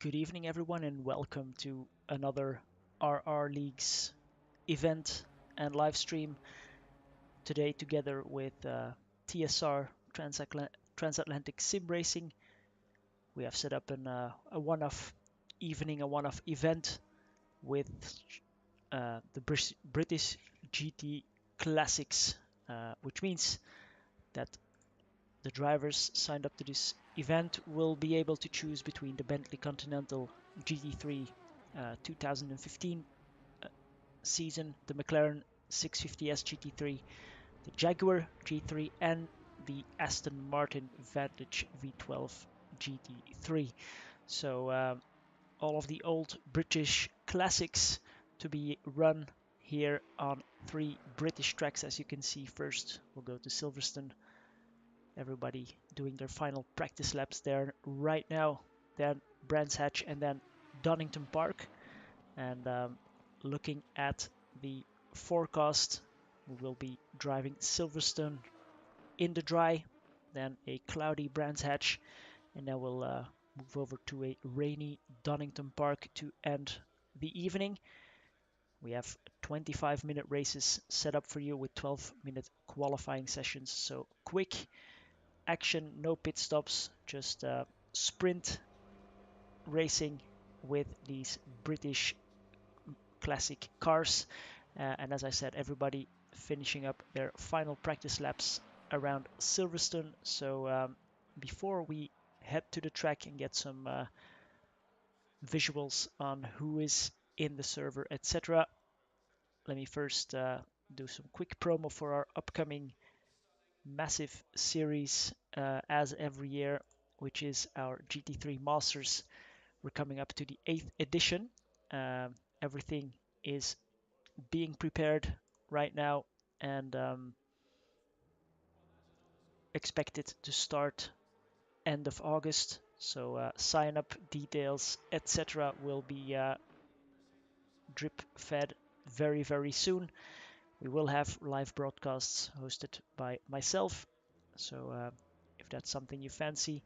Good evening, everyone, and welcome to another RRLeagues event and live stream. Today, together with TSR Transatlantic Sim Racing, we have set up a one-off evening, a one-off event with the British GT Classics, which means that the drivers signed up to this event will be able to choose between the Bentley Continental GT3 2015 season, the McLaren 650S GT3, the Jaguar G3, and the Aston Martin Vantage V12 GT3. So all of the old British classics to be run here on 3 British tracks. As you can see, first we'll go to Silverstone. Everybody doing their final practice laps there right now. Then Brands Hatch and then Donington Park. And looking at the forecast, we will be driving Silverstone in the dry, then a cloudy Brands Hatch, and then we'll move over to a rainy Donington Park to end the evening. We have 25-minute races set up for you with 12-minute qualifying sessions, so quick action, no pit stops, just sprint racing with these British classic cars. And as I said, everybody finishing up their final practice laps around Silverstone. So before we head to the track and get some visuals on who is in the server, etc., let me first do some quick promo for our upcoming massive series as every year, which is our GT3 Masters. We're coming up to the 8th edition. Everything is being prepared right now and expected to start end of August. So sign up details, etc. will be drip fed very soon. We will have live broadcasts hosted by myself. So if that's something you fancy,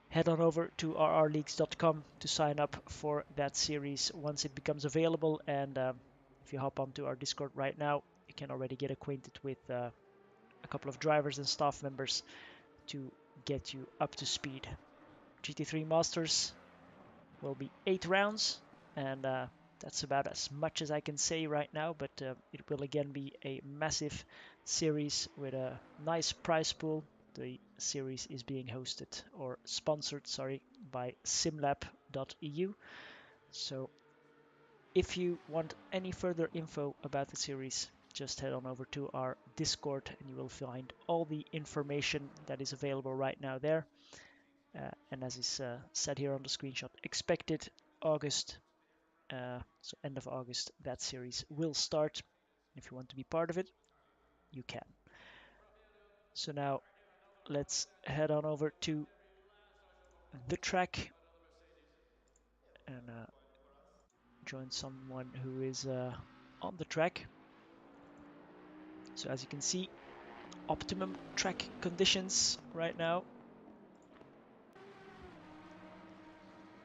head on over to rrleagues.com to sign up for that series once it becomes available. And if you hop onto our Discord right now, you can already get acquainted with a couple of drivers and staff members to get you up to speed. GT3 Masters will be 8 rounds, and that's about as much as I can say right now, but it will again be a massive series with a nice prize pool. The series is being hosted or sponsored, by simlab.eu. So if you want any further info about the series, just head on over to our Discord and you will find all the information that is available right now there. And as is said here on the screenshot, expected August, so end of August, that series will start. If you want to be part of it, you can. So now let's head on over to the track and join someone who is on the track. So as you can see, optimum track conditions right now.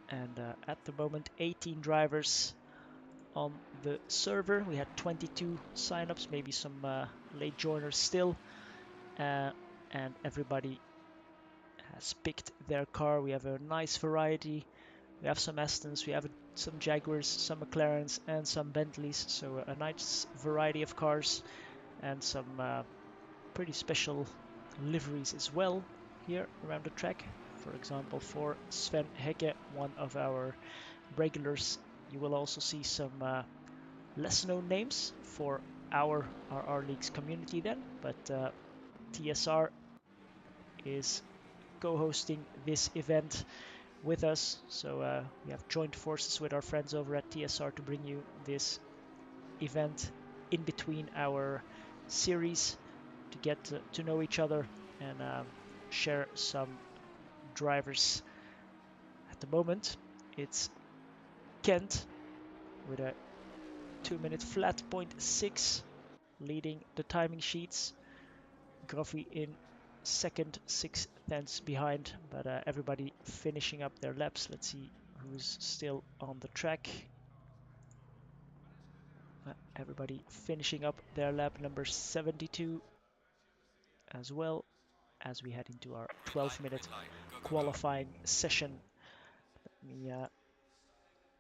And at the moment, 18 drivers on the server. We had 22 signups, maybe some late joiners still. And everybody has picked their car. We have a nice variety. We have some Astons, we have some Jaguars, some McLarens, and some Bentleys. So a nice variety of cars and some pretty special liveries as well here around the track. For example, for Sven Hecke, one of our regulars, you will also see some less known names for our RRLeagues community then, but TSR is co-hosting this event with us, so we have joined forces with our friends over at TSR to bring you this event in between our series to get to know each other and share some drivers. At the moment, it's Kent with a 2-minute flat 0.6 leading the timing sheets. Gruffy in second, 6 tenths behind, but everybody finishing up their laps. Let's see who's still on the track. Everybody finishing up their lap number 72 as well as we head into our 12-minute qualifying session. Let me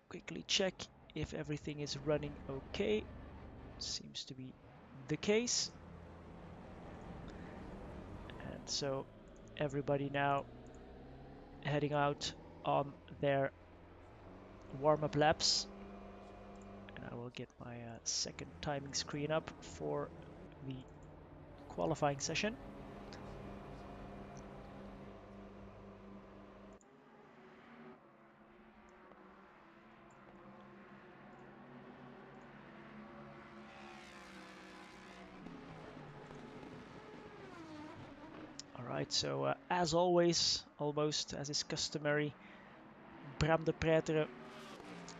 quickly check if everything is running okay. Seems to be the case. And so everybody now heading out on their warm-up laps. And I will get my second timing screen up for the qualifying session. Alright, so as always, almost as is customary, Bram de Pretre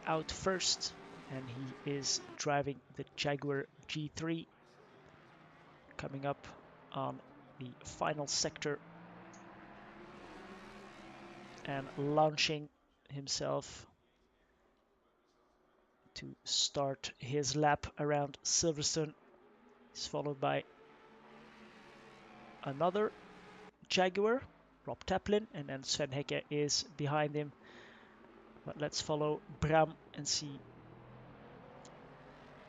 out first, and he is driving the Jaguar G3, coming up on the final sector and launching himself to start his lap around Silverstone. He's followed by another Jaguar, Rob Taplin, and then Sven Hecke is behind him. But let's follow Bram and see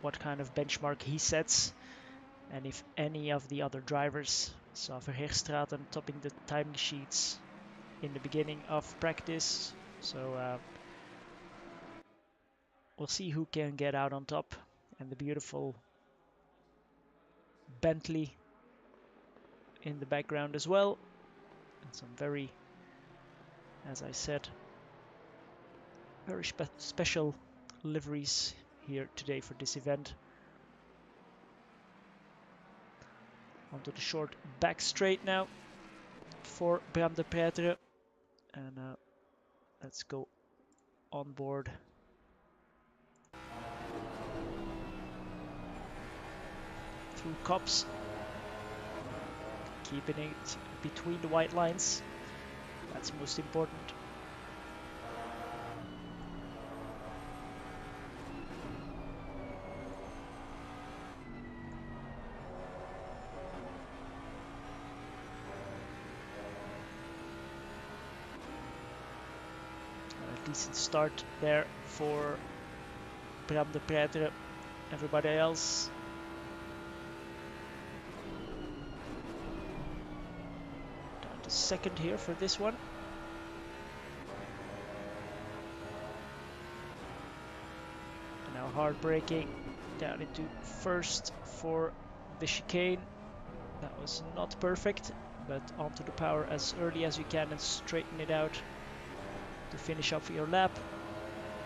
what kind of benchmark he sets, and if any of the other drivers, saw Verheerstraten topping the timing sheets in the beginning of practice, so we'll see who can get out on top. And the beautiful Bentley in the background as well, and some very, as I said, very special liveries here today for this event. Onto the short back straight now for Bram de Pretre, and let's go on board. Through cops, keeping it between the white lines, that's most important. A decent start there for Bram de Pretre. Everybody else down to second here for this one. And now hard braking down into first for the chicane. That was not perfect, but onto the power as early as you can and straighten it out to finish up your lap.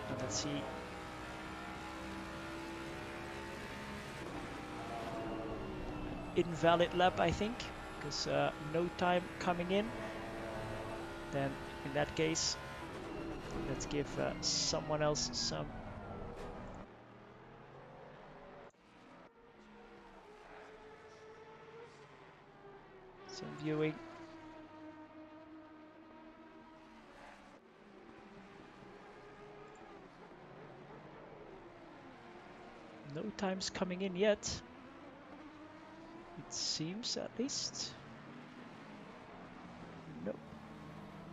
And let's see. Invalid lap, I think, because no time coming in. Then in that case, let's give someone else some viewing. No times coming in yet, it seems, at least. No.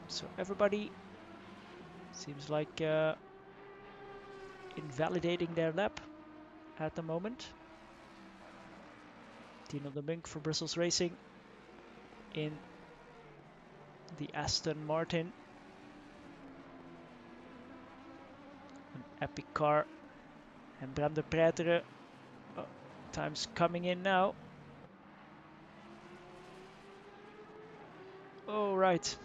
So everybody seems like invalidating their lap at the moment. Tino de Munk for Brussels Racing in the Aston Martin. An epic car. And Bram de Pretre, time's coming in now. Oh, right.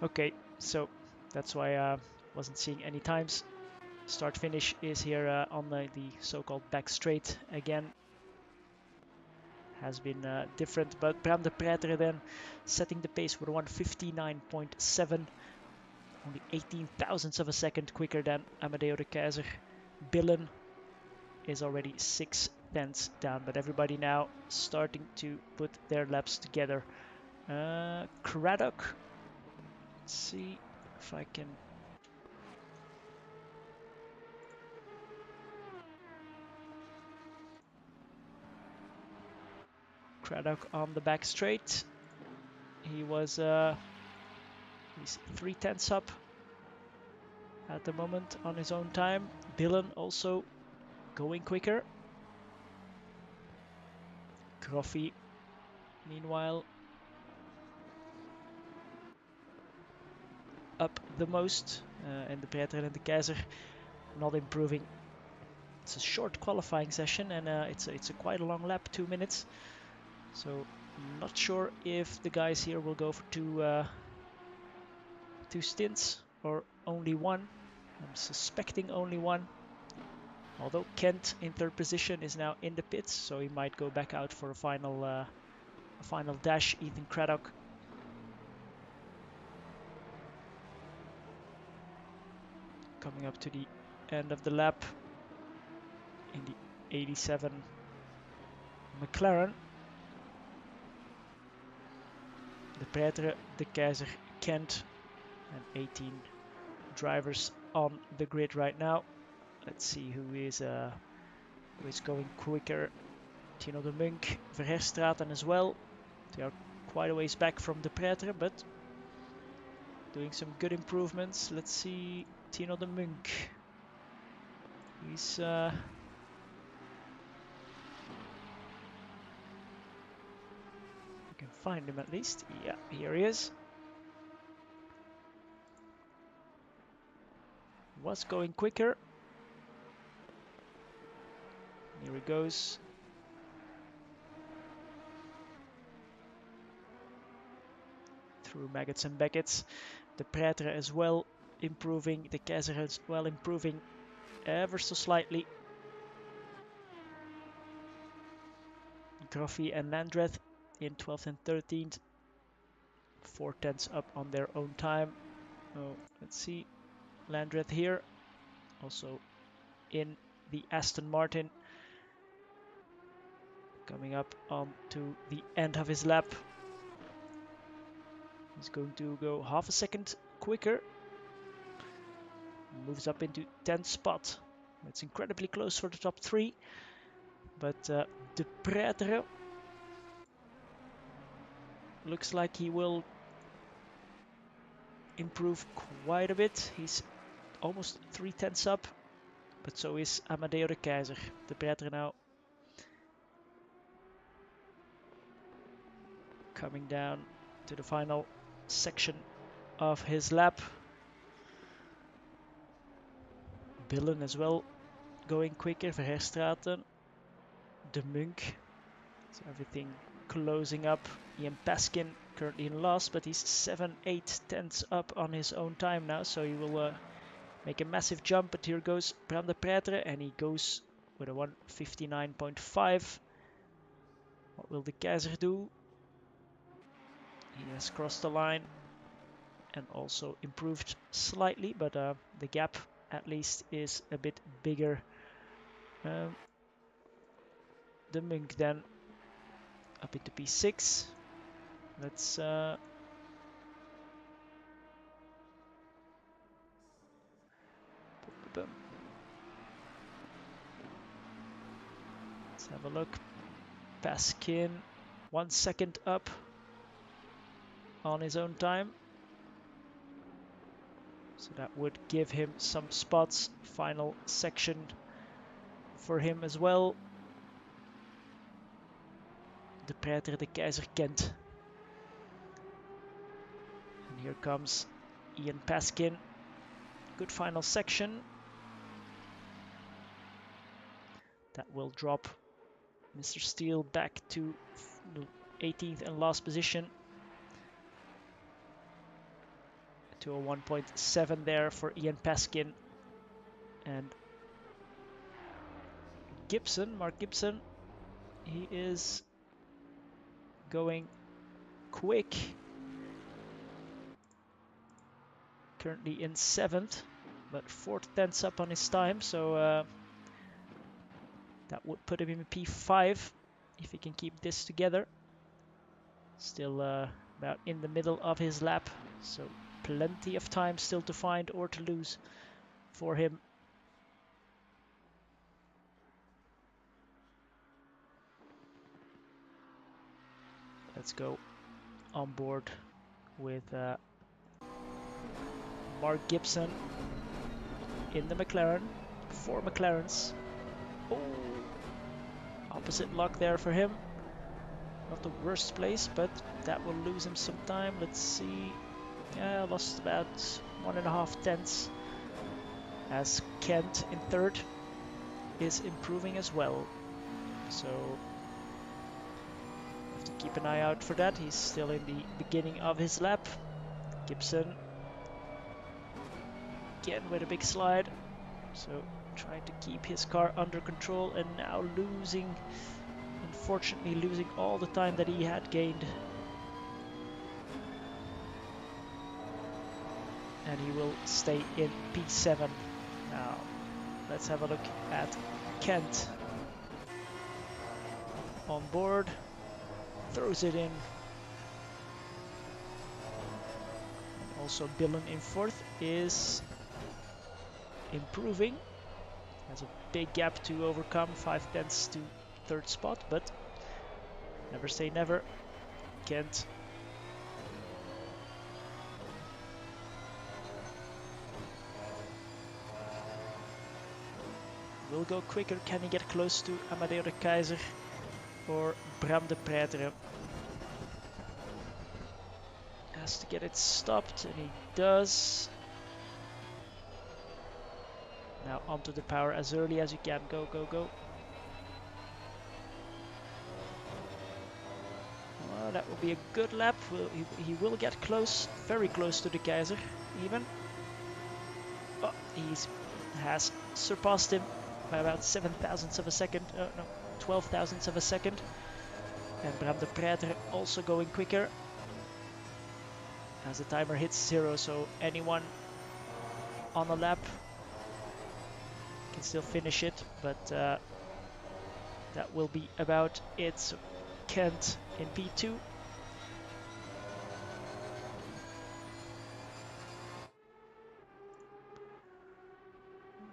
Okay, so that's why I wasn't seeing any times. Start finish is here on the so-called back straight again. Has been different, but Bram de Pretre then setting the pace with 1:59.7, only 18 thousandths of a second quicker than Amadeo de Keyser. Billen is already 6 tenths down, but everybody now starting to put their laps together. Craddock, let's see if I can Craddock on the back straight. He was he's 3/10 up at the moment on his own time. Dillon also going quicker. Groffy, meanwhile, up the most. And the Breiter and the Keizer not improving. It's a short qualifying session, and it's a quite a long lap, 2 minutes. So I'm not sure if the guys here will go for two stints or only one. I'm suspecting only one. Although Kent in third position is now in the pits, so he might go back out for a final dash. Ethan Craddock coming up to the end of the lap in the 87 McLaren. De Pretre, De Keizer, Kent, and 18 drivers on the grid right now. Let's see who is going quicker. Tino de Munk, Verherstraten as well. They are quite a ways back from De Pretre, but doing some good improvements. Let's see Tino de Munk. He's you can find him at least. Yeah, here he is. Was going quicker. Here he goes. Through Maggots and Beckett's. De Pretre as well improving. De Keizer as well improving ever so slightly. Groffy and Landreth in 12th and 13th. 4/10 up on their own time. Oh, let's see. Landreth here. Also in the Aston Martin. Coming up on to the end of his lap. He's going to go half a second quicker. Moves up into 10th spot. It's incredibly close for the top 3. But De Pretre looks like he will improve quite a bit. He's almost 3/10 up. But so is Amadeo de Keizer. De Pretre now coming down to the final section of his lap. Dillon as well going quicker. Verherstraten, De Munk. So everything closing up. Ian Paskin currently in last, but he's 7/8 up on his own time now, so he will make a massive jump. But here goes Bram de Pretre, and he goes with a 1:59.5. What will the Keizer do? He has crossed the line and also improved slightly, but the gap at least is a bit bigger. The Munk then up into P6. Let's let's have a look. Paskin 1 second up on his own time. So that would give him some spots. Final section for him as well. De Pretre, De Keizer, Kent. And here comes Ian Paskin. Good final section. That will drop Mr. Steele back to 18th and last position. To a 1.7 there for Ian Paskin. And Gibson, Mark Gibson, he is going quick. Currently in 7th, but 4/10 up on his time, so that would put him in P5 if he can keep this together. Still about in the middle of his lap, so plenty of time still to find or to lose for him. Let's go on board with Mark Gibson in the McLaren. 4 McLarens. Oh, opposite lock there for him. Not the worst place, but that will lose him some time. Let's see. Yeah, lost about 1.5 tenths. As Kent in third is improving as well. So have to keep an eye out for that. He's still in the beginning of his lap. Gibson again with a big slide. So trying to keep his car under control, and now losing, unfortunately losing all the time that he had gained. And he will stay in P7. Now let's have a look at Kent. On board, throws it in. And also Billen in fourth is improving. Has a big gap to overcome, 5 tenths to third spot, but never say never. Kent will go quicker. Can he get close to Amadeo de Keizer or Bram de Pretre? Has to get it stopped, and he does. Now onto the power as early as you can. Go, go, go. Well, that will be a good lap. He will get close, very close to the Keizer even. Oh, he has surpassed him by about 7 thousandths of a second. No, 12 thousandths of a second. And Bram de Pretre also going quicker as the timer hits 0, so anyone on a lap can still finish it, but that will be about it. So Kent in P2.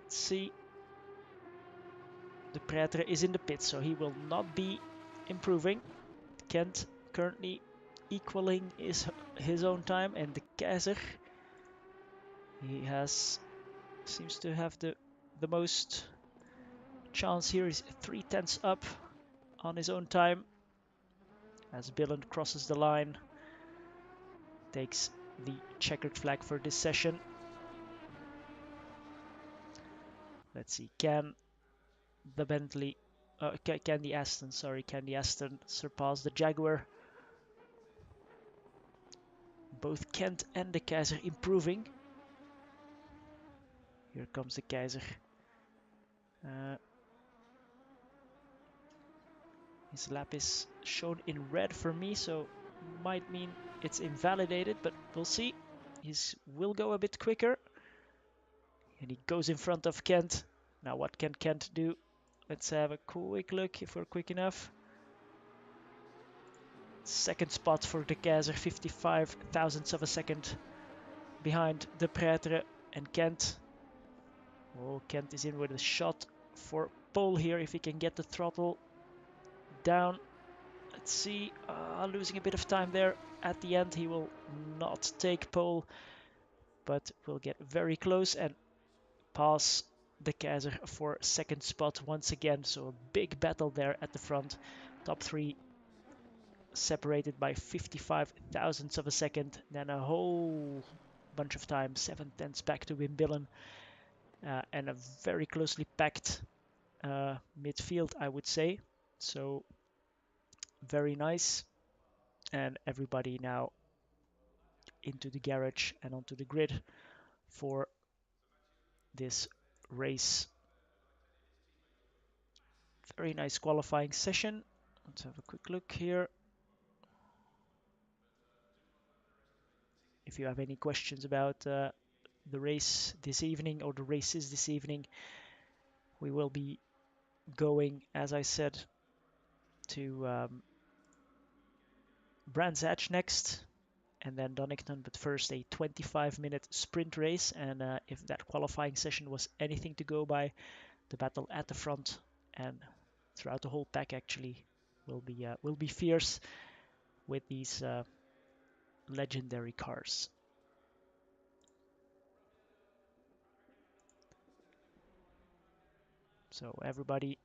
Let's see. De Pretre is in the pit, so he will not be improving. Kent currently equaling his own time, and the Keizer, he seems to have the most chance here. Is 3 tenths up on his own time as Billen crosses the line, takes the checkered flag for this session. Let's see, can the Bentley, can the Aston surpass the Jaguar? Both Kent and the Keizer improving. Here comes the Keizer. His lap is shown in red for me, so might mean it's invalidated, but we'll see. He will go a bit quicker. And he goes in front of Kent. Now what can Kent do? Let's have a quick look if we're quick enough. Second spot for de Keizer, 55 thousandths of a second behind de Pretre and Kent. Oh, Kent is in with a shot for pole here if he can get the throttle down. Let's see, losing a bit of time there. At the end he will not take pole, but will get very close and pass de Keizer for second spot once again. So a big battle there at the front. Top 3 separated by 55 thousandths of a second. Then a whole bunch of time, 7 tenths back to Wim Billen. And a very closely packed midfield, I would say. So very nice. And everybody now into the garage and onto the grid for this race. Very nice qualifying session. Let's have a quick look here. If you have any questions about the race this evening or the races this evening, we will be going, as I said, to Brands Hatch next and then Donington, but first a 25-minute sprint race. And if that qualifying session was anything to go by, the battle at the front and throughout the whole pack actually will be fierce, with these legendary cars. So everybody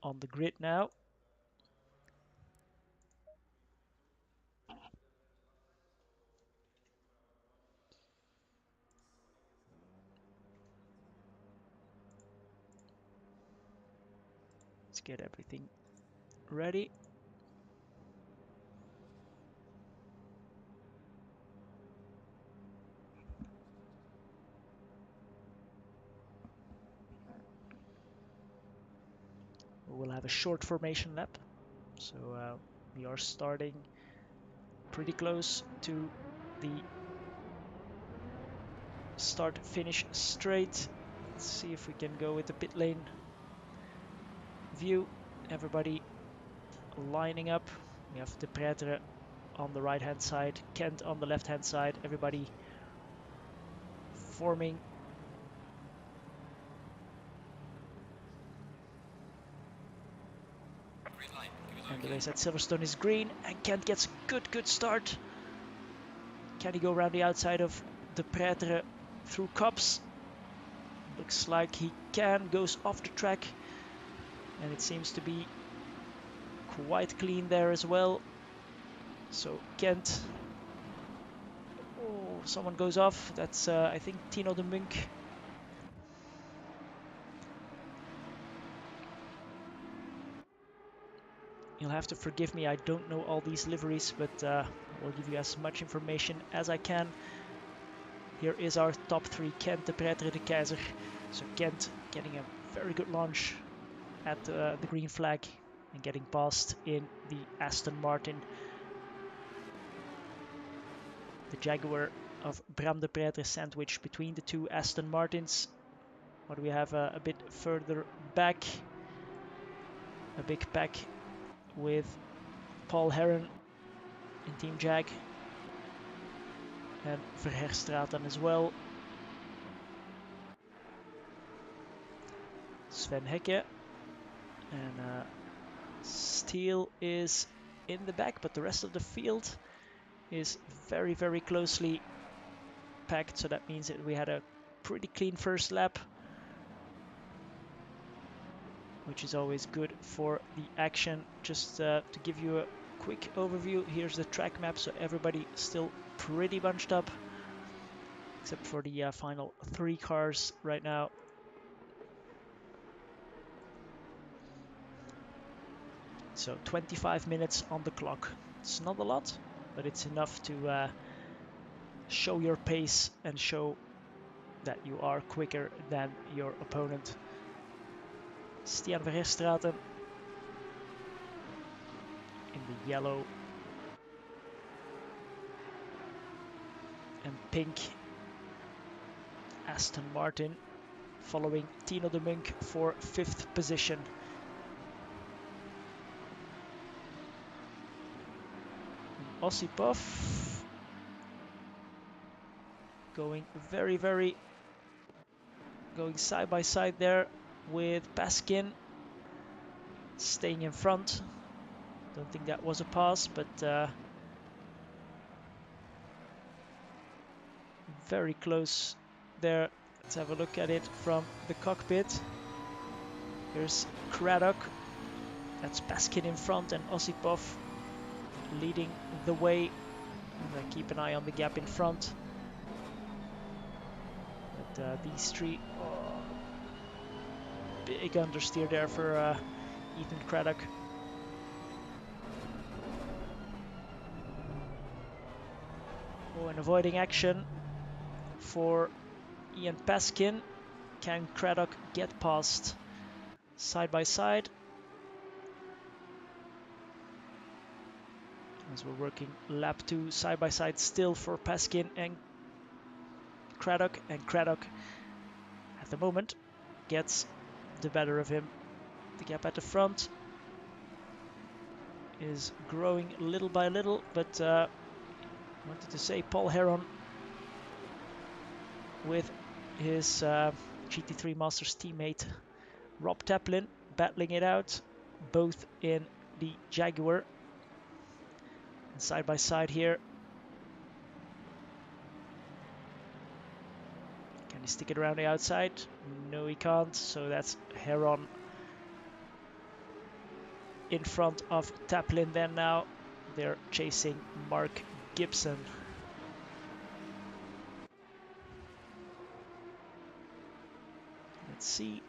on the grid now. Let's get everything ready. We'll have a short formation lap. So we are starting pretty close to the start-finish straight. Let's see if we can go with the pit lane view. Everybody lining up. We have De Pretre on the right-hand side, Kent on the left-hand side. Everybody forming. And the race at Silverstone is green, and Kent gets good start. Can he go around the outside of De Pretre through Copse? Looks like he can. Goes off the track, and it seems to be quite clean there as well. So Kent, oh, someone goes off. That's I think Tino de Munk. You'll have to forgive me, I don't know all these liveries, but I will give you as much information as I can. Here is our top three: Kent, De Pretre, De Keizer. So Kent getting a very good launch at the green flag and getting past in the Aston Martin. The Jaguar of Bram De Pretre sandwiched between the two Aston Martins. What do we have a bit further back? A big pack with Paul Heron in Team Jag and Verherstraten as well. Sven Hekke and Steele is in the back, but the rest of the field is very closely packed, so that means that we had a pretty clean first lap, which is always good for the action. Just to give you a quick overview, here's the track map, so everybody still pretty bunched up except for the final three cars right now. So 25 minutes on the clock. It's not a lot, but it's enough to show your pace and show that you are quicker than your opponent. Stian Verherstraten in the yellow and pink Aston Martin, following Tino de Munk for 5th position. Osipov going going side by side there with Paskin, staying in front. Don't think that was a pass, but very close there. Let's have a look at it from the cockpit. Here's Craddock. That's Paskin in front and Osipov leading the way. Keep an eye on the gap in front. But these three, big understeer there for Ethan Craddock. Oh, and avoiding action for Ian Paskin. Can Craddock get past side by side? As we're working lap 2 side by side still for Paskin and Craddock at the moment gets the better of him. The gap at the front is growing little by little, but I wanted to say Paul Heron with his GT3 Masters teammate Rob Taplin battling it out, both in the Jaguar. And side by side here. Can he stick it around the outside? No, he can't. So that's Heron in front of Taplin then now. They're chasing Mark Gibson. Let's see.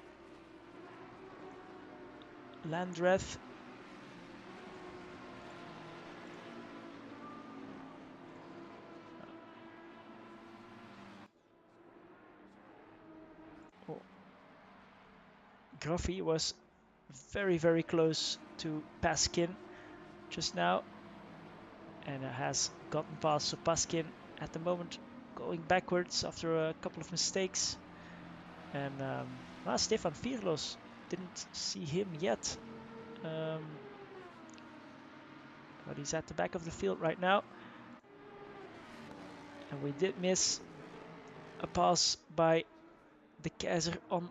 Landreth. Oh. Gruffy was very, very close to Paskin just now. And has gotten past. So Paskin at the moment going backwards after a couple of mistakes. And Stefan Firlos, didn't see him yet. But he's at the back of the field right now. And we did miss a pass by the Keizer on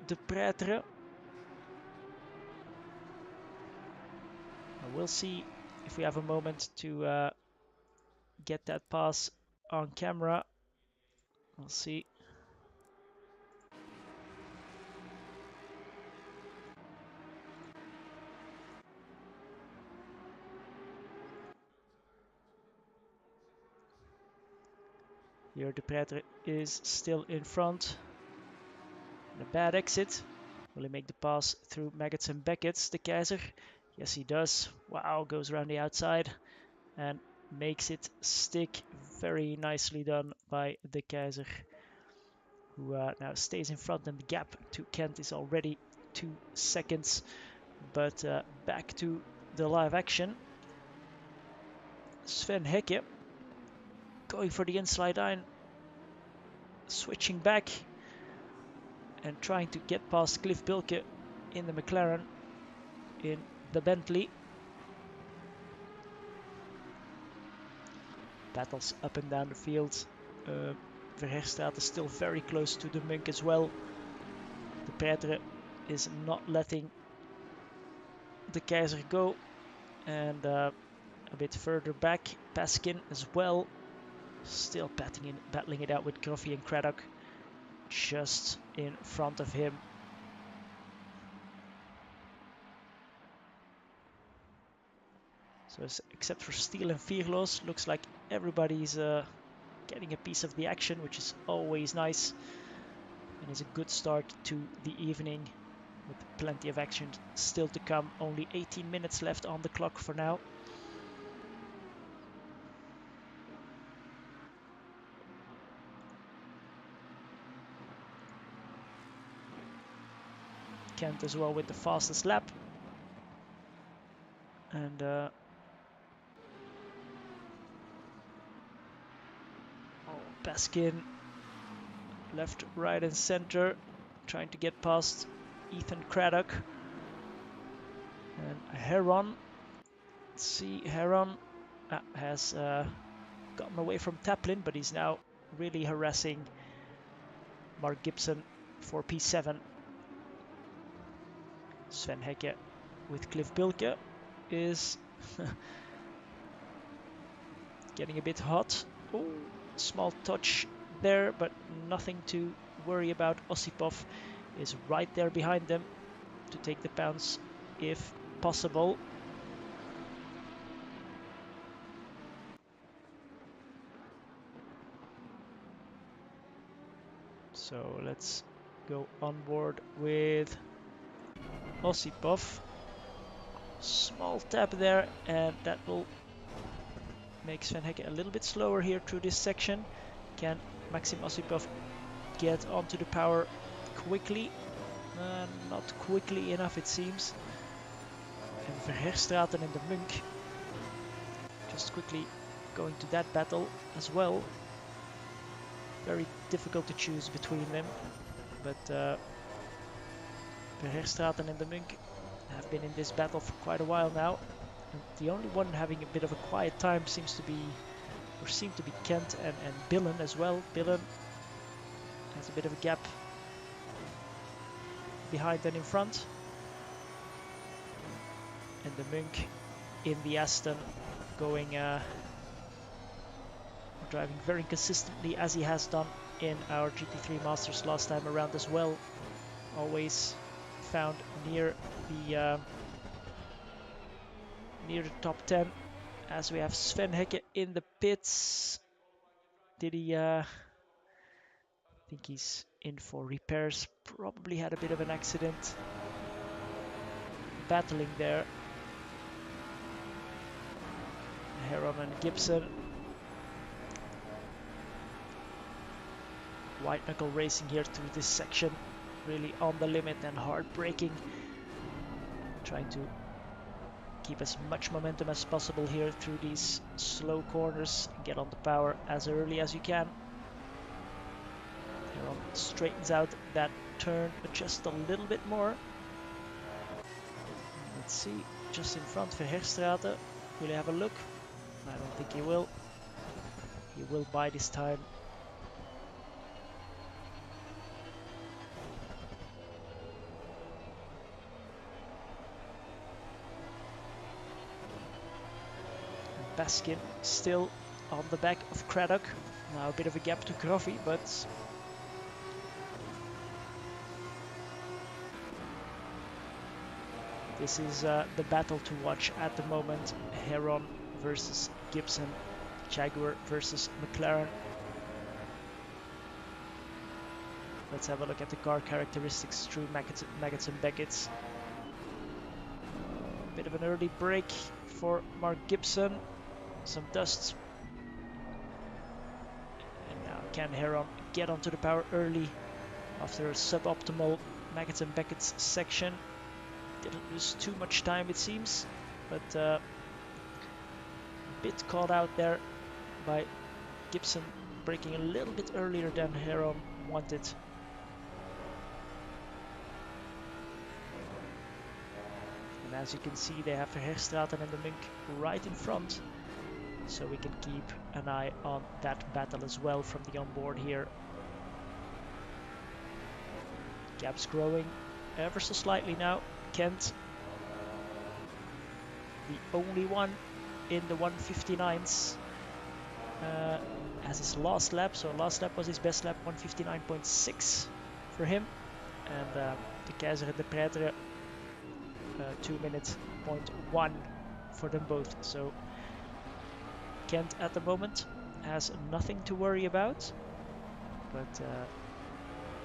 De Pretre. We'll see if we have a moment to get that pass on camera. We'll see. Here De Pretre is still in front. And a bad exit. Will he make the pass through Maggots and Beckett's, the Keizer? Yes, he does. Wow, goes around the outside and makes it stick. Very nicely done by the Keizer, who now stays in front, and the gap to Kent is already 2 seconds. But back to the live action. Sven Hekke going for the inside line, switching back and trying to get past Cliff Bilke in the McLaren in the Bentley. Battles up and down the field. Verherstraat is still very close to the Munk as well. De Pretre is not letting the Keizer go. And a bit further back, Paskin as well. Still battling it out with Gruffy and Craddock just in front of him. So except for Steele and Vierloos, looks like everybody's getting a piece of the action, which is always nice. And is a good start to the evening with plenty of action still to come. Only 18 minutes left on the clock for now. Kent as well with the fastest lap. And Paskin left, right and center, trying to get past Ethan Craddock. And Heron, let's see, Heron has gotten away from Taplin, but he's now really harassing Mark Gibson for P7. Sven Hekke with Cliff Bilke is getting a bit hot. Oh, small touch there, but nothing to worry about. Osipov is right there behind them to take the pounce if possible. So let's go on board with Osipov. Small tap there, and that will make Sven Hekke a little bit slower here through this section. Can Maxim Osipov get onto the power quickly? Not quickly enough, it seems. And Verherstraten and the Munk just quickly going to that battle as well. Very difficult to choose between them, but Verherstraten and the Munk have been in this battle for quite a while now. And the only one having a bit of a quiet time seems to be Kent and Billen as well. Billen has a bit of a gap behind and in front. And the Munk in the Aston going driving very consistently as he has done in our GT3 Masters last time around as well. Always found near the top 10, as we have Sven Hecke in the pits. Did he I think he's in for repairs, probably had a bit of an accident battling there. Heron and Gibson. White knuckle racing here through this section, really on the limit and hard braking, trying to keep as much momentum as possible here through these slow corners and get on the power as early as you can. Heron straightens out that turn just a little bit more. Let's see, just in front Verherstraten. Will he have a look? I don't think he will. He will by this time. Baskin still on the back of Craddock. Now a bit of a gap to Groffy, but this is the battle to watch at the moment. Heron versus Gibson, Jaguar versus McLaren. Let's have a look at the car characteristics through Maggots and Beckett's. Bit of an early break for Mark Gibson. Some dust. And now can Heron get onto the power early after a suboptimal Maggots and Beckett's section? Didn't lose too much time, it seems, but a bit caught out there by Gibson, braking a little bit earlier than Heron wanted. And as you can see, they have Verherstraten and the Munk right in front, so we can keep an eye on that battle as well from the onboard here. Gap's growing ever so slightly now. Kent, the only one in the 159s, as his last lap. So last lap was his best lap, 159.6 for him. And the Keizer and the Pretre, 2 minutes 0.1 for them both. So Kent at the moment has nothing to worry about. But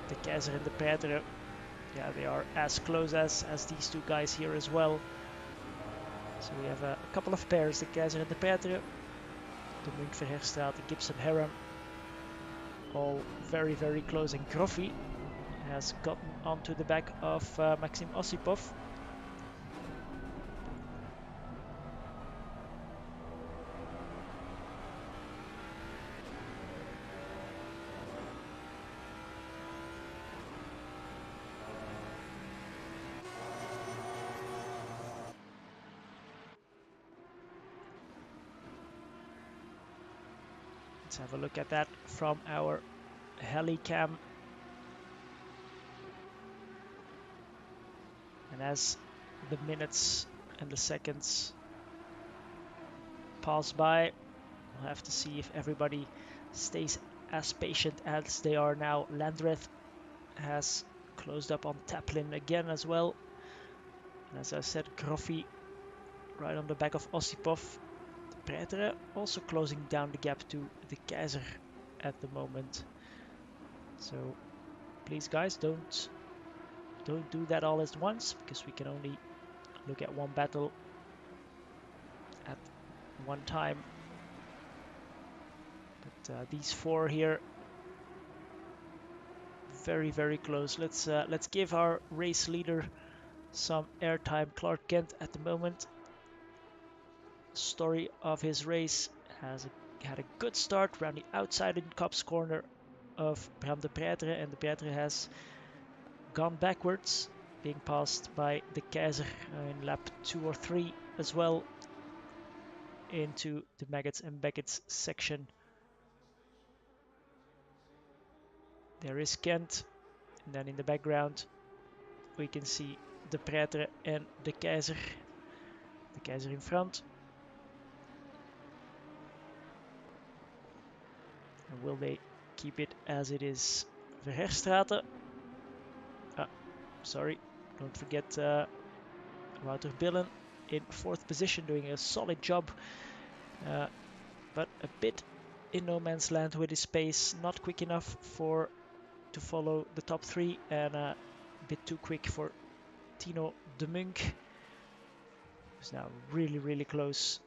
the Keizer and the Pretre, yeah, they are as close as these two guys here as well. So we have a couple of pairs, the Keizer and the Pretre, the Munk Verherstraten, the Gibson Heron, all very, very close. And Groffy has gotten onto the back of Maxim Osipov. Let's have a look at that from our heli cam. And as the minutes and the seconds pass by, we'll have to see if everybody stays as patient as they are now. Landreth has closed up on Taplin again as well. And as I said, Groffy right on the back of Osipov. Pretre also closing down the gap to the Keizer at the moment. So please guys, don't do that all at once, because we can only look at one battle at one time. But these four here, very, very close. Let's give our race leader some airtime. Clark Kent at the moment. Story of his race has had a good start around the outside in Copse corner of Bram de Pretre, and de Pretre has gone backwards, being passed by the Keizer in lap 2 or 3 as well into the Maggots and Beckett's section. There is Kent, and then in the background we can see de Pretre and the Keizer. The Keizer in front. And will they keep it as it is? Verherstraten. Sorry, don't forget Wouter Billen in 4th position, doing a solid job, but a bit in no man's land with his pace, not quick enough to follow the top 3, and a bit too quick for Tino de Munk, who's now really close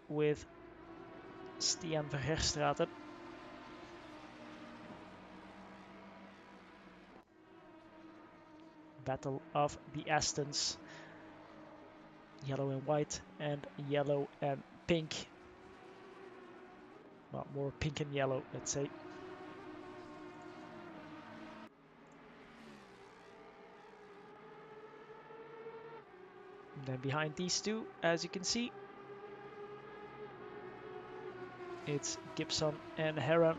with Stian Verherstraten. Battle of the Astons. Yellow and white and yellow and pink. Well, more pink and yellow, let's say. And then behind these two, as you can see, it's Gibson and Heron.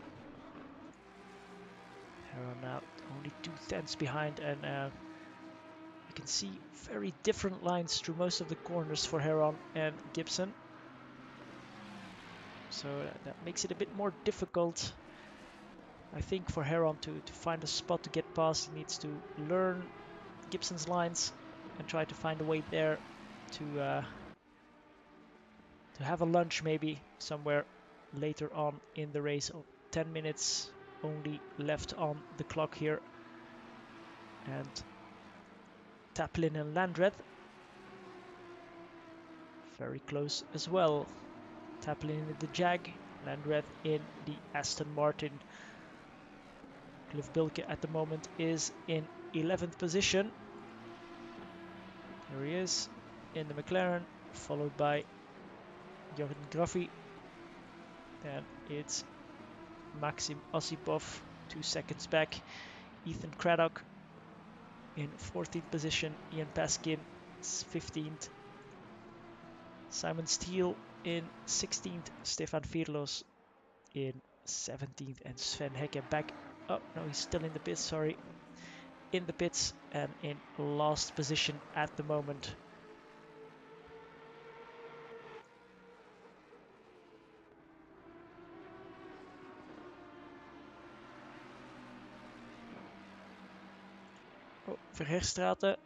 Heron now only 2/10 behind, and you can see very different lines through most of the corners for Heron and Gibson. So that makes it a bit more difficult, I think, for Heron to find a spot to get past. He needs to learn Gibson's lines and try to find a way there to have a lunch maybe somewhere later on in the race. 10 minutes only left on the clock here. And Taplin and Landreth very close as well. Taplin in the Jag, Landreth in the Aston Martin. Cliff Bilke at the moment is in 11th position. There he is in the McLaren, followed by Jorgen Graffi. Then it's Maxim Osipov, 2 seconds back. Ethan Craddock in 14th position. Ian Paskin is 15th. Simon Steele in 16th. Stefan Firlos in 17th. And Sven Hekke back. Oh, no, he's still in the pits, sorry. In the pits and in last position at the moment. Oh, Verherstraten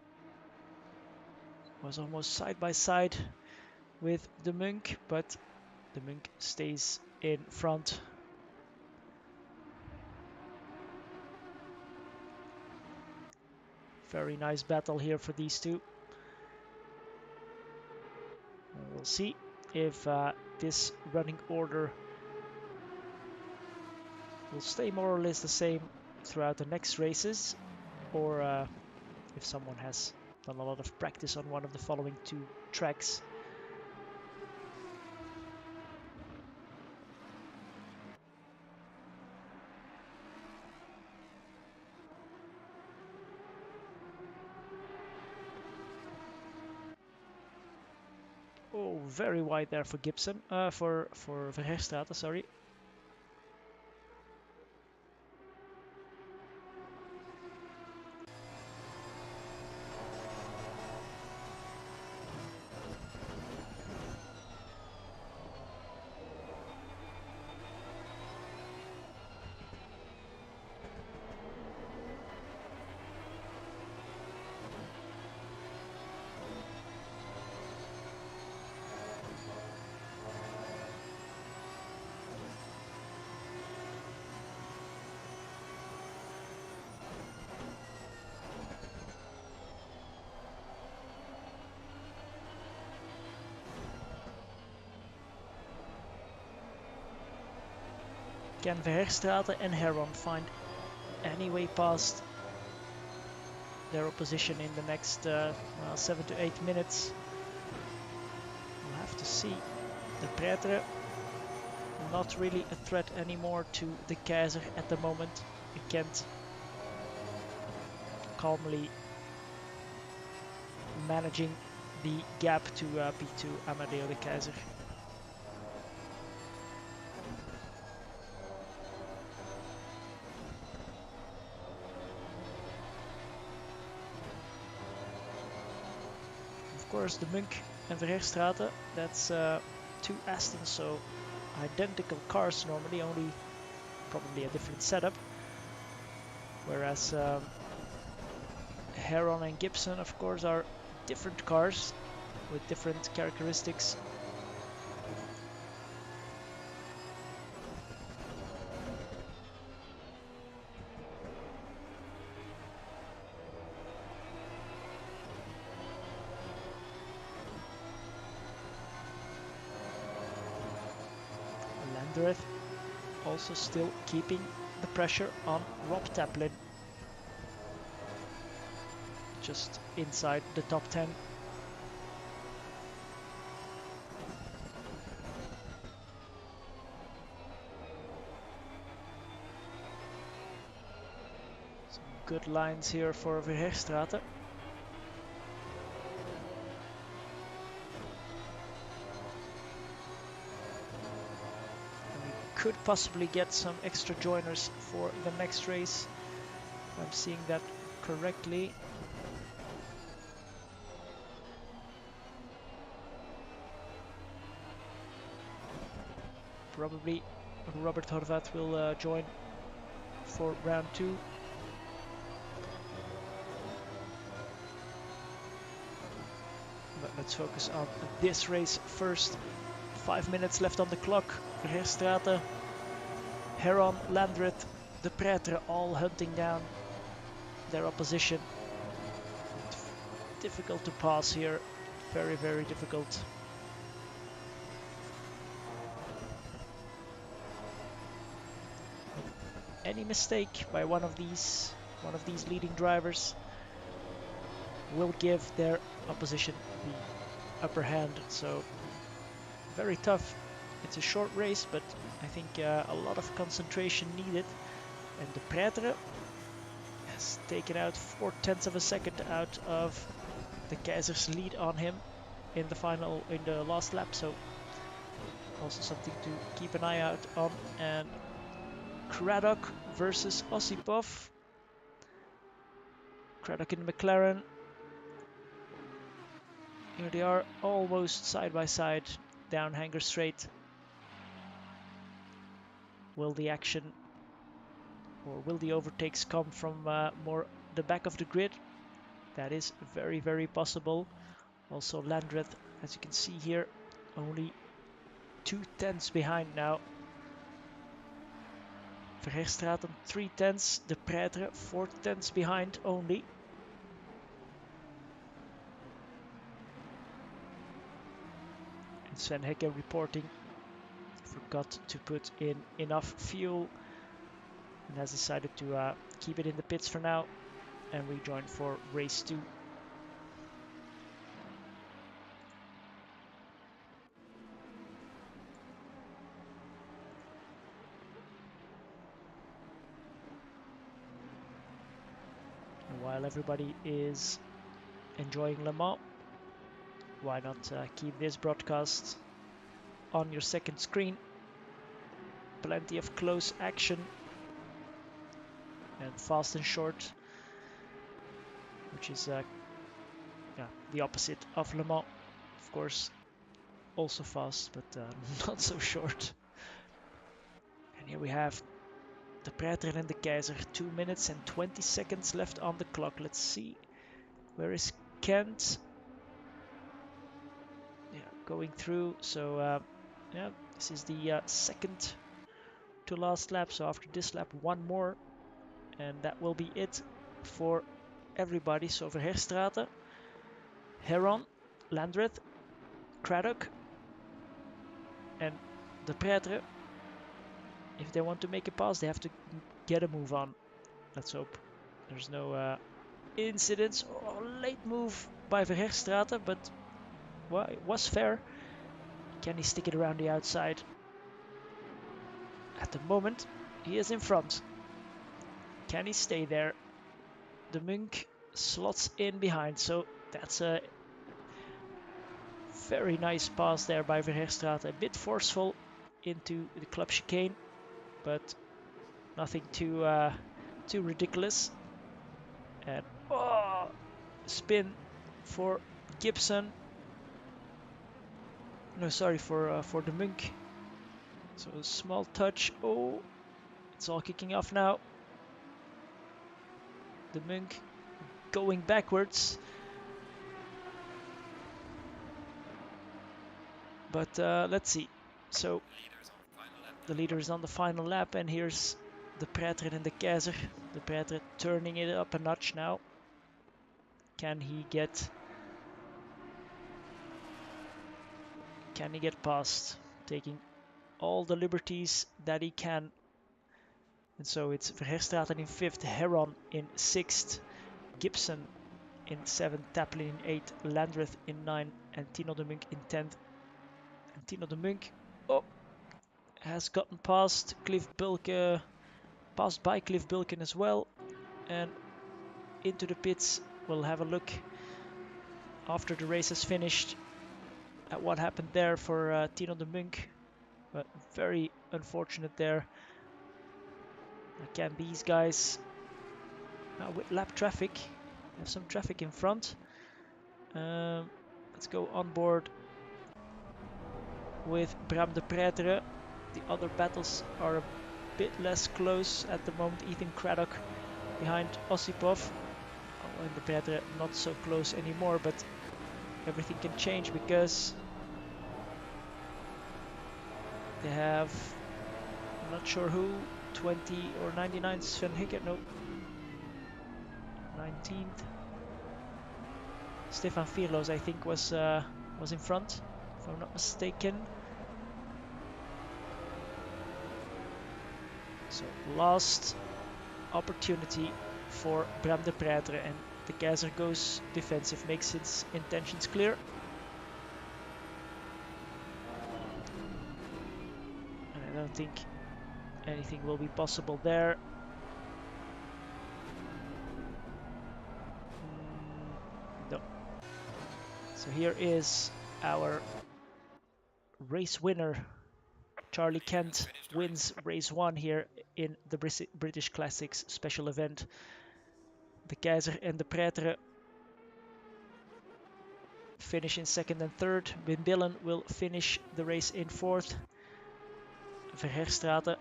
was almost side by side with de Munk, but de Munk stays in front. Very nice battle here for these two. And we'll see if this running order will stay more or less the same throughout the next races, or if someone has done a lot of practice on one of the following 2 tracks. Oh, very wide there for Gibson, for Verherstraten, sorry. Can Verherstraten and Heron find any way past their opposition in the next 7 to 8 minutes? We'll have to see. The Pretre, not really a threat anymore to the Keizer at the moment. Kent calmly managing the gap to P2 Amadeo de Keizer. Of course, de Munk and Verherstraten, that's 2 Astons, so identical cars normally, only probably a different setup. Whereas Heron and Gibson, of course, are different cars with different characteristics. Landreth also still keeping the pressure on Rob Taplin. Just inside the top 10. Some good lines here for Verheerstraten. Could possibly get some extra joiners for the next race, if I'm seeing that correctly. Probably Robert Horvat will join for round 2. But let's focus on this race first. 5 minutes left on the clock. Verheerstraten, Heron, Landreth, De Pretre all hunting down their opposition. Difficult to pass here. Very, very difficult. Any mistake by one of these leading drivers will give their opposition the upper hand. So very tough. It's a short race, but I think a lot of concentration needed. And De Pretre has taken out 0.4 of a second out of the Keizer's lead on him in the last lap. So also something to keep an eye out on. And Craddock versus Osipov. Craddock in the McLaren. Here they are almost side by side down Hanger Straight. Will the action or will the overtakes come from more the back of the grid? That is very, very possible. Also Landreth, as you can see here, only 2/10 behind now. Verheerstraten 3/10, De Pretre 4/10 behind only. And Sven Hecke reporting forgot to put in enough fuel and has decided to keep it in the pits for now and rejoin for race 2. And while everybody is enjoying Le Mans, why not keep this broadcast on your second screen? Plenty of close action and fast and short, which is the opposite of Le Mans. Of course, also fast, but not so short. And here we have De Pretre and the Keizer. 2 minutes and 20 seconds left on the clock. Let's see. Where is Kent? Yeah, going through. So yeah, this is the second to last lap. So after this lap, one more, and that will be it for everybody. So Verheerstraten, Heron, Landreth, Craddock, and De Pretre. If they want to make a pass, they have to get a move on. Let's hope there's no incidents or late move by Verheerstraten, but well, it was fair. Can he stick it around the outside? At the moment, he is in front. Can he stay there? The Munk slots in behind, so that's a very nice pass there by Verheerstraten. A bit forceful into the club chicane, but nothing too ridiculous. And spin for Gibson. No, sorry, for the Munk. So a small touch. Oh, It's all kicking off now. The Munk going backwards. But let's see. So the leader is on the final lap, and here's the Pretre and the Keizer. The Pretre turning it up a notch now. Can he get past? Taking all the liberties that he can. And so it's Verherstraten in 5th, Heron in 6th, Gibson in 7th, Taplin in 8th, Landreth in 9th, and Tino de Munk in 10th. And Tino de Munk has gotten past Cliff Bulke, passed by Cliff Bulken as well, and into the pits. We'll have a look after the race has finished at what happened there for Tino de Munk, but very unfortunate there. Again, these guys with lap traffic, have some traffic in front. Let's go on board with Bram de Pretre. The other battles are a bit less close at the moment. Ethan Craddock behind Osipov. Oh, and the Pretre not so close anymore, but everything can change because they have, I'm not sure who, 20 or 99 Sven Hickert, no, 19th. Stefan Vierloos, I think, was in front, if I'm not mistaken. So last opportunity for Bram de Pretre, and the Keizer goes defensive, makes its intentions clear. And I don't think anything will be possible there. No. So here is our race winner. Charlie Kent wins race 1 here in the British Classics special event. The Keizer and the Pretre finish in 2nd and 3rd. Wim Dillon will finish the race in 4th. Verherstraten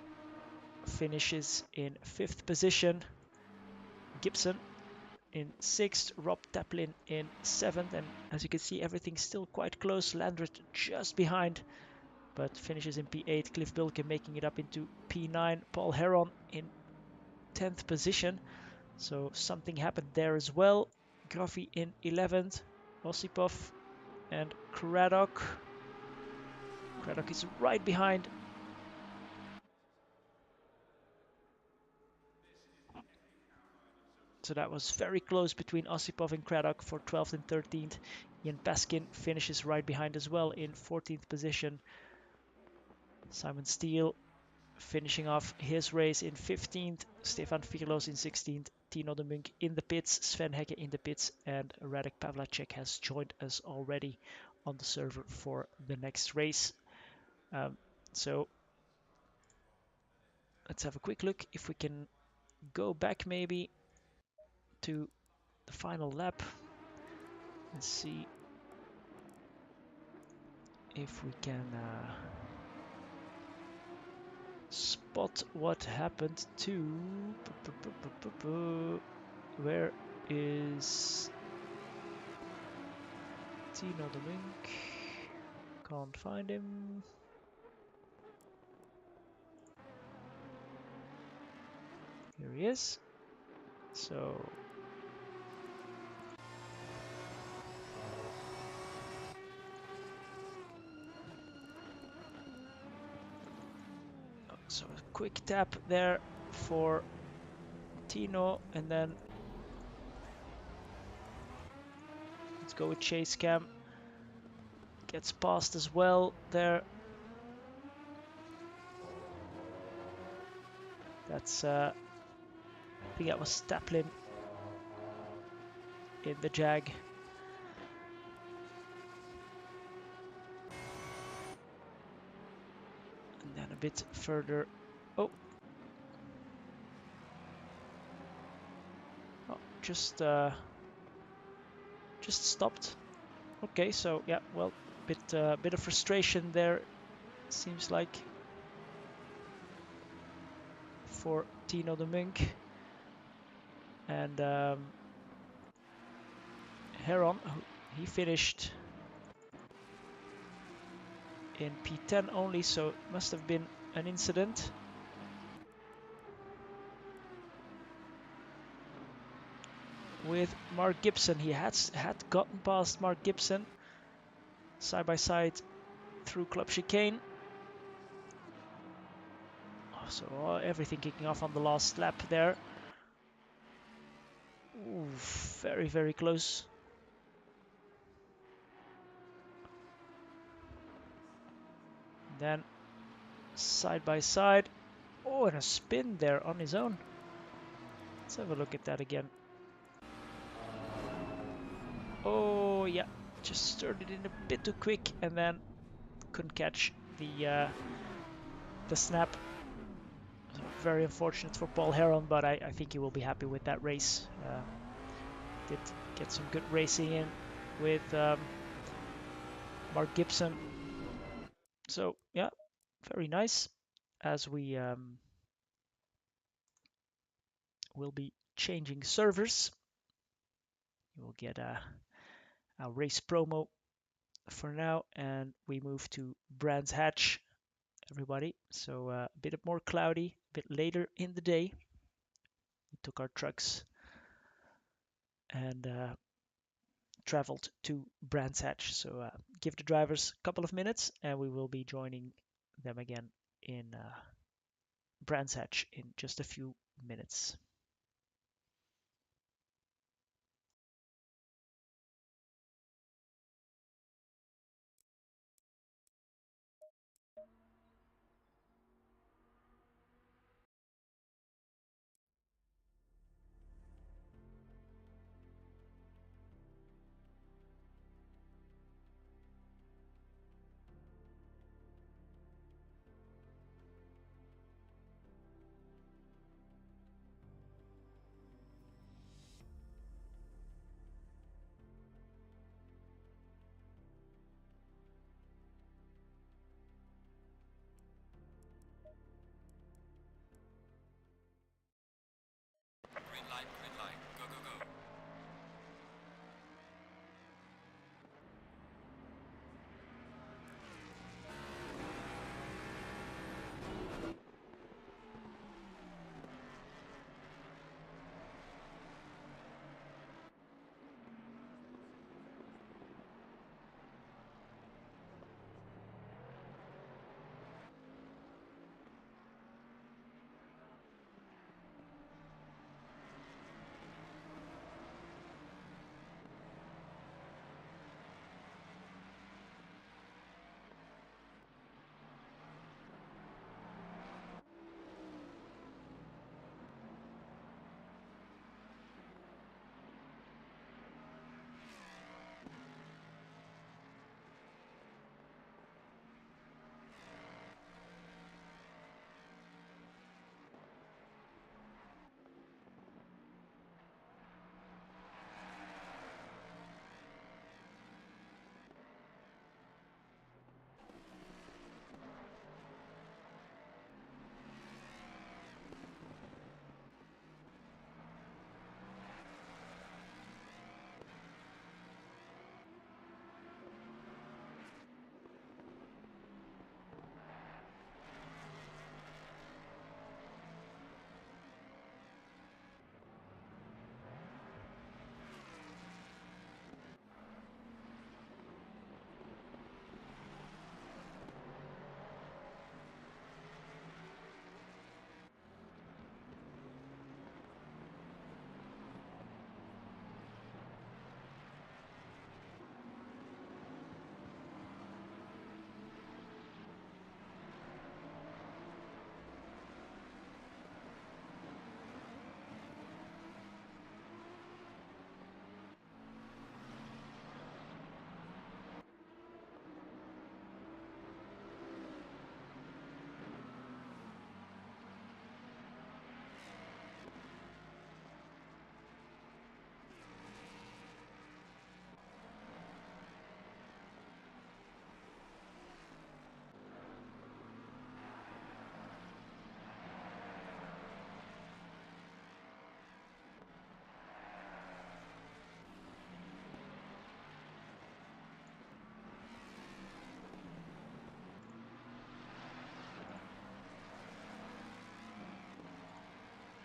finishes in 5th position. Gibson in 6th. Rob Taplin in 7th. And as you can see, everything's still quite close. Landreth just behind, but finishes in P8. Cliff Bulke making it up into P9. Paul Heron in 10th position. So something happened there as well. Gruffy in 11th. Osipov and Craddock. Craddock is right behind. So that was very close between Osipov and Craddock for 12th and 13th. Ian Paskin finishes right behind as well in 14th position. Simon Steele finishing off his race in 15th. Stefan Vierloos in 16th. Tino de Munk in the pits. Sven Hecke in the pits. And Radek Pavlacek has joined us already on the server for the next race. So let's have a quick look if we can go back maybe to the final lap and see if we can spot what happened to... Where is Tino de Munk? Can't find him. Here he is. So a quick tap there for Tino, and then let's go with Chase Cam. Gets past as well there. That's I think that was Taplin in the Jag. And then a bit further. Oh, just stopped. Okay, so yeah, well, bit of frustration there. Seems like for Tino de Munk. And Heron, he finished in P10 only, so it must have been an incident. With Mark Gibson, he had gotten past Mark Gibson side by side through Club Chicane. So everything kicking off on the last lap there. Ooh, very, very close. Then side by side. Oh, and a spin there on his own. Let's have a look at that again. Oh, yeah. Just started in a bit too quick and then couldn't catch the snap. So very unfortunate for Paul Heron, but I think he will be happy with that race. Did get some good racing in with Mark Gibson. So yeah, very nice. As we will be changing servers, you will get a race promo for now, and we move to Brands Hatch, everybody. So a bit more cloudy, a bit later in the day. We took our trucks and traveled to Brands Hatch. So give the drivers a couple of minutes, and we will be joining them again in Brands Hatch in just a few minutes.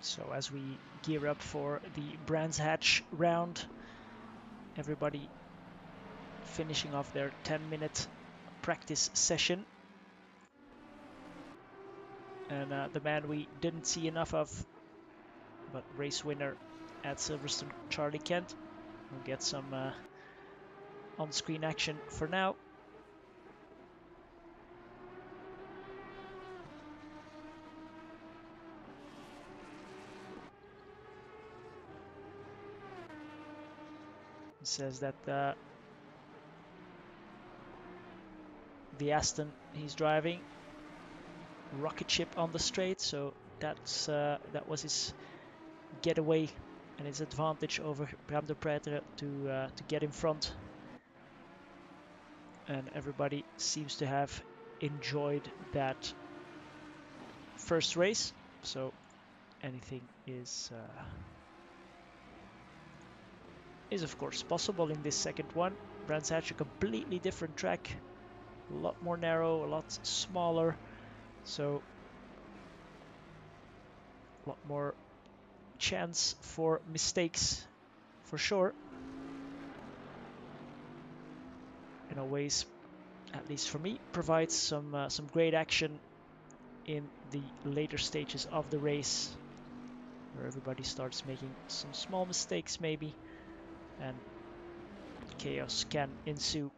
So as we gear up for the Brands Hatch round, everybody finishing off their 10-minute practice session. And the man we didn't see enough of, but race winner at Silverstone, Charlie Kent, will get some on-screen action for now. He says that the Aston he's driving, rocket ship on the straight, so that was his getaway and his advantage over Bram de Pretre to get in front. And everybody seems to have enjoyed that first race, so anything is of course possible in this second one. Brands Hatch, a completely different track, a lot more narrow, a lot smaller, so a lot more chance for mistakes for sure. In a ways, at least for me, provides some great action in the later stages of the race, where everybody starts making some small mistakes maybe, and chaos can ensue.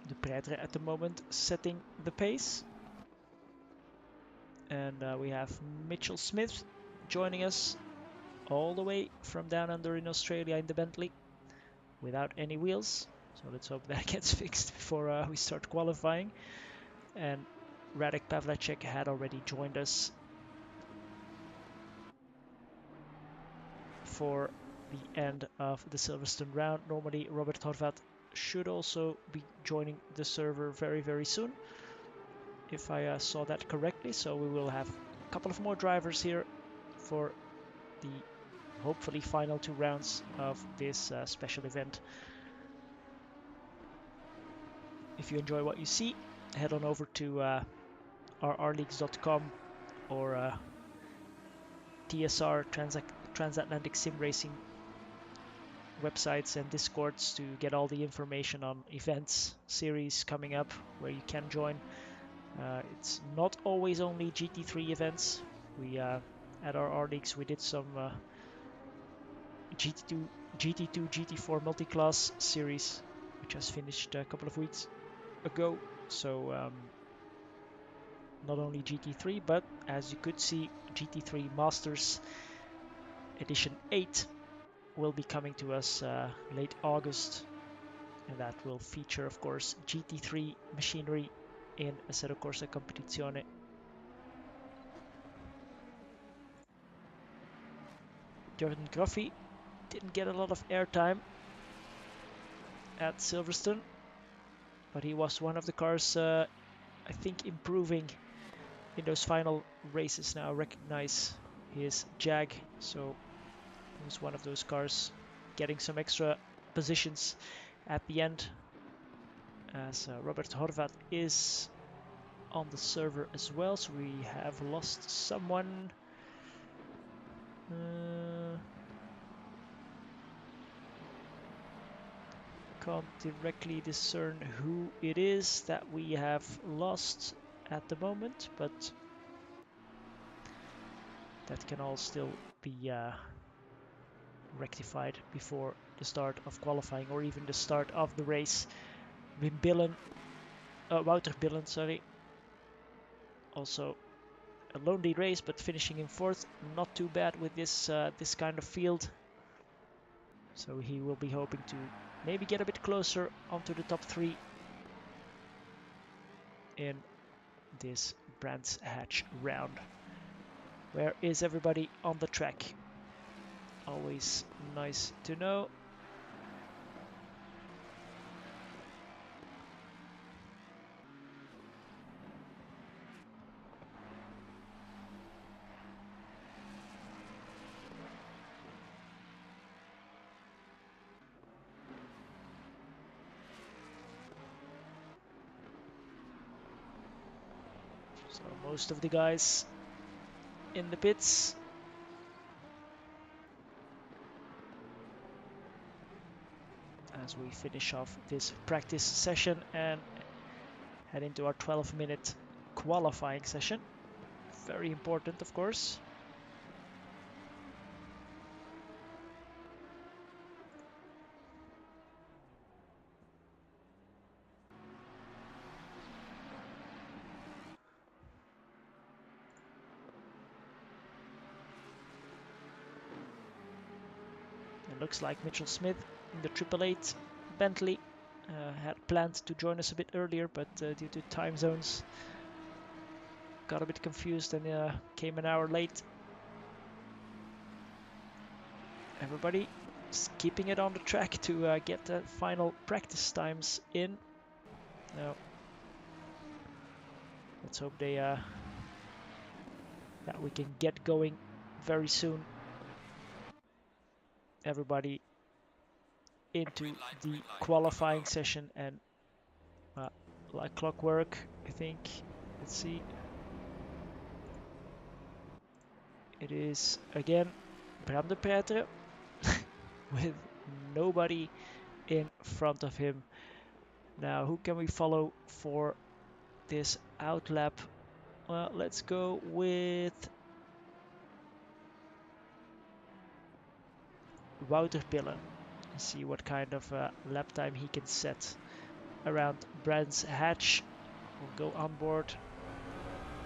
De Pretre at the moment setting the pace. And we have Mitchell Smith joining us all the way from down under in Australia in the Bentley without any wheels. So let's hope that gets fixed before we start qualifying. And Radek Pavlacek had already joined us for the end of the Silverstone round. Normally Robert Horvat should also be joining the server very, very soon, if I saw that correctly. So we will have a couple of more drivers here for the hopefully final 2 rounds of this special event. If you enjoy what you see, head on over to rrleagues.com or TSR, Transatlantic Sim Racing websites and discords to get all the information on events, series coming up where you can join. It's not always only GT3 events. We at RRLeagues we did some GT2, GT4 multi-class series, which has finished a couple of weeks ago. So not only GT3, but as you could see, GT3 Masters Edition 8 will be coming to us late August, and that will feature, of course, GT3 machinery in Assetto Corsa Competizione. Jordan Gruffy didn't get a lot of airtime at Silverstone, but he was one of the cars, I think, improving in those final races. Now recognize his Jag, so he was one of those cars getting some extra positions at the end, as Robert Horvat is on the server as well. So we have lost someone. Can't directly discern who it is that we have lost at the moment, but that can all still be rectified before the start of qualifying or even the start of the race. Wouter Billen, sorry, also a lonely race, but finishing in 4th, not too bad with this this kind of field. So he will be hoping to maybe get a bit closer onto the top 3 in this Brands Hatch round. Where is everybody on the track? Always nice to know. So most of the guys in the pits. As we finish off this practice session and head into our 12-minute qualifying session. Very important, of course. It looks like Mitchell Smith in the 888 Bentley had planned to join us a bit earlier, but due to time zones got a bit confused and came an hour late. Everybody is keeping it on the track to get the final practice times in. Now, let's hope they that we can get going very soon. Everybody into the qualifying session, and like clockwork, I think. Let's see. It is again Bram de Pretre with nobody in front of him. Now, who can we follow for this outlap? Well, let's go with Wouter Pillen and see what kind of lap time he can set around Brands Hatch. We'll go on board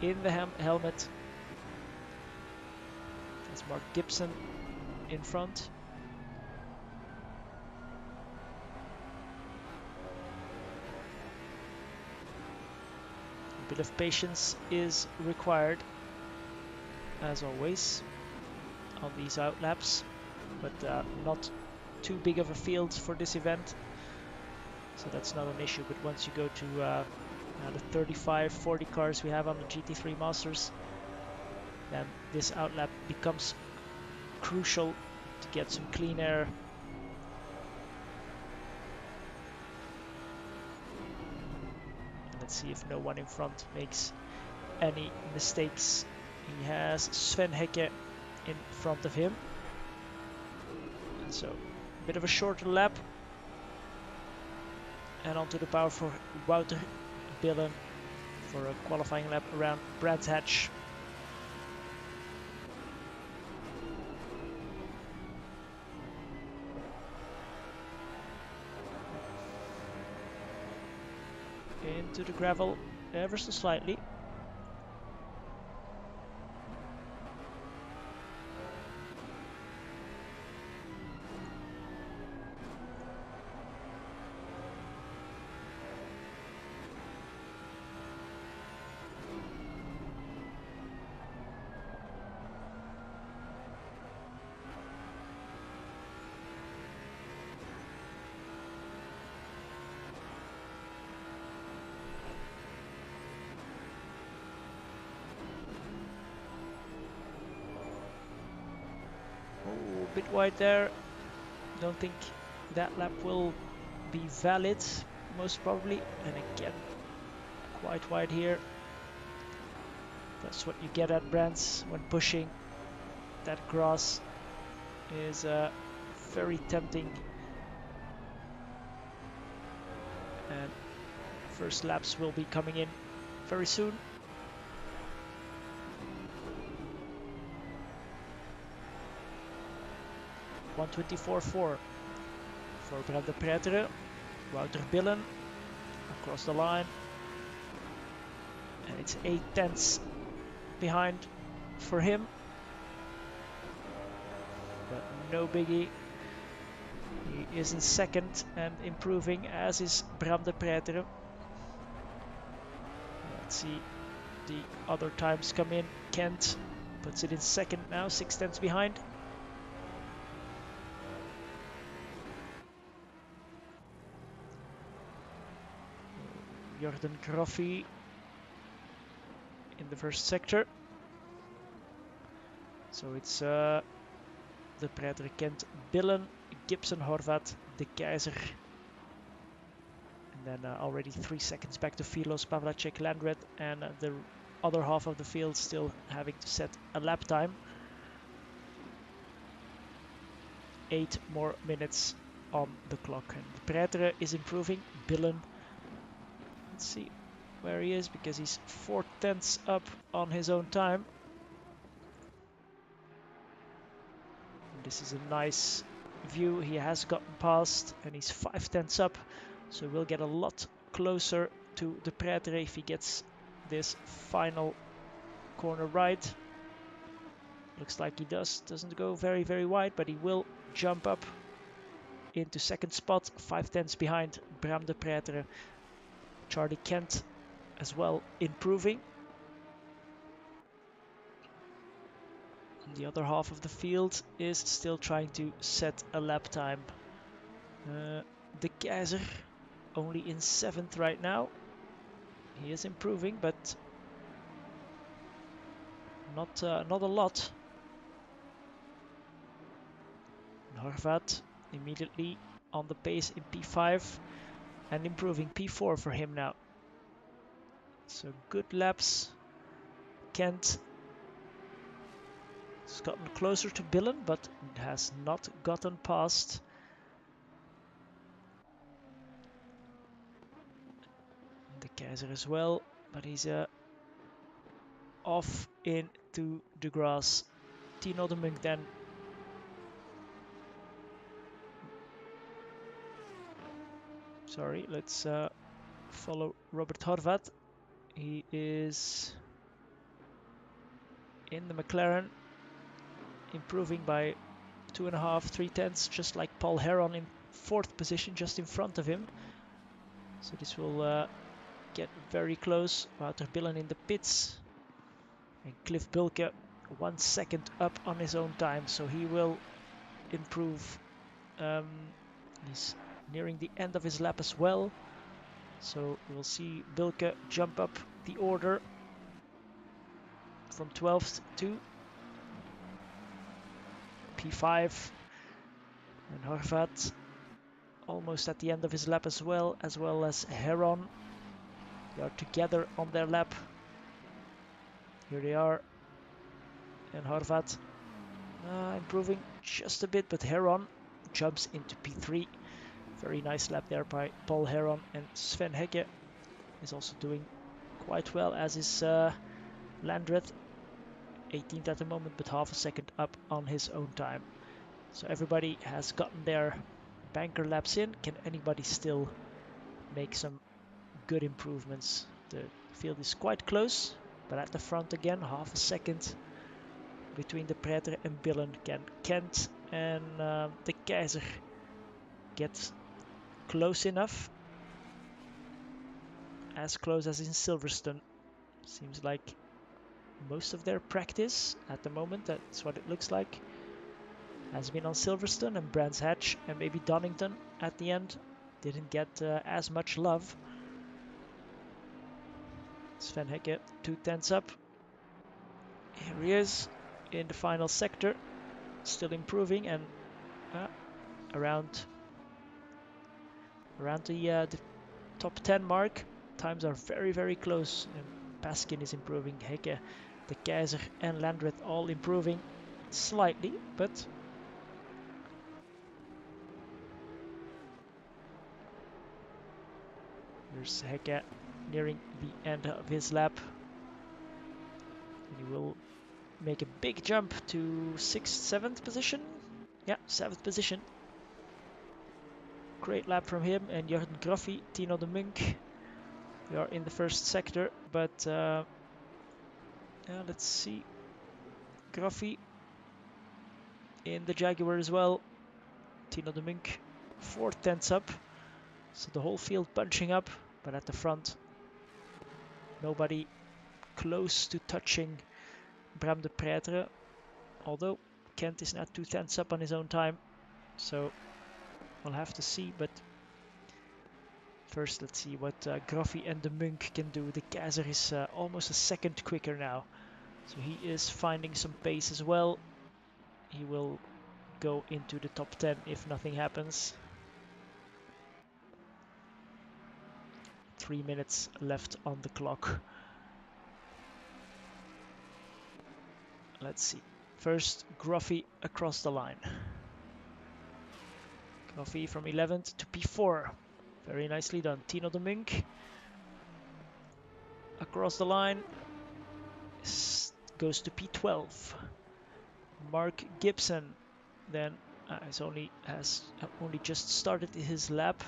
in the helmet. That's Mark Gibson in front. A bit of patience is required, as always, on these outlaps, but not too big of a field for this event, so that's not an issue. But once you go to the 35-40 cars we have on the GT3 Masters, then this outlap becomes crucial to get some clean air. And let's see if no one in front makes any mistakes. He has Sven Hekke in front of him. And so, a bit of a shorter lap. And onto the power for Wouter Billen for a qualifying lap around Brands Hatch. Into the gravel ever so slightly. A bit wide there. Don't think that lap will be valid, most probably. And again, quite wide here. That's what you get at Brands when pushing. That grass is very tempting. And first laps will be coming in very soon. .124.4 for Bram de Pretre. Wouter Billen across the line. And it's 8 tenths behind for him, but no biggie. He is in second and improving, as is Bram de Preter. Let's see the other times come in. Kent puts it in second now, 6 tenths behind. Jordan Groffi in the first sector. So it's De Preter, Kent, Billen, Gibson, Horvat, De Keizer. And then already 3 seconds back to Filos, Pavlacek, Landred, and the other half of the field still having to set a lap time. 8 more minutes on the clock. And De Preter is improving. Billen, let's see where he is, because he's 4 tenths up on his own time. And this is a nice view. He has gotten past and he's 5 tenths up, so we'll get a lot closer to De Preter if he gets this final corner right. Looks like he doesn't go very wide, but he will jump up into second spot, 5 tenths behind Bram De Preter. Charlie Kent as well improving. And the other half of the field is still trying to set a lap time. De Keizer only in 7th right now. He is improving, but not a lot. Horvat immediately on the pace in P5 and improving, P4 for him now. So good laps. Kent has gotten closer to Billen, but has not gotten past. De Keizer as well, but he's off into the grass. Tino de Munk then. Sorry, let's follow Robert Horvat. He is in the McLaren, improving by 2.5, 3 tenths, just like Paul Heron in 4th position, just in front of him. So this will get very close. Wouter Billen in the pits. And Cliff Bulke 1 second up on his own time, so he will improve. He's nearing the end of his lap as well. So we'll see Bulke jump up the order from 12th to P5. And Horvat almost at the end of his lap as well as Heron. They are together on their lap. Here they are. And Horvat improving just a bit, but Heron jumps into P3. Very nice lap there by Paul Heron, and Sven Hegge is also doing quite well, as is Landreth, 18th at the moment, but half a second up on his own time. So everybody has gotten their banker laps in. Can anybody still make some good improvements? The field is quite close, but at the front again, half a second between De Preter and Billen. Can Kent and De Keizer get close enough? As close as in Silverstone. Seems like most of their practice at the moment, that's what it looks like, has been on Silverstone and Brands Hatch, and maybe Donington at the end didn't get as much love. Sven Hegge 2 tenths up. Here he is in the final sector, still improving, and around the top 10 mark. Times are very close, and Paskin is improving. Hegge, De Keizer and Landreth all improving slightly, but here's Hegge nearing the end of his lap. And he will make a big jump to 6th, 7th position. Yeah, 7th position. Great lap from him and Jordan Groffi, Tino de Munk. We are in the first sector, but Let's see. Graffi in the Jaguar as well. Tino de Munk 4/10 up. So the whole field bunching up, but at the front, nobody close to touching Bram de Pretre. Although Kent is now 2/10 up on his own time, so we'll have to see. But first, let's see what Graffi and de Munk can do. The Kaiser is almost a second quicker now, so he is finding some pace as well. He will go into the top 10 if nothing happens. 3 minutes left on the clock. Let's see. First, Graffi across the line. Graffi from 11th to P4. Very nicely done. Tino de Munk across the line goes to P12. Mark Gibson then has only just started his lap,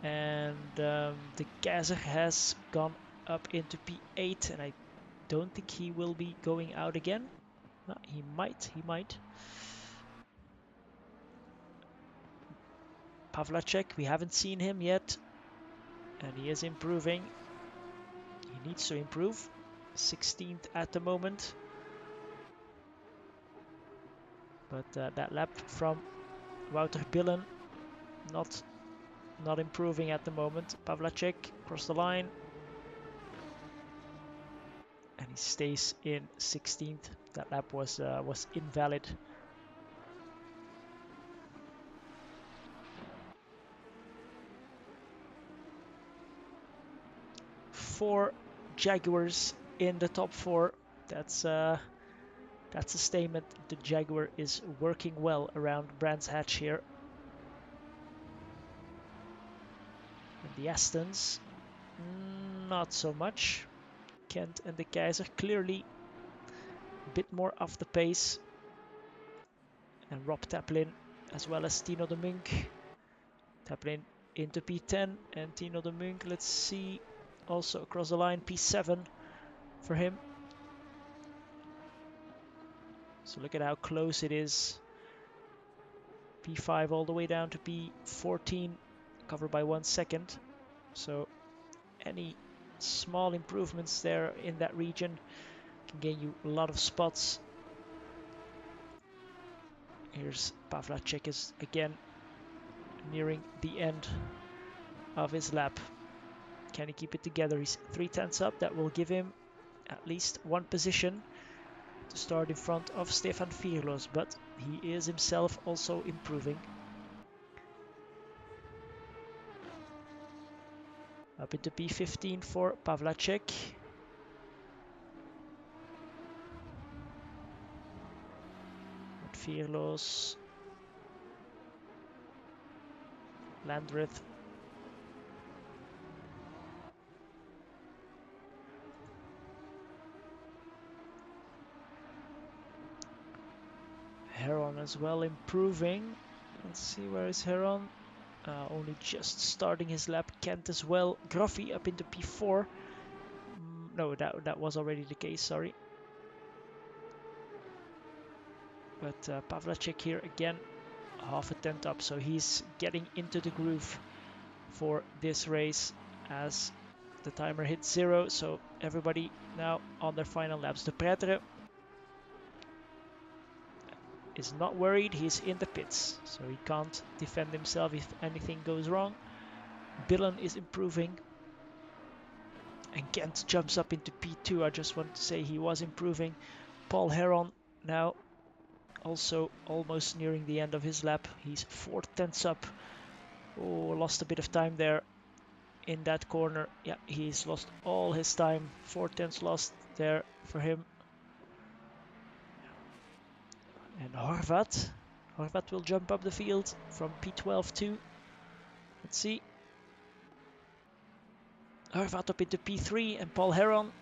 and the Kaiser has gone up into P8, and I don't think he will be going out again. He might. Pavlacek, we haven't seen him yet, and he is improving. He needs to improve. 16th at the moment. But that lap from Wouter Billen not improving at the moment. Pavlacek across the line. And he stays in 16th. That lap was invalid. Four Jaguars in the top four. That's a statement. The Jaguar is working well around Brands Hatch here. And the Astons, not so much. Kent and the Kaiser clearly a bit more off the pace. And Rob Taplin as well as Tino de Munk. Taplin into P10 and Tino de Munk, let's see, also across the line, P7 for him. So look at how close it is. P5 all the way down to P14, covered by 1 second. So any small improvements there in that region can gain you a lot of spots. Here's Pavlacek is again nearing the end of his lap. Can he keep it together? He's 3/10 up. That will give him at least one position to start in front of Stefan Vierlos, but he is himself also improving. Up into P15 for Pavlacek. Vierlos. Landreth. Heron as well improving. Let's see, where is Heron? Only just starting his lap. Kent as well. Graffi up into P4. No, that was already the case, sorry. But Pavlacek here again, half a tenth up, so he's getting into the groove for this race as the timer hits 0. So everybody now on their final laps. De Pretre is not worried, he's in the pits, so he can't defend himself if anything goes wrong. Billen is improving. And Kent jumps up into P2. I just want to say he was improving. Paul Heron now also almost nearing the end of his lap. He's 4/10 up. Oh, lost a bit of time there in that corner. Yeah, he's lost all his time. 4/10 lost there for him. And Horvat will jump up the field from P12 too. Let's see. Horvat up into P3 and Paul Heron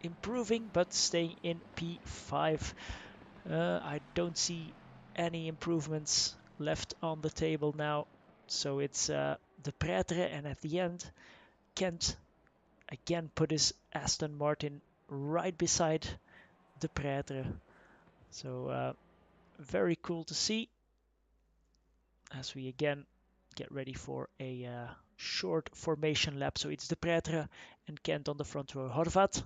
improving but staying in P5. I don't see any improvements left on the table now. So it's De Pretre, and at the end, Kent again put his Aston Martin right beside the Prêtre. So very cool to see as we again get ready for a short formation lap. So it's the Prêtre and Kent on the front row. Horvat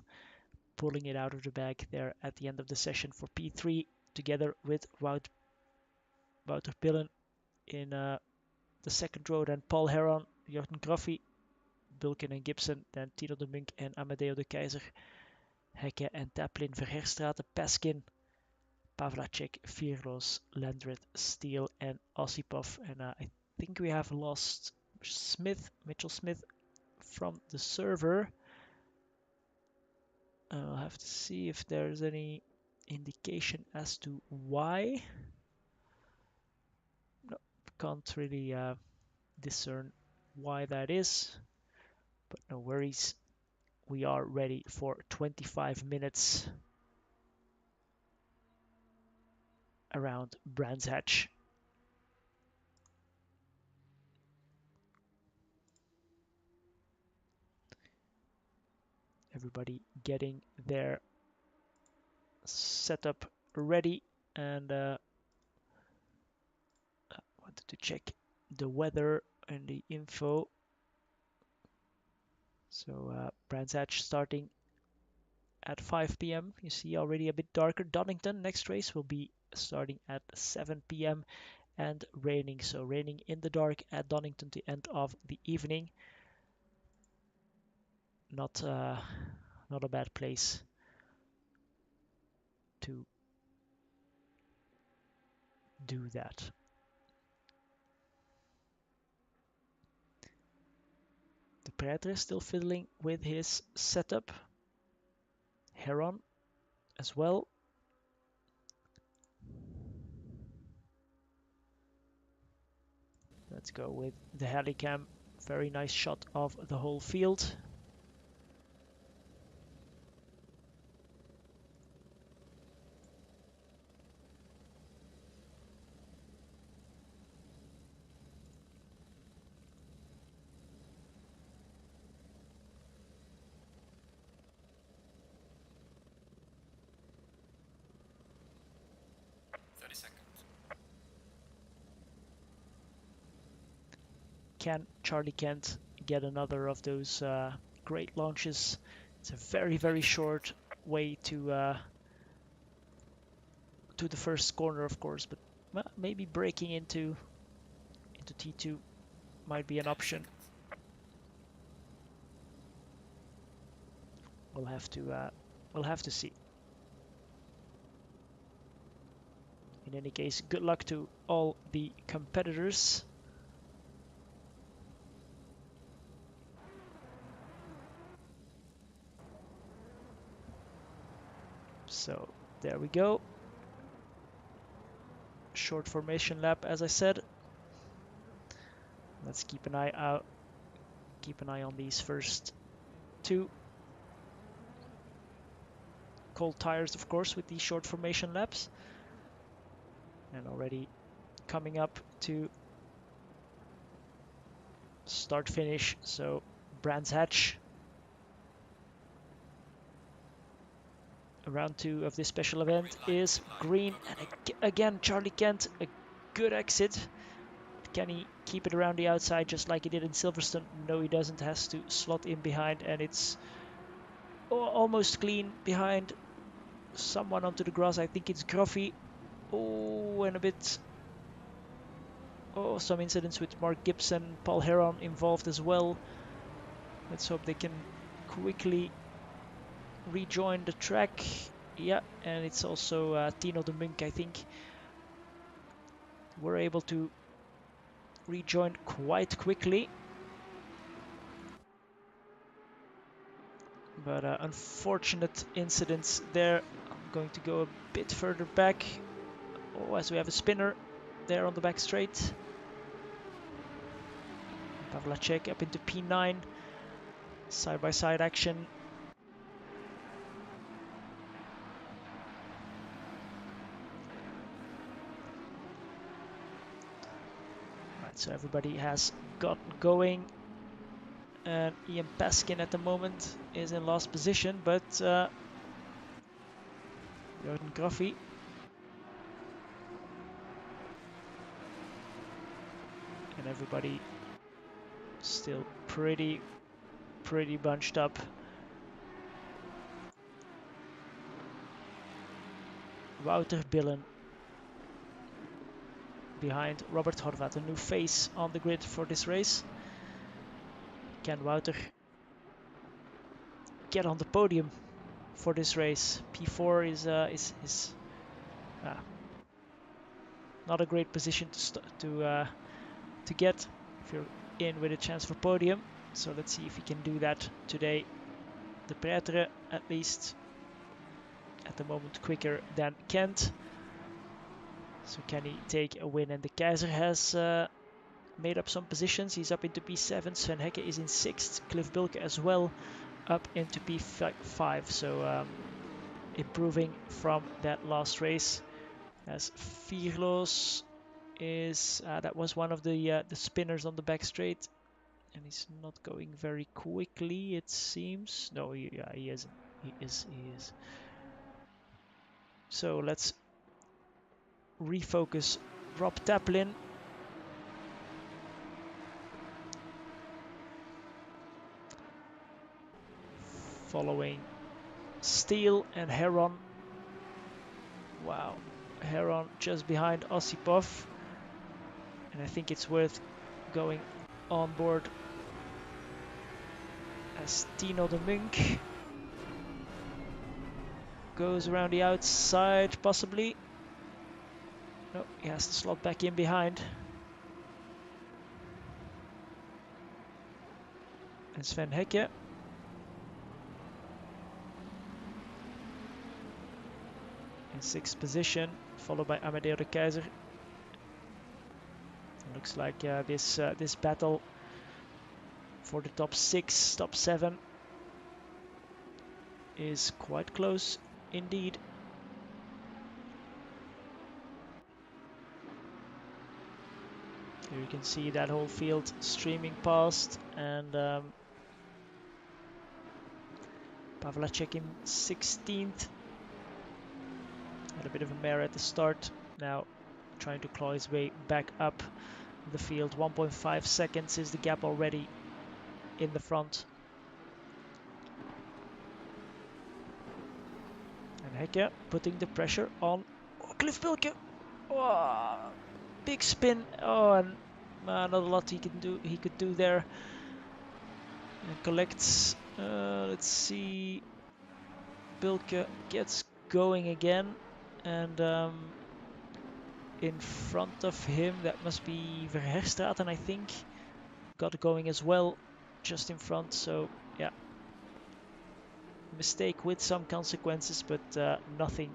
pulling it out of the bag there at the end of the session for P3 together with Wouter Pillen in the second row, then Paul Heron, Jorgen Graffi, Bulken and Gibson, then Tino de Munk and Amadeo de Keizer, Hekke and Taplin, Verherstraten, Peskin, Pavlacek, Vierloos, Landret, Steele and Osipov. And I think we have lost Mitchell Smith from the server. I'll have to see if there's any indication as to why. No, can't really discern why that is, but no worries. We are ready for 25 minutes around Brands Hatch. Everybody getting their setup ready, and I wanted to check the weather and the info. So Brands Hatch starting at 5 p.m. You see already a bit darker. Donington next race will be starting at 7 p.m. and raining. So raining in the dark at Donington to end of the evening. Not a bad place to do that. The Prêtre is still fiddling with his setup. Heron as well. Let's go with the helicam. Very nice shot of the whole field. Can Charlie Kent get another of those great launches? It's a very short way to the first corner, of course, but maybe breaking into T2 might be an option. We'll have to see. In any case, good luck to all the competitors. So there we go. Short formation lap, as I said. Let's keep an eye out. Keep an eye on these first two. Cold tires, of course, with these short formation laps. And already coming up to start finish. So Brands Hatch. Round 2 of this special event is green, and again Charlie Kent, a good exit. Can he keep it around the outside just like he did in Silverstone? No, he doesn't. Has to slot in behind, and it's almost clean behind someone onto the grass. I think it's Graffi. Oh, and a bit. Oh, some incidents with Mark Gibson, Paul Heron involved as well. Let's hope they can quickly rejoin the track. Yeah, and it's also Tino de Munk, I think. We're able to rejoin quite quickly. But unfortunate incidents there. I'm going to go a bit further back. Oh, as we have a spinner there on the back straight. Pavlacek up into P9. Side-by-side action. Right, so everybody has got going. And Ian Paskin at the moment is in last position, but Gruffy. And everybody still pretty bunched up. Wouter Billen behind Robert Horvat, a new face on the grid for this race. Can Wouter get on the podium for this race? P4 is not a great position to get if you're in with a chance for podium. So let's see if he can do that today. De Pretre, at least at the moment, quicker than Kent. So can he take a win? And the Keizer has made up some positions. He's up into P7. Sven Hekke is in 6th. Cliff Bilke as well up into P5. So improving from that last race. As Vierloos is that was one of the spinners on the back straight, and he's not going very quickly, it seems. No, he isn't. He is. So let's refocus Rob Taplin. Following Steele and Heron. Wow, Heron just behind Osipov. And I think it's worth going on board as Tino de Munk goes around the outside, possibly. No, he has to slot back in behind. And Sven Hekke. In 6th position, followed by Amadeo de Keizer. Looks like this battle for the top 6, top 7 is quite close indeed. Here you can see that whole field streaming past, and Pavlacek in 16th. Had a bit of a mare at the start, now trying to claw his way back up the field. 1.5 seconds is the gap already in the front. And Hekke putting the pressure on Cliff Bilke. Oh, big spin. Oh, and not a lot he could do there. And collects. Let's see. Bilke gets going again, and in front of him, that must be Verherstraten, I think. Got going as well, just in front. So yeah, mistake with some consequences, but nothing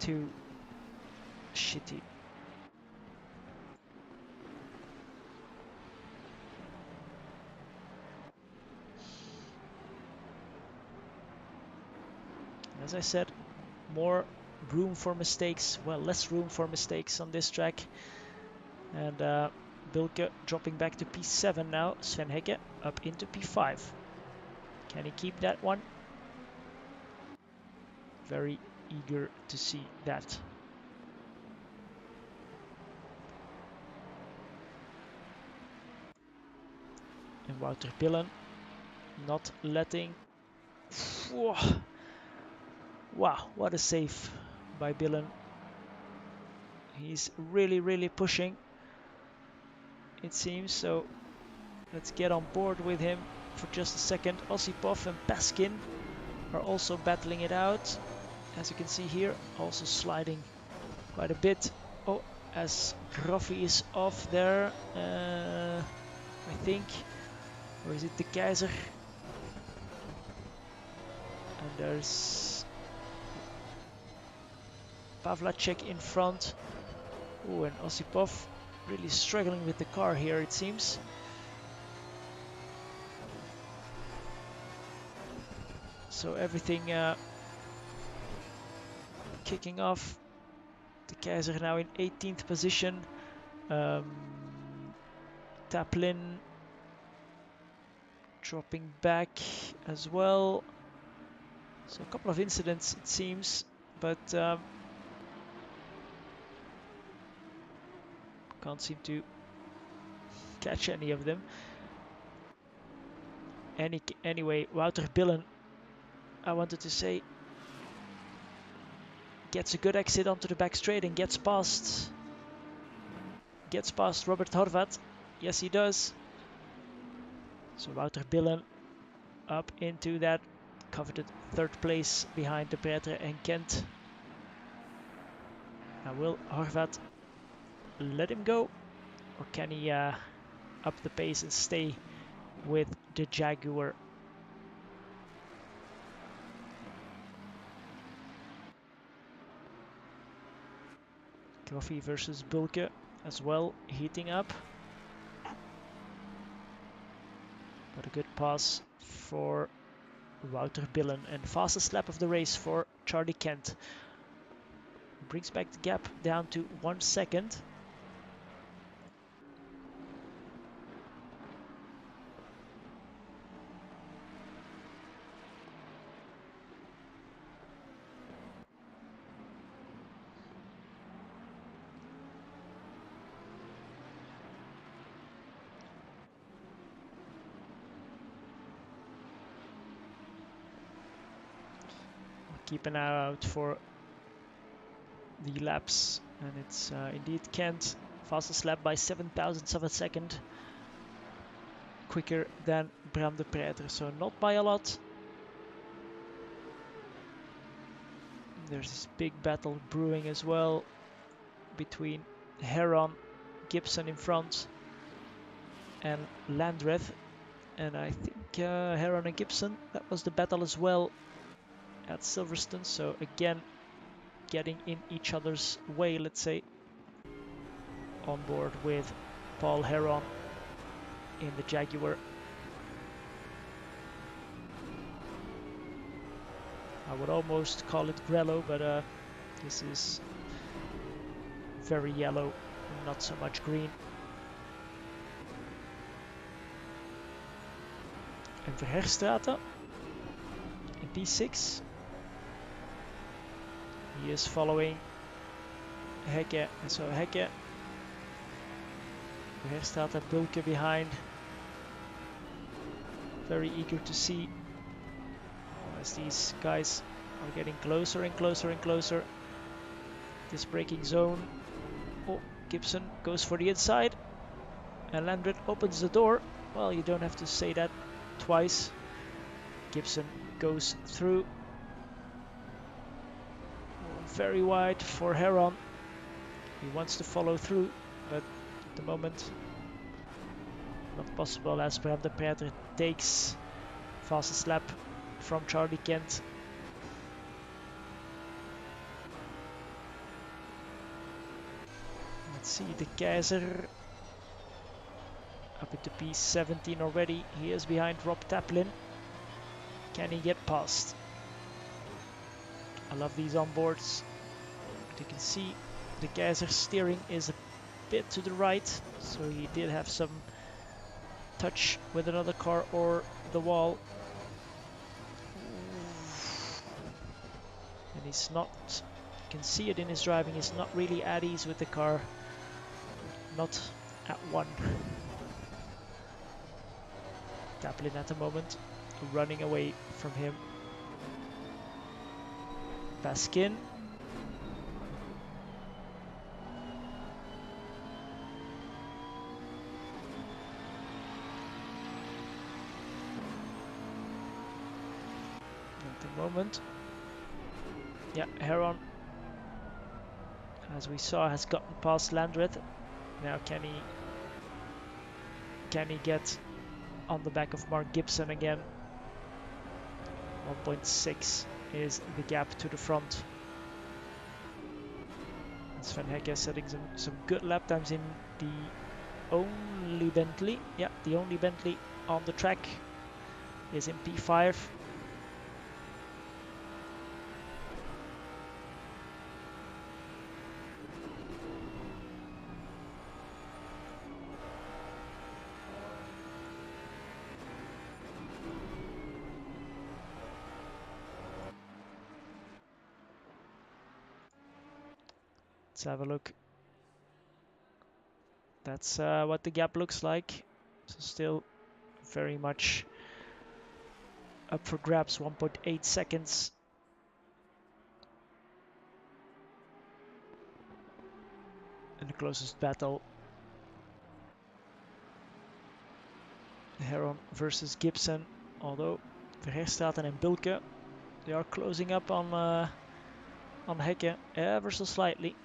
too shitty. As I said, more room for mistakes. Well, less room for mistakes on this track. And Bilke dropping back to P7 now. Sven Hekke up into P5. Can he keep that one? Very eager to see that. And Wouter Billen not letting... Wow, what a save by Billen. He's really pushing, it seems. So let's get on board with him for just a second. Osipov and Paskin are also battling it out, as you can see here, also sliding quite a bit. Oh, as Graffi is off there, I think, or is it the Keizer? And there's Pavlacek in front. Oh, and Osipov really struggling with the car here, it seems. So everything kicking off. The Keizer now in 18th position. Taplin dropping back as well. So a couple of incidents, it seems. but can't seem to catch any of them. Anyway, Wouter Billen, I wanted to say, gets a good exit onto the back straight and gets past Robert Horvat. Yes, he does. So Wouter Billen up into that coveted third place behind De Pretre and Kent. Now will Horvat let him go, or can he up the pace and stay with the Jaguar? Coffee versus Bulke as well, heating up. But a good pass for Wouter Billen, and fastest lap of the race for Charlie Kent. Brings back the gap down to 1 second. Keep an eye out for the laps, and it's indeed Kent, fastest lap by 7 thousandths of a second, quicker than Bram de Pretre, so not by a lot. There's this big battle brewing as well between Heron, Gibson in front, and Landreth, and I think Heron and Gibson, that was the battle as well at Silverstone, so again getting in each other's way, let's say. On board with Paul Heron in the Jaguar. I would almost call it Grello, but this is very yellow, not so much green. And Verherstraten in P6. He is following Hekke, and so Hekke, Verherstraten, Bulke behind. Very eager to see as these guys are getting closer and closer and closer. This braking zone. Oh, Gibson goes for the inside, and Landreth opens the door. Well, you don't have to say that twice. Gibson goes through. Very wide for Heron. He wants to follow through, but at the moment not possible, as Bram de Pretre takes fastest lap from Charlie Kent. Let's see, the Keizer up into P17 already. He is behind Rob Taplin. Can he get past? I love these onboards. But you can see the Keizer steering is a bit to the right, so he did have some touch with another car or the wall. And he's not, you can see it in his driving, he's not really at ease with the car. Not at one. Taplin at the moment, running away from him. Baskin. At the moment. Yeah, Heron, as we saw, has gotten past Landreth. Now can he get on the back of Mark Gibson again? 1.6 is the gap to the front. Sven Hekke setting some good lap times in the only Bentley. Yeah, the only Bentley on the track is in P5. Let's have a look. That's what the gap looks like. So still very much up for grabs, 1.8 seconds. And the closest battle, Heron versus Gibson. Although Verheerstraten and Bilke, they are closing up on Hekke ever so slightly.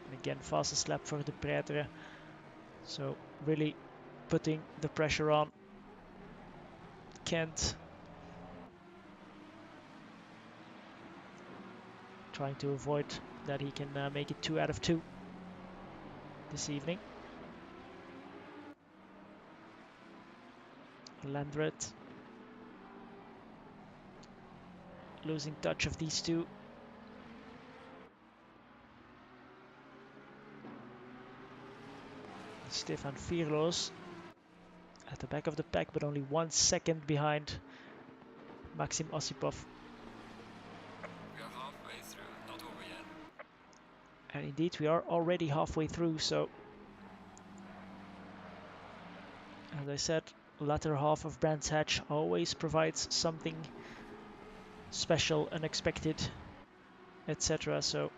And again, fastest lap for the Pretre. So really putting the pressure on Kent. Trying to avoid that he can make it 2 out of 2 this evening. Landret losing touch of these two. Stefan Vierloos at the back of the pack, but only 1 second behind Maxim Osipov. We are halfway through, not over yet. And indeed, we are already halfway through, so as I said, latter half of Brands Hatch always provides something special, unexpected, etc. So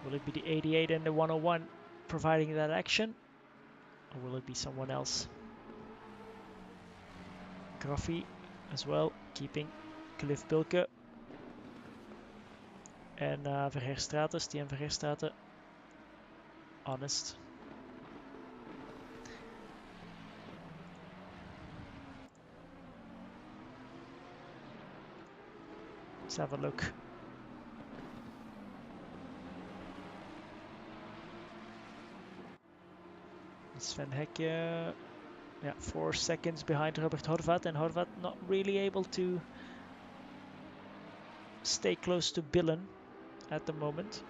will it be the 88 and the 101 providing that action, or will it be someone else? Graffi as well, keeping Cliff Bilke and Verheerstraten, Stian Verheerstraten, honest. Let's have a look. Sven Hekke, yeah, 4 seconds behind Robert Horvat, and Horvat not really able to stay close to Billen at the moment.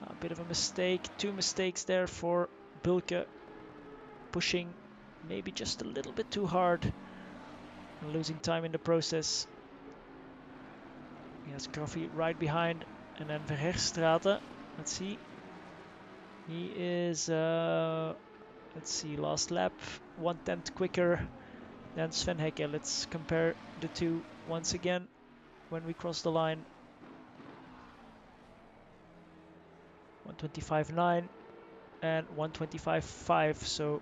A bit of a mistake, 2 mistakes there for Bilke, pushing maybe just a little bit too hard and losing time in the process. He has Graffi right behind, and then Verheerstraten. Let's see. He is, let's see, last lap, 1/10 quicker than Sven Hekke. Let's compare the two once again when we cross the line. 1:25.9 and 1:25.5. So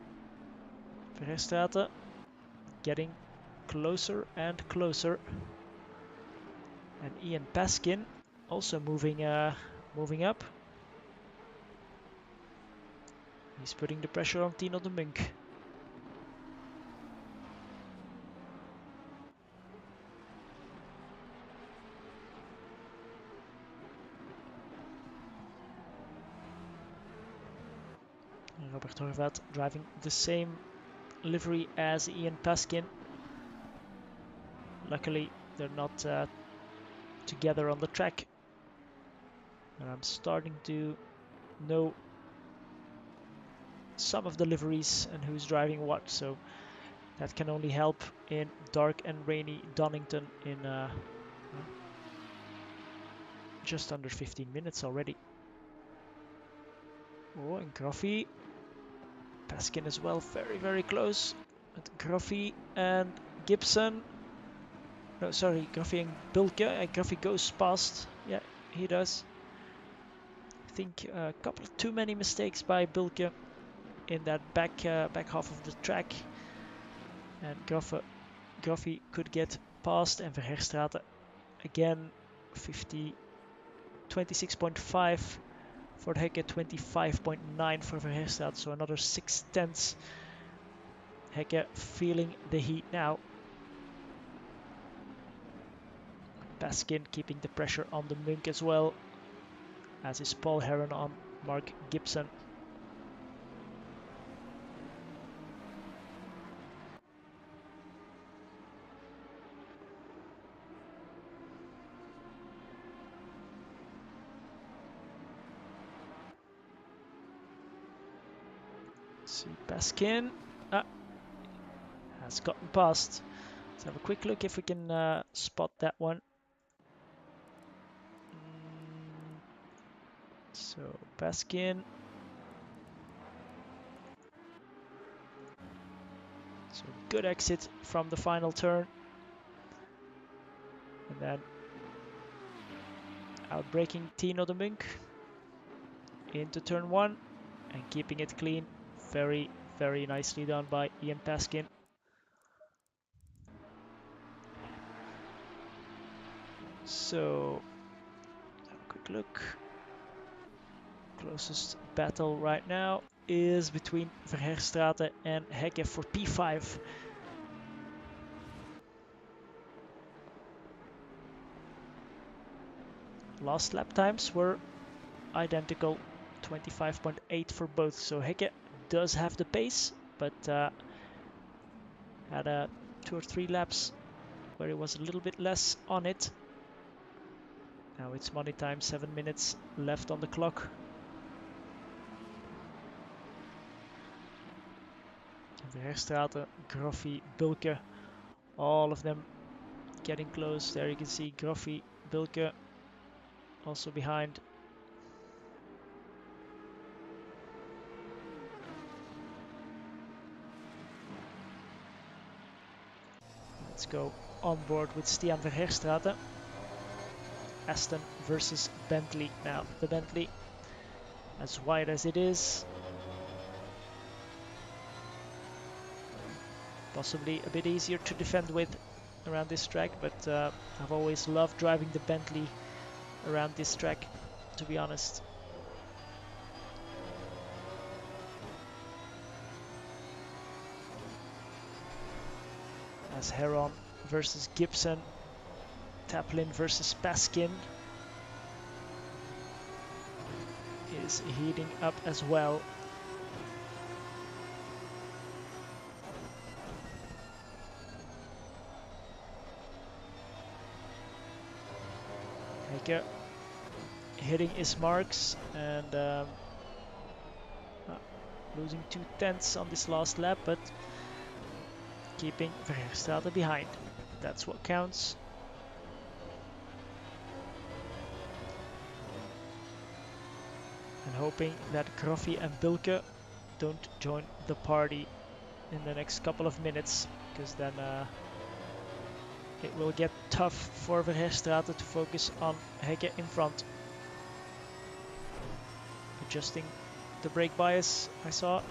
Verheerstraten getting closer and closer. And Ian Paskin also moving up. He's putting the pressure on Tino de Munk. Robert Horvat driving the same livery as Ian Paskin. Luckily, they're not together on the track. And I'm starting to know some of the liveries and who's driving what, so that can only help in dark and rainy Donington in just under 15 minutes already. Oh, and Graffi, Paskin as well, very, very close. But Graffi and Gibson. No, sorry, Graffi and Bilke. Graffi goes past. Yeah, he does. I think a couple of too many mistakes by Bilke in that back half of the track. And Graffi could get past, and Verheerstraten again 26.5 for Hekke, 25.9 for Verheerstraten, so another 6/10. Hekke feeling the heat now. Paskin keeping the pressure on the Munk as well, as is Paul Heron on Mark Gibson. See Baskin. Has gotten past. Let's have a quick look if we can spot that one. So Baskin. So good exit from the final turn. And then outbraking Tino de Munk into turn 1 and keeping it clean. Very, very nicely done by Ian Paskin. So, have a quick look. Closest battle right now is between Verherstraete and Hecke for P5. Last lap times were identical, 25.8 for both. So Hecke does have the pace, but had 2 or 3 laps where he was a little bit less on it. Now it's money time, 7 minutes left on the clock. Verherstraete, Groffi, Bulke, all of them getting close. There you can see Groffi, Bulke also behind. Let's go on board with Stian Verherstraete. Aston versus Bentley. Now the Bentley, as wide as it is, possibly a bit easier to defend with around this track, but I've always loved driving the Bentley around this track, to be honest. As Heron versus Gibson, Taplin versus Paskin is heating up as well. Hecke hitting his marks and losing 2/10 on this last lap, but keeping Verherstraete behind. That's what counts. And hoping that Groffi and Bulke don't join the party in the next couple of minutes, because then it will get tough for Verherstraete to focus on Hecke in front. Adjusting the brake bias, I saw.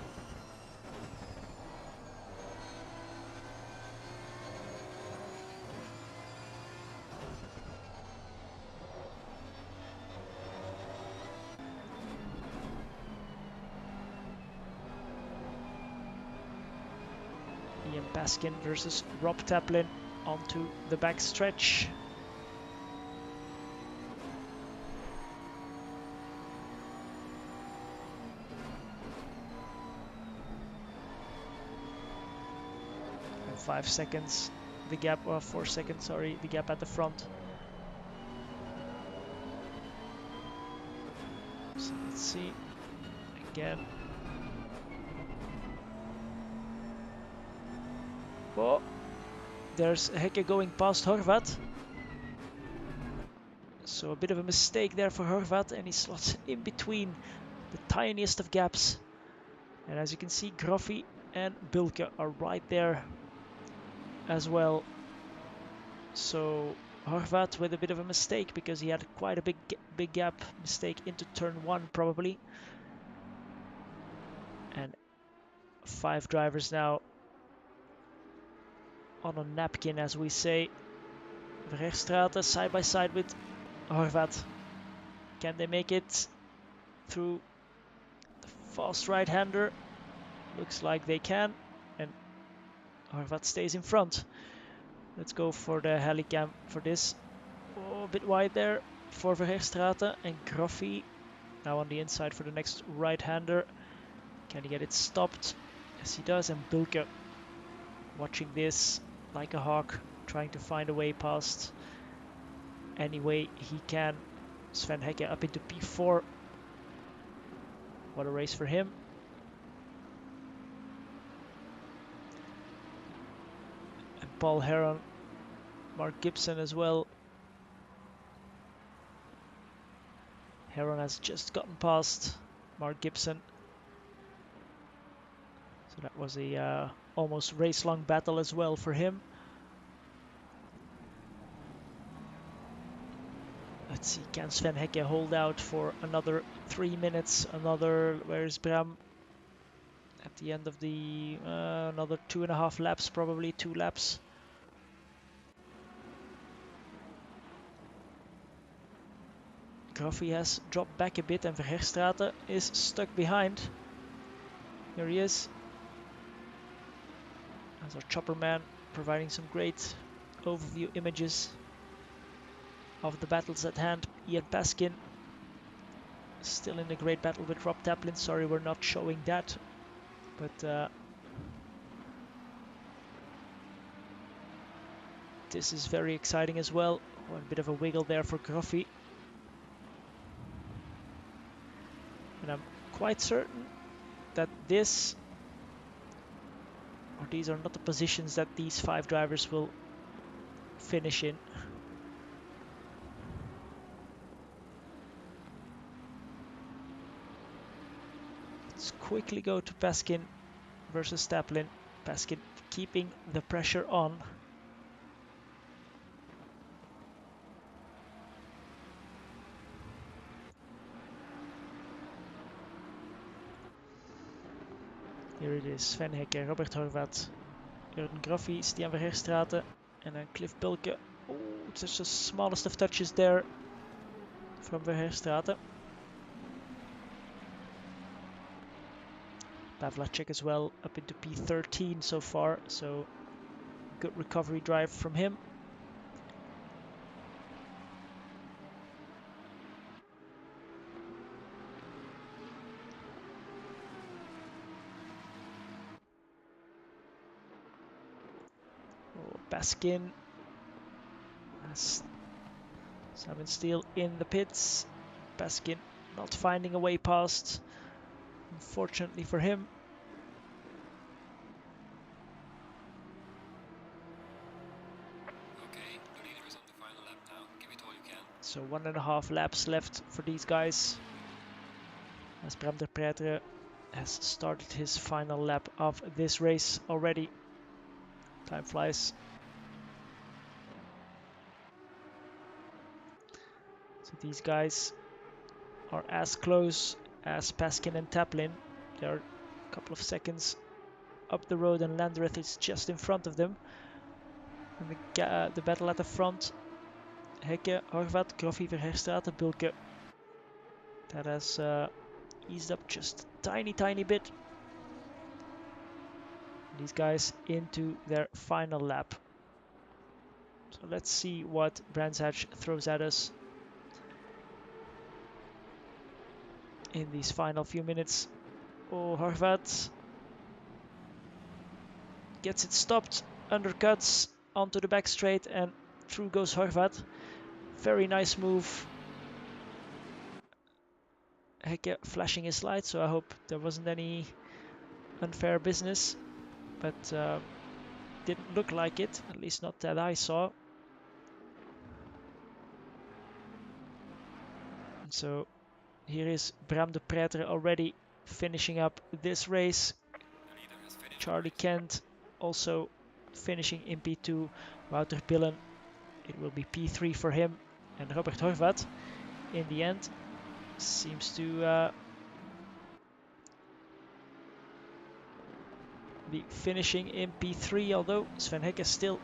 Ian Paskin versus Rob Taplin onto the back stretch. And 5 seconds, the gap, or 4 seconds, sorry, the gap at the front. So let's see, again. Oh, there's Hecke going past Horvat. So a bit of a mistake there for Horvat, and he slots in between the tiniest of gaps. And as you can see, Groffi and Bulke are right there as well. So Horvat with a bit of a mistake, because he had quite a big gap, mistake into turn 1 probably. And 5 drivers now on a napkin, as we say. Verherstraete side by side with Horvat. Can they make it through the fast right-hander? Looks like they can, and Horvat stays in front. Let's go for the helicam for this. Oh, a bit wide there for Verherstraete, and Groffi now on the inside for the next right-hander. Can he get it stopped? Yes, he does, and Bulke watching this like a hawk, trying to find a way past any way he can. Sven Hecke up into P4. What a race for him. Paul Heron, Mark Gibson as well. Heron has just gotten past Mark Gibson. So that was a almost race-long battle as well for him. Let's see, can Sven Hecke hold out for another 3 minutes? Where's Bram? At the end of the, another 2.5 laps, probably 2 laps. Graffi has dropped back a bit and Verherstraete is stuck behind. Here he is. As our chopper man, providing some great overview images of the battles at hand. Ian Paskin still in a great battle with Rob Taplin. Sorry, we're not showing that, but this is very exciting as well. Oh, a bit of a wiggle there for Graffi. And I'm quite certain that these are not the positions that these 5 drivers will finish in. Let's quickly go to Paskin versus Taplin. Paskin keeping the pressure on. Here it is, Sven Hecke, Robert Horvat, Jurgen Graffi, Stian Verherstraete, and then Cliff Bulke. Oh, just the smallest of touches there from Verherstraete. Pavlacek as well, up into P13 so far, so good recovery drive from him. Oh, Paskin has Simon Steele in the pits. Paskin not finding a way past, unfortunately for him. Okay, the leader is on the final lap now. Give it all you can. So 1.5 laps left for these guys, as Bram de Pretre has started his final lap of this race already. Time flies. So these guys are as close as Paskin and Taplin. They're a couple of seconds up the road, and Landreth is just in front of them. And the battle at the front, Hecke, Horvat, Graffi, Verherstraete, Bulke. That has eased up just a tiny bit. These guys into their final lap. So let's see what Brands Hatch throws at us in these final few minutes. Oh, Horvat gets it stopped, undercuts onto the back straight, and through goes Horvat. Very nice move. Hecke flashing his light, so I hope there wasn't any unfair business, but didn't look like it, at least not that I saw. And so here is Bram de Pretre already finishing up this race. Charlie Kent also finishing in P2. Wouter Pillen, it will be P3 for him. And Robert Horvat, in the end, seems to be finishing in P3, although Sven Hecke still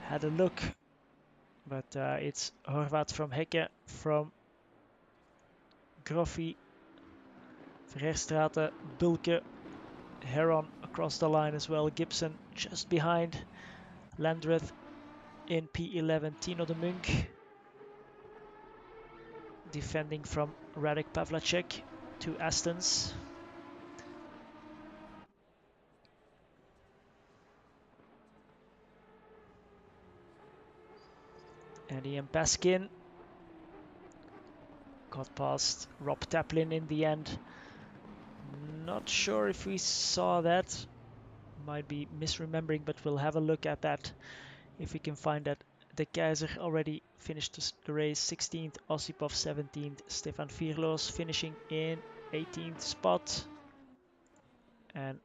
had a look. But it's Horvat from Hecke, from Graffi, Verherstraete, Bulke, Heron across the line as well. Gibson just behind. Landreth in P11. Tino de Munk defending from Radek Pavlacek. 2 Astons. And Ian Paskin got past Rob Taplin in the end. Not sure if we saw that. Might be misremembering, but we'll have a look at that if we can find that. De Keizer already finished the race 16th, Osipov 17th, Stefan Virlos finishing in 18th spot, and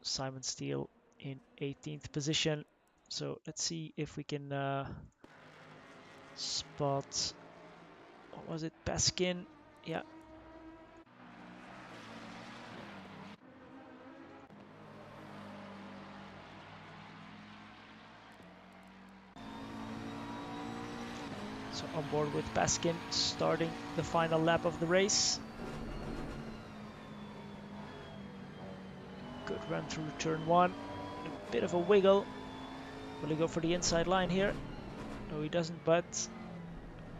Simon Steele in 18th position. So let's see if we can spot, what was it, Paskin? Yeah. So on board with Paskin, starting the final lap of the race. Good run through turn one. A bit of a wiggle. Will he go for the inside line here? No, he doesn't, but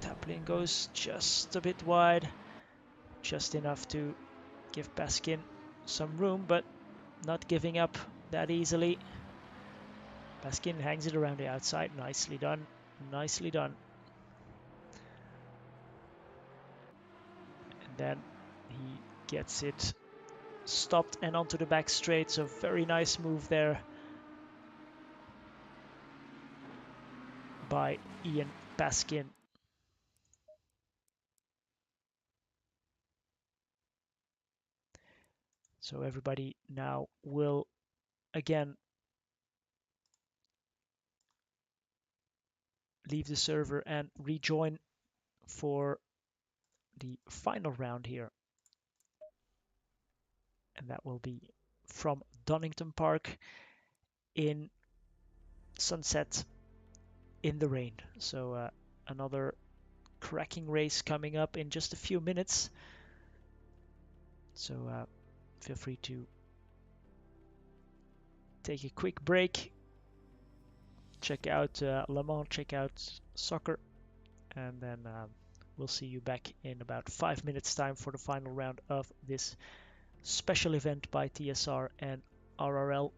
Taplin goes just a bit wide. Just enough to give Paskin some room, but not giving up that easily. Paskin hangs it around the outside. Nicely done. Nicely done. And then he gets it stopped and onto the back straight. So very nice move there by Ian Paskin. So everybody now will again leave the server and rejoin for the final round here. And that will be from Donington Park in sunset in the rain. So another cracking race coming up in just a few minutes. So feel free to take a quick break, check out Le Mans, check out soccer, and then we'll see you back in about 5 minutes time for the final round of this special event by TSR and RRL.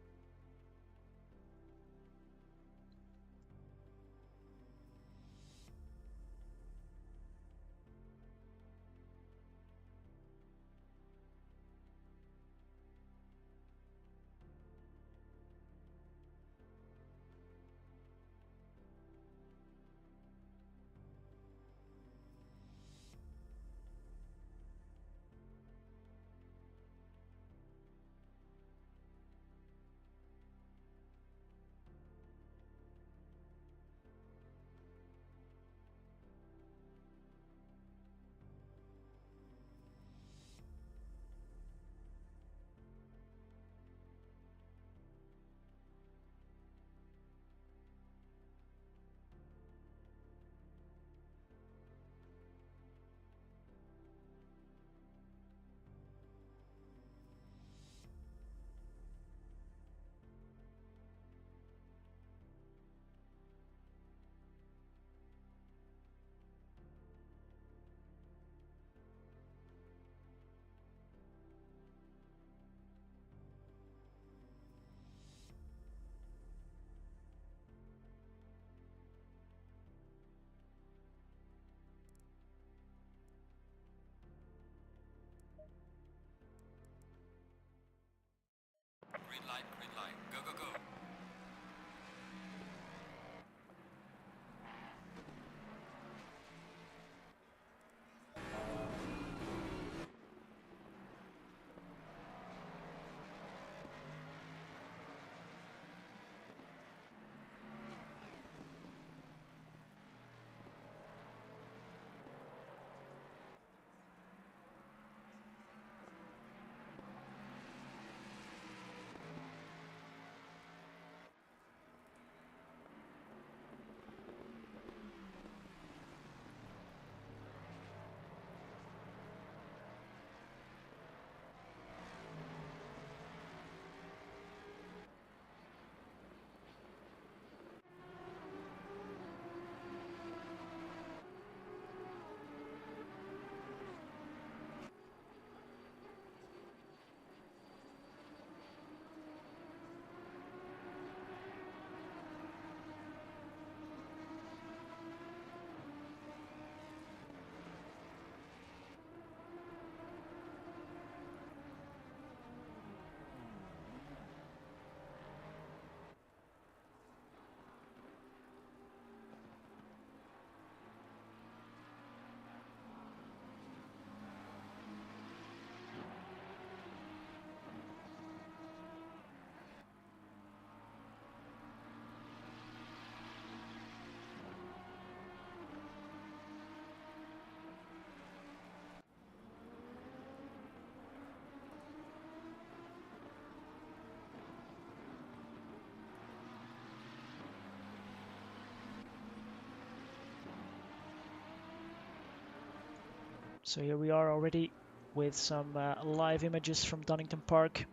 So here we are already with some live images from Donington Park.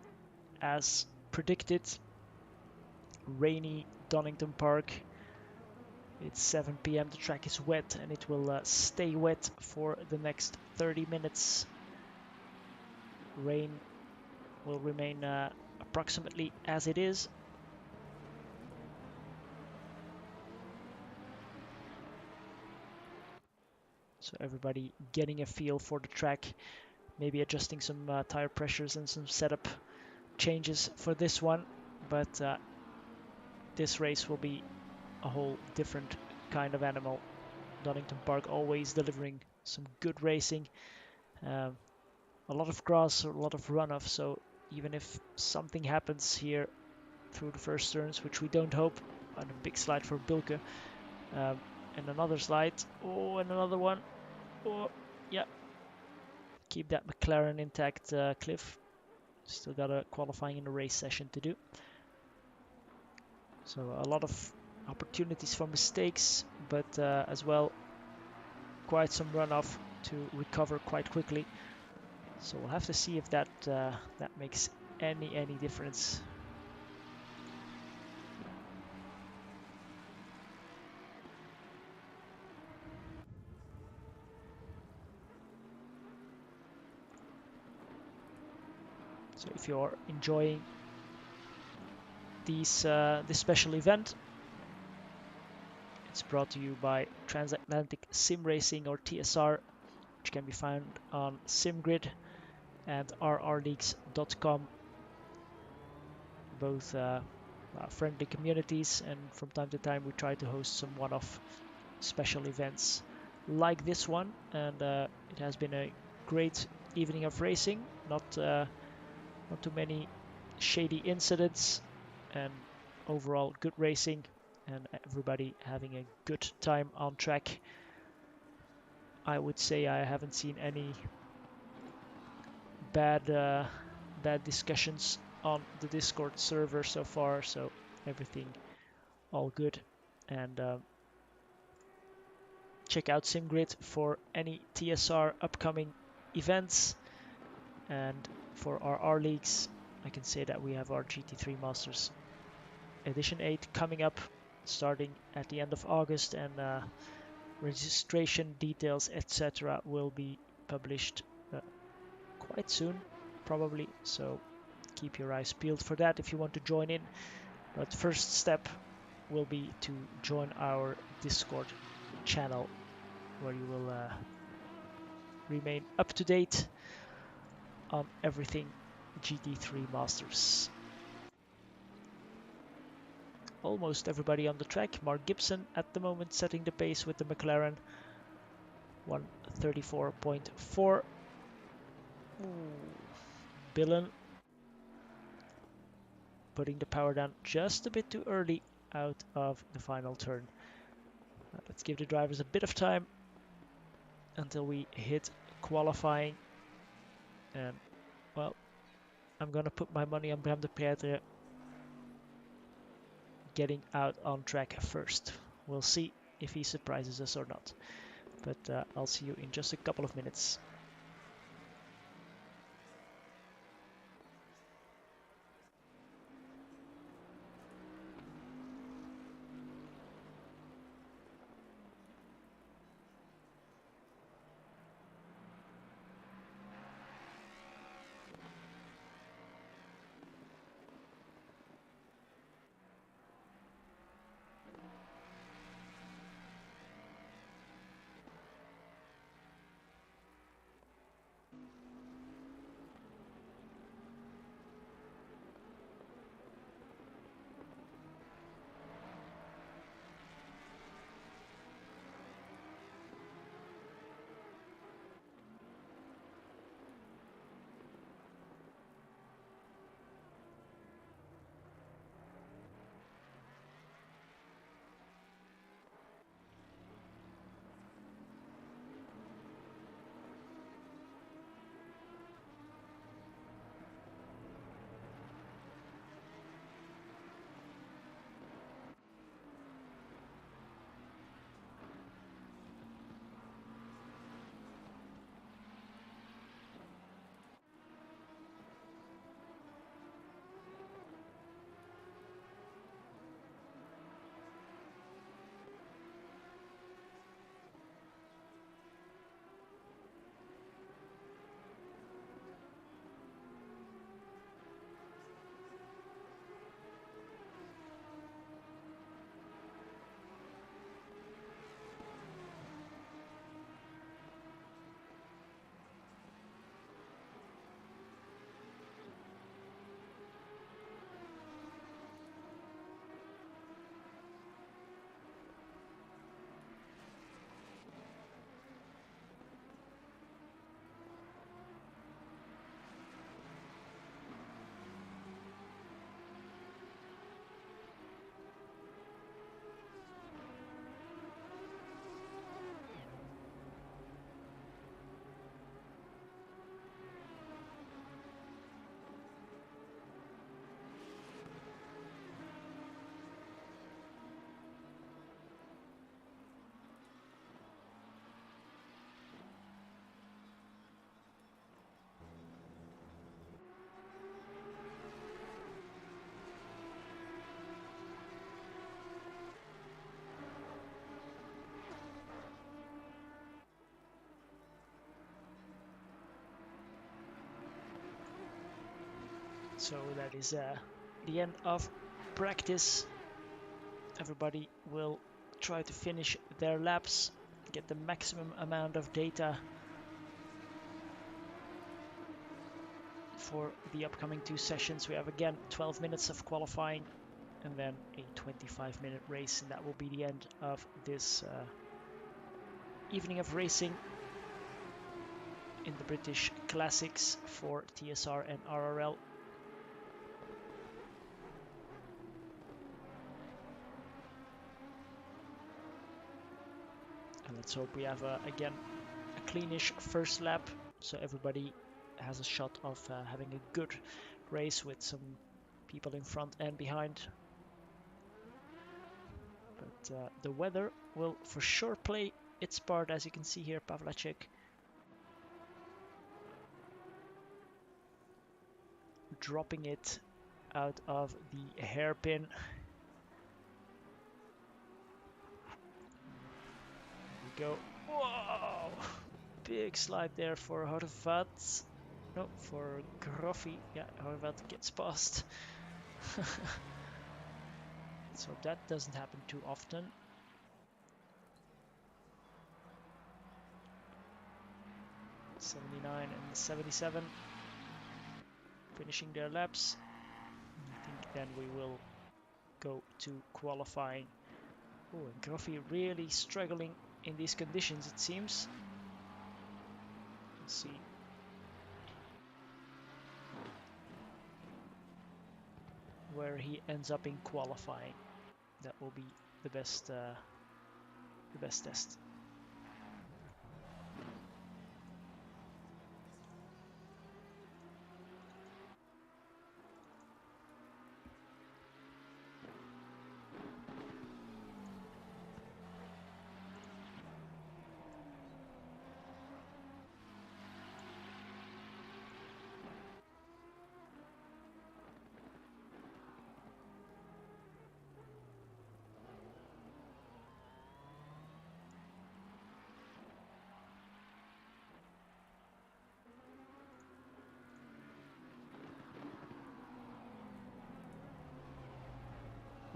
As predicted, rainy Donington Park. It's 7 p.m. The track is wet and it will stay wet for the next 30 minutes. Rain will remain approximately as it is. So everybody getting a feel for the track, maybe adjusting some tire pressures and some setup changes for this one. But this race will be a whole different kind of animal. Donington Park always delivering some good racing. A lot of grass, a lot of runoff, so even if something happens here through the first turns, which we don't hope, and a big slide for Bilke, and another slide, oh, and another one, oh, yeah, keep that McLaren intact, Cliff. Still got a qualifying in the race session to do. So a lot of opportunities for mistakes, but as well quite some runoff to recover quite quickly. So we'll have to see if that that makes any difference. So if you're enjoying this special event, it's brought to you by Transatlantic Sim Racing, or TSR, which can be found on SimGrid and RRLeagues.com. Both friendly communities, and from time to time we try to host some one-off special events like this one, and it has been a great evening of racing. Not too many shady incidents, and overall good racing, and everybody having a good time on track. I would say I haven't seen any bad discussions on the Discord server so far, so everything all good. And check out SimGrid for any TSR upcoming events. And for our R leagues, I can say that we have our GT3 Masters Edition 8 coming up, starting at the end of August, and registration details, etc., will be published quite soon, probably. So keep your eyes peeled for that if you want to join in. But first step will be to join our Discord channel, where you will remain up to date on everything GT3 Masters. Almost everybody on the track. Mark Gibson at the moment setting the pace with the McLaren. 134.4. Billen putting the power down just a bit too early out of the final turn. Let's give the drivers a bit of time until we hit qualifying. And, well, I'm going to put my money on Bram de Pietre getting out on track first. We'll see if he surprises us or not. But I'll see you in just a couple of minutes. So that is the end of practice. Everybody will try to finish their laps, get the maximum amount of data for the upcoming 2 sessions. We have again 12 minutes of qualifying and then a 25-minute race, and that will be the end of this evening of racing in the British Classics for TSR and RRL. And let's hope we have again a cleanish first lap, so everybody has a shot of having a good race with some people in front and behind. But the weather will for sure play its part, as you can see here. Pavlacek dropping it out of the hairpin. There we go. Whoa! Big slide there for Horvat. No, for Groffi. Yeah, Horvat gets past. So that doesn't happen too often. '79 and '77 finishing their laps. I think then we will go to qualifying. Oh, and Groffi really struggling in these conditions, it seems. Let's see. Where he ends up in qualifying. That will be the best test.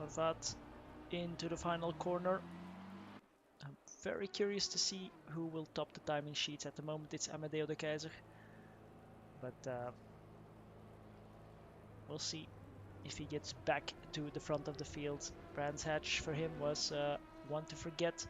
Horvat into the final corner. I'm very curious to see who will top the timing sheets. At the moment it's Amadeo de Keizer, but we'll see if he gets back to the front of the field. Brands Hatch for him was one to forget.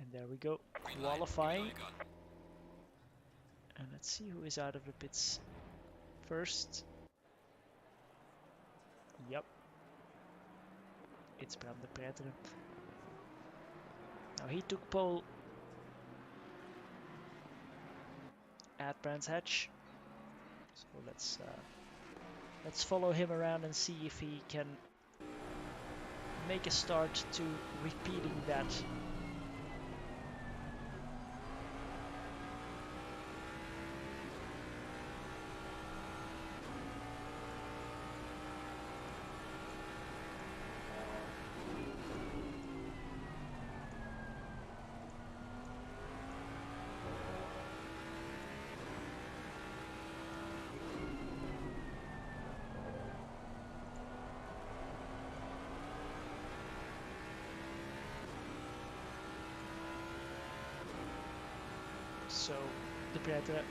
And there we go, qualifying. And let's see who is out of the pits first. Yep, it's Bram de Preter. Now he took pole at Brands Hatch, so let's follow him around and see if he can make a start to repeating that. So De Preter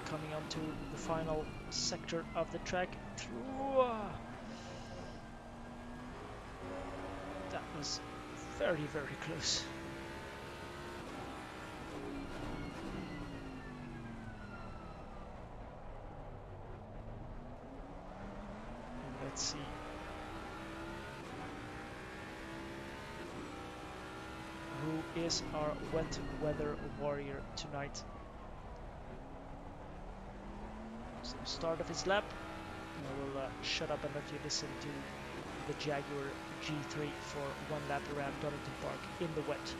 coming onto the final sector of the track. That was very, very close. And let's see. Who is our wet weather warrior tonight? So start of his lap. I will shut up and let you listen to the Jaguar G3 for one lap around Donington Park in the wet.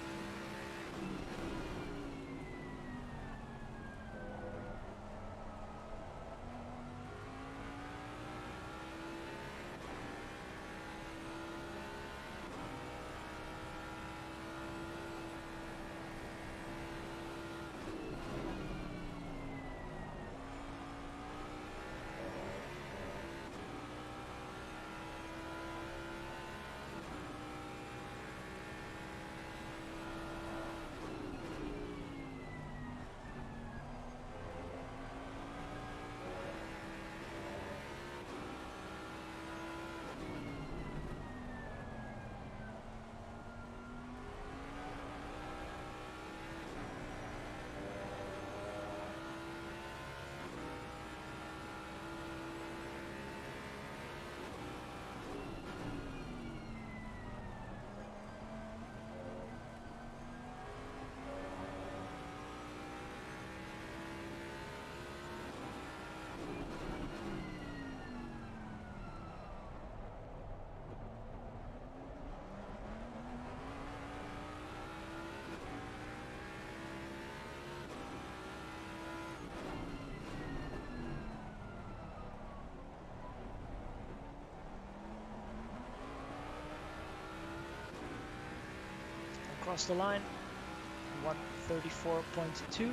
across the line. 1:34.2.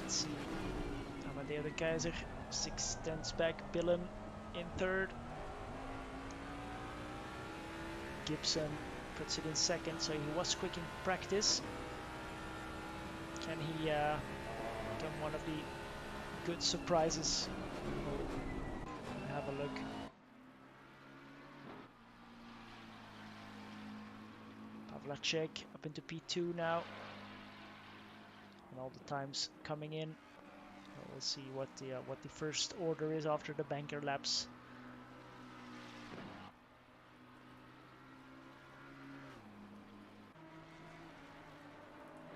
Let's see. Amadeo de Keizer, 6 tenths back. Billen in third. Gibson puts it in second, so he was quick in practice. Can he become one of the good surprises? We'll have a look. Pavlacek up into P2 now. And all the times coming in. We'll see what the first order is after the banker laps.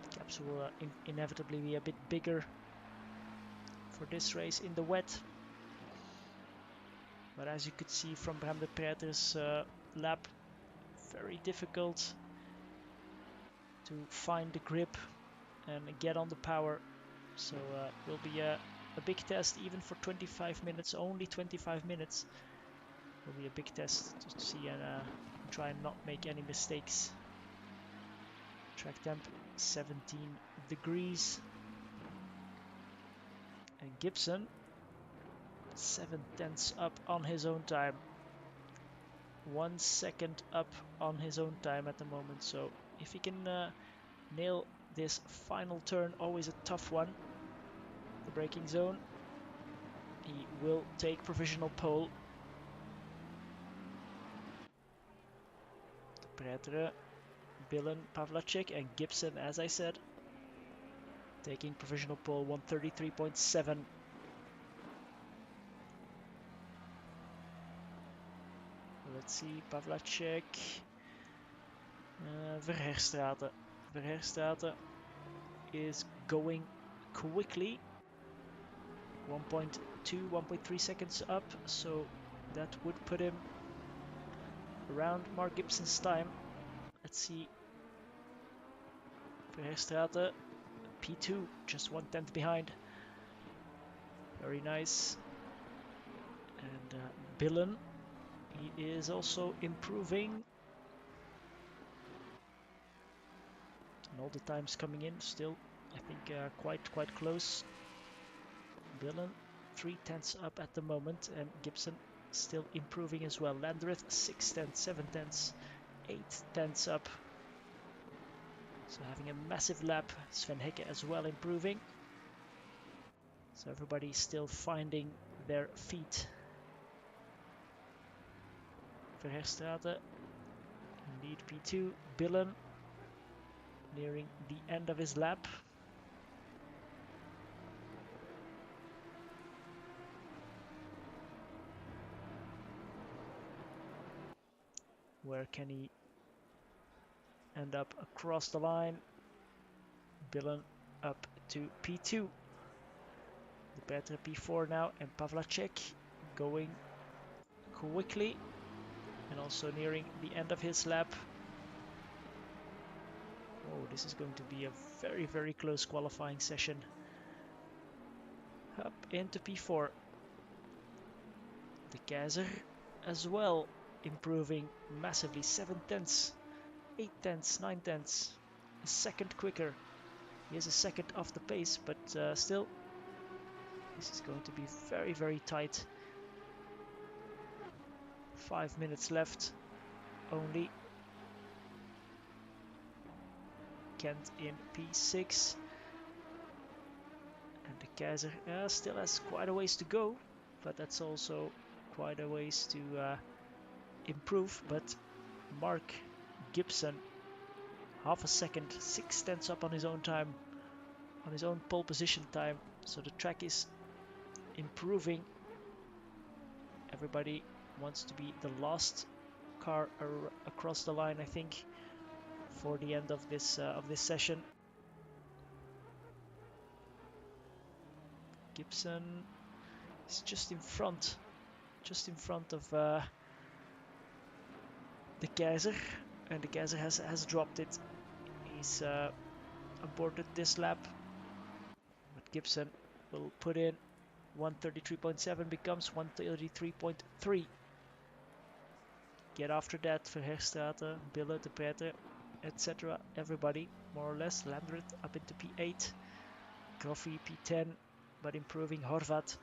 The gaps will inevitably be a bit bigger for this race in the wet. But as you could see from Bram de Preter's lap, very difficult to find the grip and get on the power. So it will be a big test, even for 25 minutes, only 25 minutes. Will be a big test to see and try and not make any mistakes. Track temp 17 degrees. And Gibson 7 tenths up on his own time. 1 second up on his own time at the moment. So if he can nail this final turn, always a tough one, the braking zone, he will take provisional pole. Pretre, Billen, Pavlacek and Gibson, as I said, taking provisional pole. 1:33.7. Let's see, Pavlacek, Verherstraete. Verherstraete is going quickly. 1.2, 1.3 seconds up, so that would put him around Mark Gibson's time. Let's see. Verherstraete, P2, just 1 tenth behind. Very nice. And Billen, he is also improving. And all the times coming in still, I think, quite close. Billen 3 tenths up at the moment, and Gibson still improving as well. Landreth 6 tenths, 7 tenths, 8 tenths up. So having a massive lap. Sven Hecke as well improving. So everybody still finding their feet. Verherstraete, indeed P2. Billen nearing the end of his lap. Where can he end up across the line? Billen up to P2. The better P4 now, and Pavlacek going quickly and also nearing the end of his lap. Oh, this is going to be a very close qualifying session. Up into P4. De Keizer as well improving massively. 7 tenths, 8 tenths, 9 tenths. A second quicker. He is a second off the pace, but still, this is going to be very tight. 5 minutes left only. Kent in P6. And De Keizer still has quite a ways to go, but that's also quite a ways to improve. But Mark Gibson, half a second, 6 tenths up on his own time, on his own pole position time. So the track is improving. Everybody wants to be the last car across the line, I think, for the end of this session. Gibson is just in front of De Keizer, and De Keizer has dropped it. He's aborted this lap, but Gibson will put in 1:33.7 becomes 1:33.3. get after that. Verherstraten, Bille, De Pretre, etc. Everybody, more or less. Landreth up into P8. Groffy P10, but improving. Horvat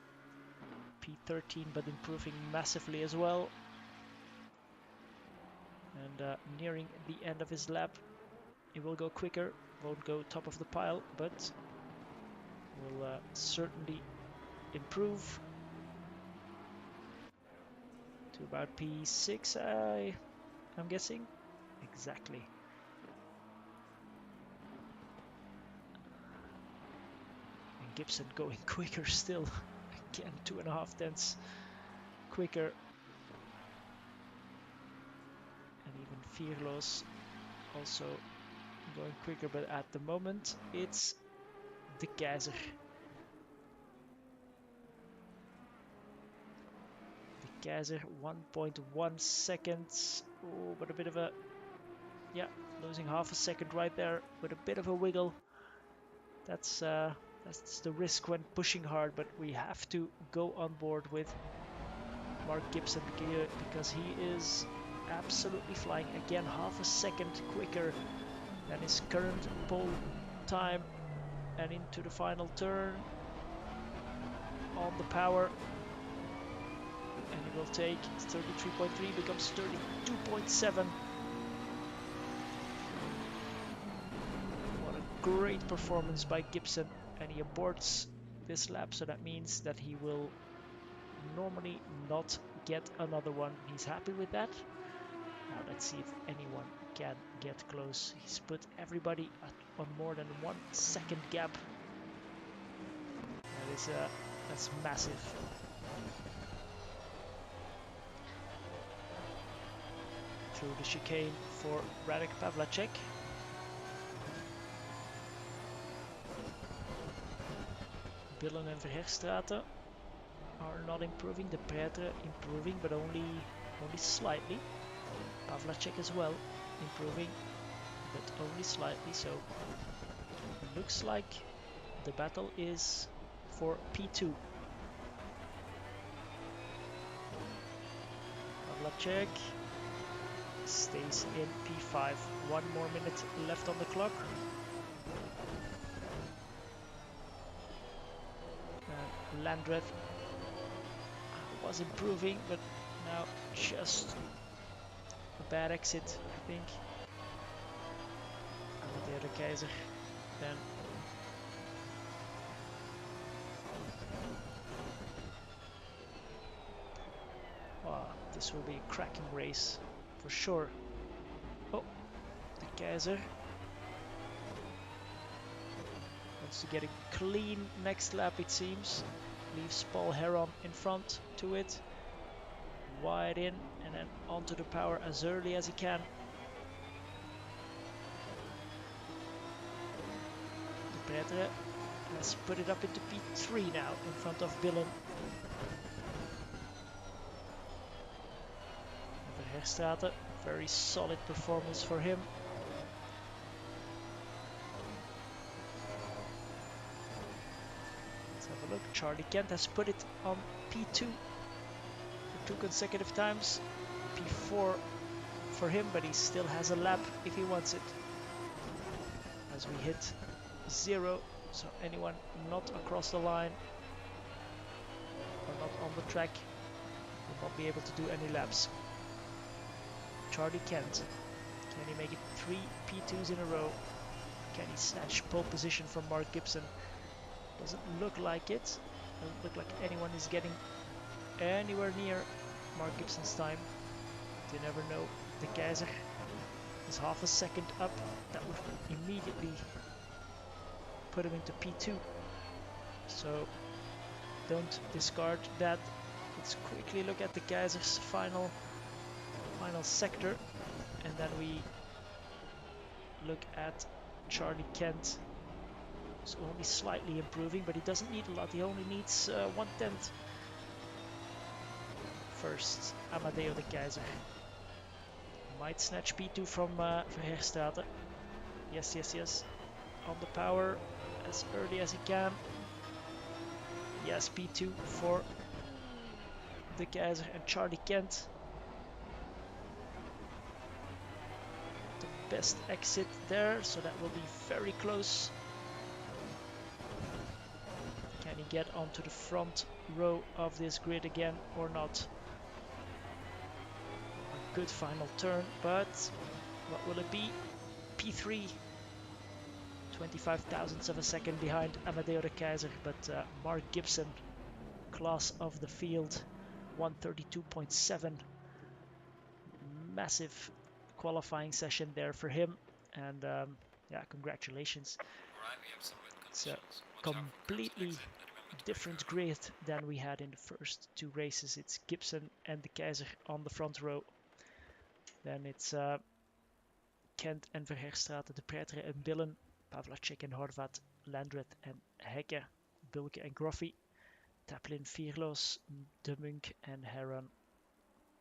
P13, but improving massively as well. And nearing the end of his lap, he will go quicker. Won't go top of the pile, but will certainly improve to about P6, I'm guessing. Exactly. And Gibson going quicker still. Again, 2.5 tenths quicker. And even Vierloos also going quicker, but at the moment it's De Keizer. De Keizer 1.1 seconds. Oh, but a bit of a, yeah, losing half a second right there with a bit of a wiggle. That's the risk when pushing hard, but we have to go on board with Mark Gibson because he is absolutely flying. Again, half a second quicker than his current pole time. And into the final turn on the power. And he will take 33.3, becomes 32.7. What a great performance by Gibson. And he aborts this lap, so that means that he will normally not get another one. He's happy with that. Now let's see if anyone can get close. He's put everybody on more than 1 second gap. That's massive. Through the chicane for Radek Pavlacek. Billen and Verherstraten are not improving. De Pretre improving, but only slightly. Pavlacek as well improving, but only slightly. So it looks like the battle is for P2. Pavlacek stays in P5. 1 more minute left on the clock. Landreth was improving, but now just a bad exit, I think. And De Keizer then. Wow, this will be a cracking race for sure. Oh, De Keizer wants to get a clean next lap, it seems. Leaves Paul Heron in front to it. Wide in and then onto the power as early as he can. De Pretre has put it up into P3 now in front of Billen. Verherstraten, very solid performance for him. Let's have a look. Charlie Kent has put it on P2 for 2 consecutive times. P4 for him, but he still has a lap if he wants it. As we hit 0, so anyone not across the line or not on the track will not be able to do any laps. Charlie Kent, can he make it 3 P2s in a row? Can he snatch pole position from Mark Gibson? Doesn't look like it. Doesn't look like anyone is getting anywhere near Mark Gibson's time. You never know. De Keizer is half a second up. That would immediately put him into P2. So don't discard that. Let's quickly look at De Keizer's final sector, and then we look at Charlie Kent. He's only slightly improving, but he doesn't need a lot. He only needs 1/10. First, Amadeo De Keizer might snatch P2 from Verherstraten. Yes. On the power as early as he can. Yes, P2 for De Keizer and Charlie Kent. best exit there, so that will be very close. Can he get onto the front row of this grid again or not? A good final turn, but what will it be? P3, 25 thousandths of a second behind Amadeo de Keizer, but Mark Gibson, class of the field, 132.7. Massive qualifying session there for him, and yeah, congratulations. Alright, we have some wet It's a conditions. Watch out for curbs and completely exit, and remember to different brake grid than we had in the first two races. It's Gibson and de Keizer on the front row. Then it's Kent en Verherstraete, de Pretre en Billen, Pavlacek en Horvat, Landreth en Hekke, Bulke en Groffy, Taplin, Vierloos, De Munk and Heron,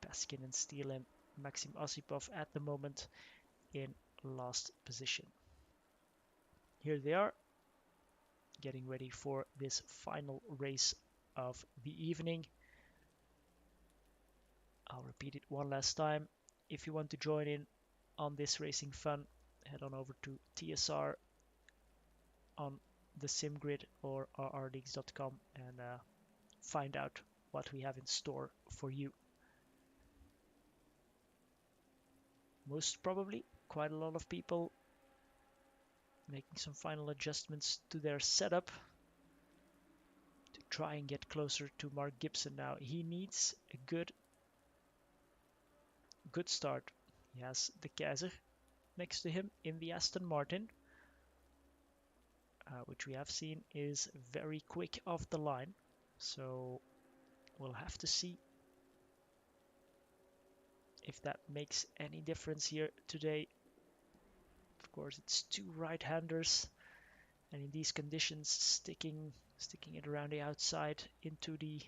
Paskin and Steele and Maxim Osipov at the moment in last position. Here they are, getting ready for this final race of the evening. I'll repeat it one last time. If you want to join in on this racing fun, head on over to TSR on the SimGrid or rrleagues.com and find out what we have in store for you. Most probably, quite a lot of people making some final adjustments to their setup to try and get closer to Mark Gibson now. He needs a good start. He has de Keizer next to him in the Aston Martin, which we have seen is very quick off the line. So we'll have to see if that makes any difference here today. Of course, it's two right-handers, and in these conditions, sticking it around the outside into the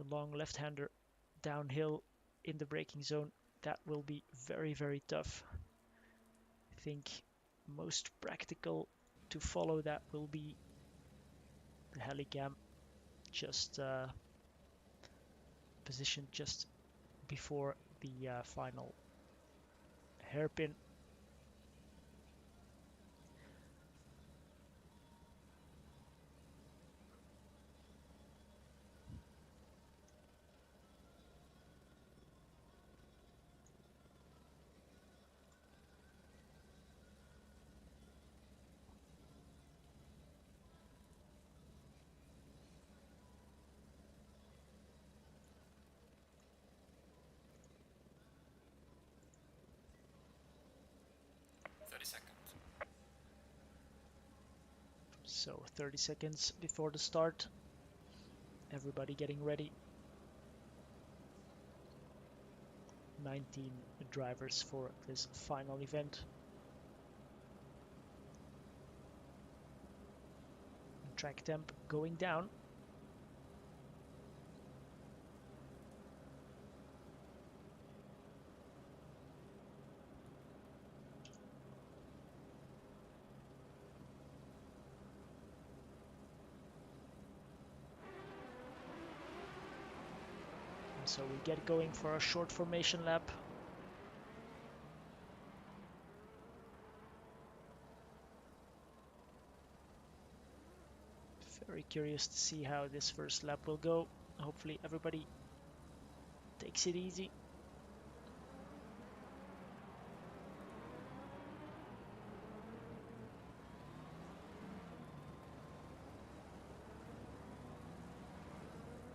long left-hander downhill in the braking zone, that will be very, very tough. I think most practical to follow that will be the helicam, just positioned just before the final hairpin. So 30 seconds before the start, everybody getting ready. 19 drivers for this final event. Track temp going down. So we get going for a short formation lap. Very curious to see how this first lap will go. Hopefully everybody takes it easy.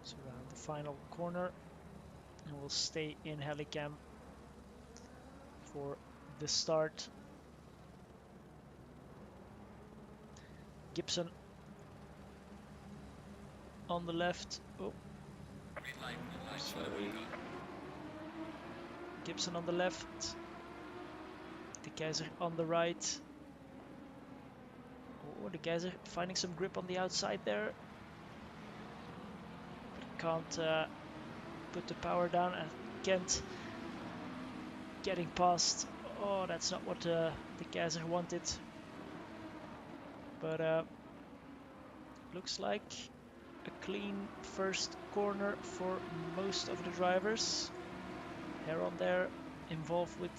So around the final corner, and we'll stay in helicam for the start. Gibson on the left. Oh, sorry. Gibson on the left. De Keizer on the right. Oh, De Keizer finding some grip on the outside there. Can't put the power down. And Kent getting past. Oh, that's not what De Keizer wanted. But looks like a clean first corner for most of the drivers. Heron there involved with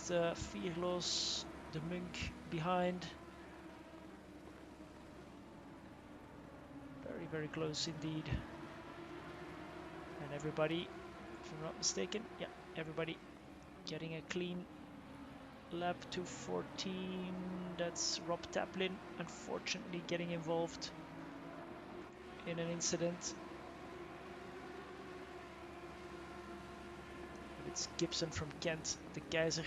Vierloos, De Munk behind. Very, very close indeed. And everybody, if I'm not mistaken, yeah, everybody getting a clean lap 2:14. That's Rob Taplin, unfortunately getting involved in an incident. But it's Gibson from Kent, De Keizer,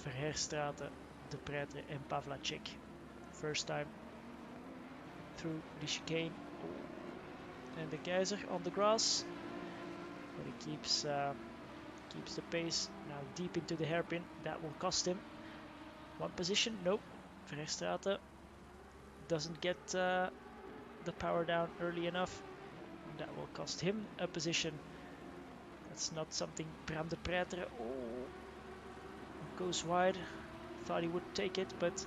Verheerstraten, De Pretre and Pavlacek. First time through the chicane. Oh. And De Keizer on the grass, but he keeps the pace. Now deep into the hairpin. That will cost him one position. Nope. Verheerstraten doesn't get the power down early enough. That will cost him a position. That's not something Bram de Pretre. Oh, goes wide. Thought he would take it, but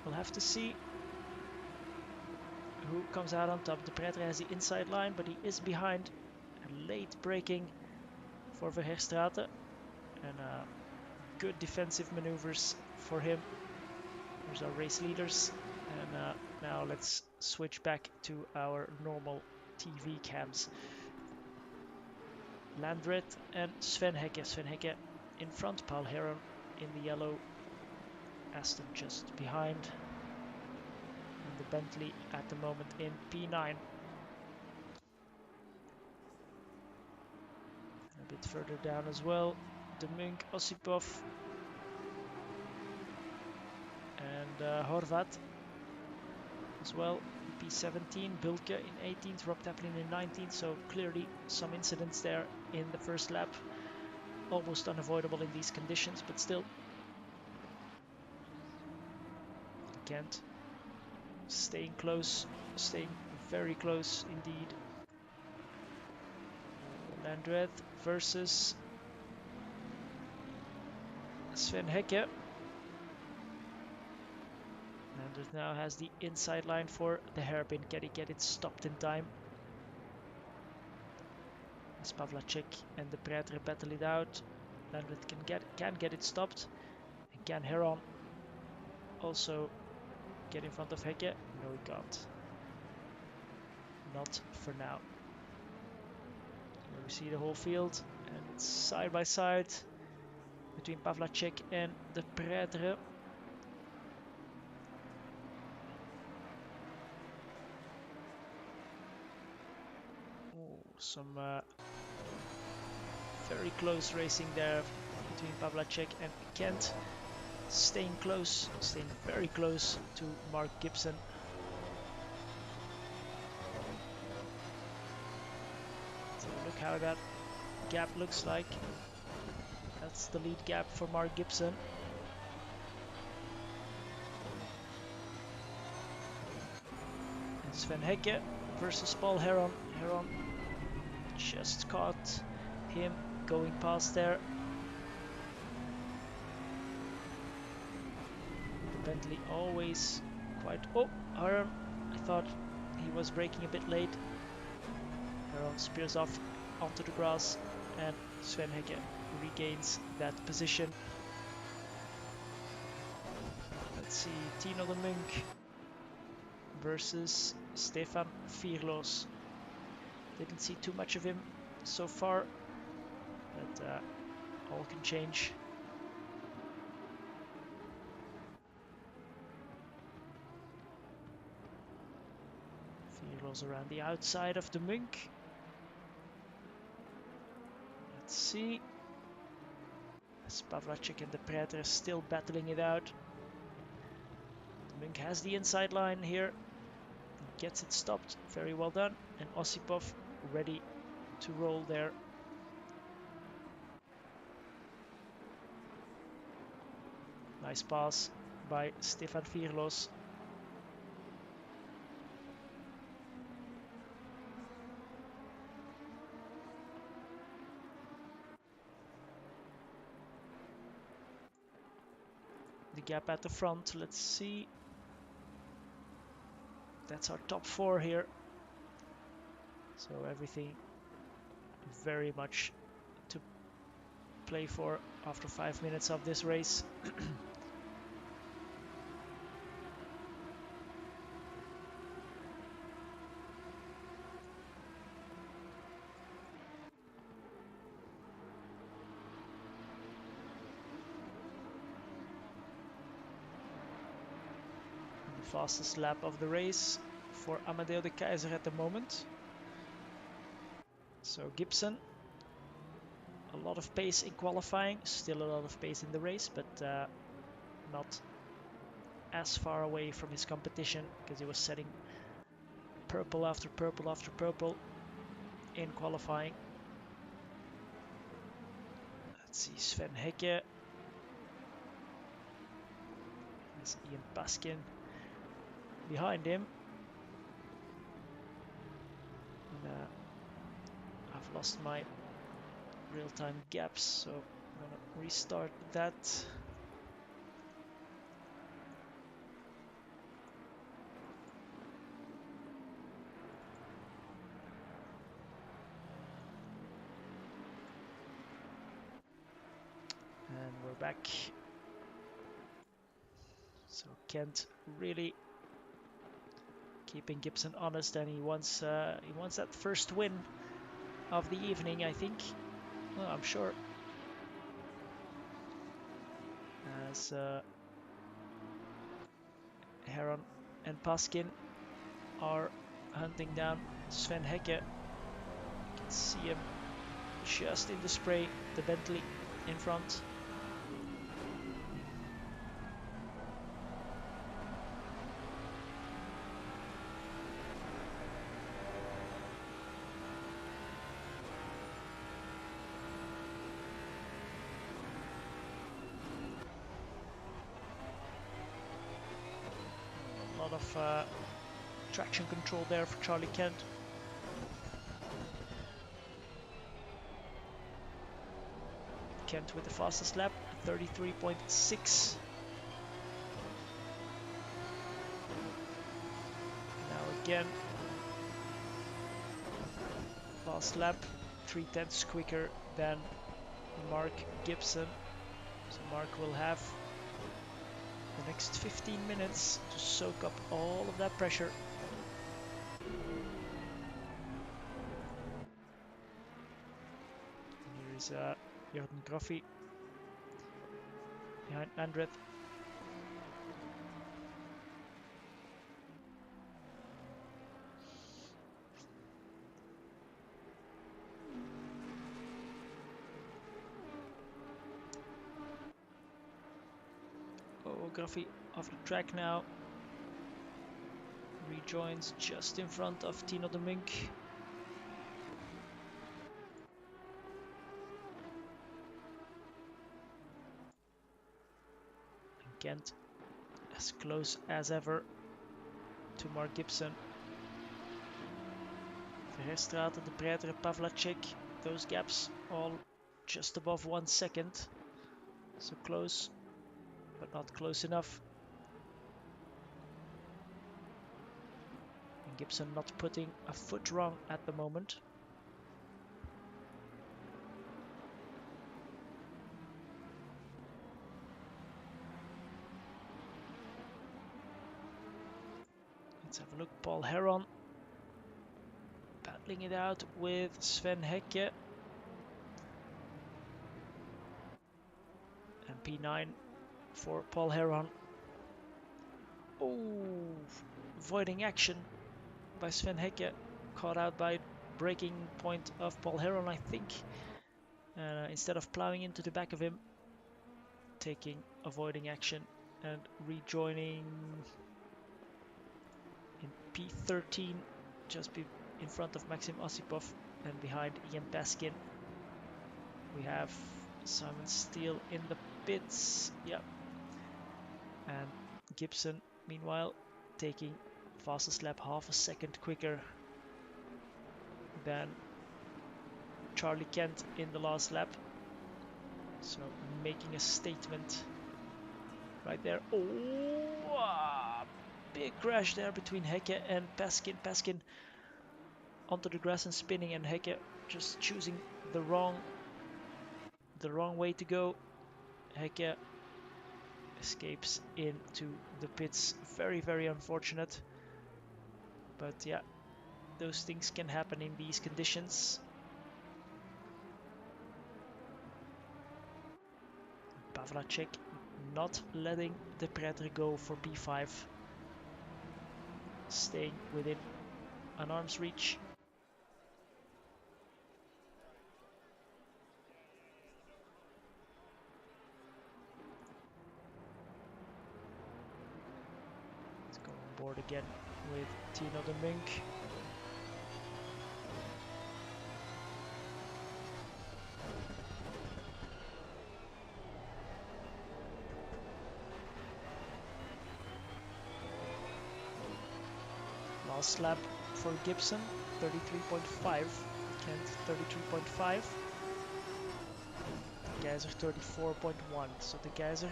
we'll have to see who comes out on top. De Pretre has the inside line, but he is behind. A late braking for Verheerstraten, and good defensive maneuvers for him. There's our race leaders, and now let's switch back to our normal TV cams. Landret and Sven Hecke. Sven Hecke in front, Paul Heron in the yellow, Aston just behind, and the Bentley at the moment in P9. A bit further down as well, De Munk, Osipov and Horvat as well. P17, Bilke in 18th, Rob Taplin in 19th, so clearly some incidents there in the first lap. Almost unavoidable in these conditions, but still. Kent staying close, staying very close indeed. Landreth versus Sven Hecke. Landreth now has the inside line for the hairpin. Can he get it stopped in time? As Pavlacek and De Pretre battle it out. Landreth can get it stopped. And can Heron also get in front of Hecke? No, he can't. Not for now. Here we see the whole field, and it's side by side between Pavlacek and De Pretre. Oh, some very close racing there between Pavlacek and Kent. Staying close, staying very close to Mark Gibson. So look how that gap looks like. That's the lead gap for Mark Gibson. And Sven Hecke versus Paul Heron. Heron just caught him going past there. The Bentley always quite... Oh, Heron, I thought he was braking a bit late. Heron spears off onto the grass, and Sven Hecke regains that position. Let's see, Tino de Munk versus Stefan Vierloos. Didn't see too much of him so far, but all can change. Vierloos around the outside of de Munk. Let's see. As Pavlacek and De Pretre still battling it out. De Munk has the inside line here. Gets it stopped. Very well done. And Osipov ready to roll there. Nice pass by Stefan Vierloos. The gap at the front, let's see. That's our top four here. So everything very much to play for after 5 minutes of this race. Fastest lap of the race for Amadeo de Keizer at the moment. So Gibson, a lot of pace in qualifying, still a lot of pace in the race, but not as far away from his competition because he was setting purple after purple after purple in qualifying. Let's see, Sven Hecke. There's Ian Paskin behind him. And, I've lost my real-time gaps, so I'm gonna restart that. And we're back. So Kent really keeping Gibson honest, and he wants that first win of the evening, I think. Well, I'm sure. As Heron and Paskin are hunting down Sven Hecke. You can see him just in the spray, the Bentley in front. A lot of traction control there for Charlie Kent. Kent with the fastest lap, 33.6. Now again, fast lap, 3/10 quicker than Mark Gibson. So Mark will have the next 15 minutes to soak up all of that pressure. Here is Jurgen Graffi behind Andret. Oh, Graffi off the track now. Rejoins just in front of Tino de Munk. And Kent as close as ever to Mark Gibson. Verheerstraat, De Preter, Pavlacek, those gaps all just above 1 second. So close, but not close enough. And Gibson not putting a foot wrong at the moment. Let's have a look. Paul Heron battling it out with Sven Hecke. And P9 for Paul Heron. Oh, avoiding action by Sven Hecke. Caught out by braking point of Paul Heron, I think. Instead of plowing into the back of him, avoiding action and rejoining in P13, just in front of Maxim Osipov and behind Ian Paskin. We have Simon Steele in the pits. Yep. And Gibson, meanwhile, taking fastest lap half a second quicker than Charlie Kent in the last lap. So making a statement right there. Oh, big crash there between Hecke and Paskin. Paskin onto the grass and spinning, and Hecke just choosing the wrong way to go. Hecke escapes into the pits. Very, very unfortunate. But yeah, those things can happen in these conditions. Pavlacek not letting De Preter go for P5. staying within an arm's reach. Let's go on board again with Tino de Mink. Last lap for Gibson, 33.5. Kent, 33.5. The guys are 34.1. So the guys are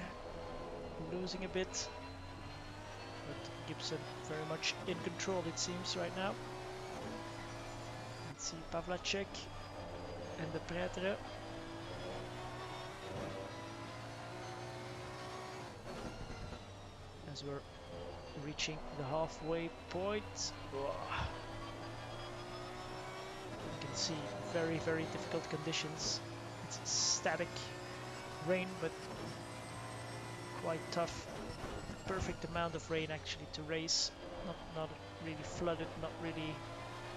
losing a bit. But Gibson very much in control, it seems, right now. Let's see Pavlacek and the Pretre. As we're reaching the halfway point. You can see very, very difficult conditions. It's static rain, but quite tough. Perfect amount of rain actually to race. Not really flooded, not really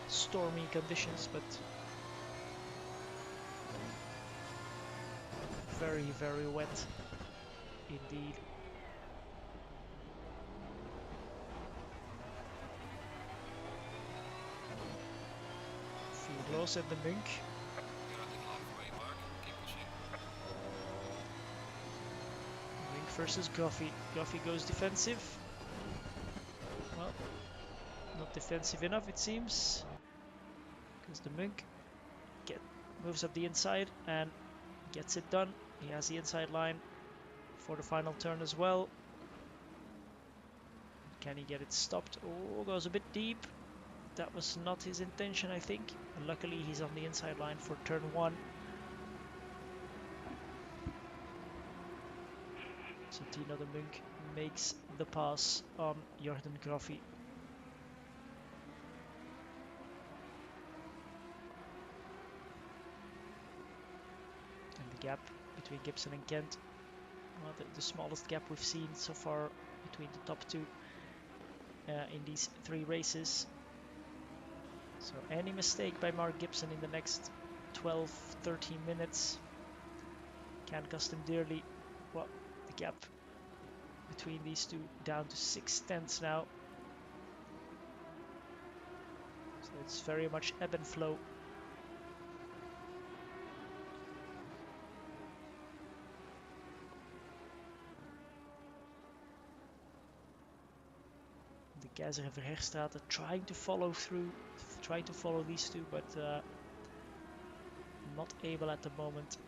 stormy conditions, but very, very wet indeed. Close at the Mink. You're at the halfway mark. Keep pushing. Mink versus Gruffy. Gruffy goes defensive. Well, not defensive enough it seems. Because the Mink moves up the inside and gets it done. He has the inside line for the final turn as well. Can he get it stopped? Oh, goes a bit deep. That was not his intention, I think. And luckily, he's on the inside line for turn 1. So Tino de Munk makes the pass on Jordan Gruffy. And the gap between Gibson and Kent, well, the smallest gap we've seen so far between the top two in these 3 races. So any mistake by Mark Gibson in the next 12-13 minutes can cost him dearly. Well, the gap between these two down to 0.6 now. So it's very much ebb and flow. The Keizer and Verherstraat trying to follow through, trying to follow these two, but not able at the moment.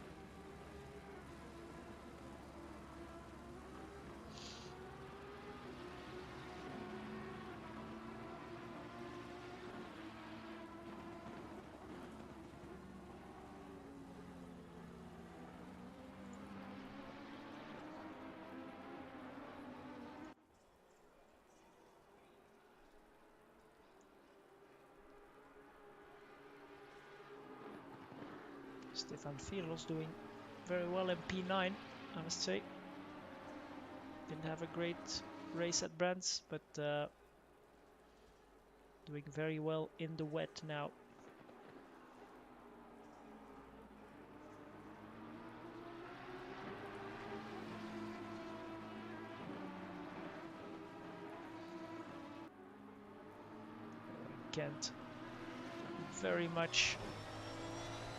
Stefan Firlos doing very well in P9, I must say. Didn't have a great race at Brands, but doing very well in the wet now. Kent very much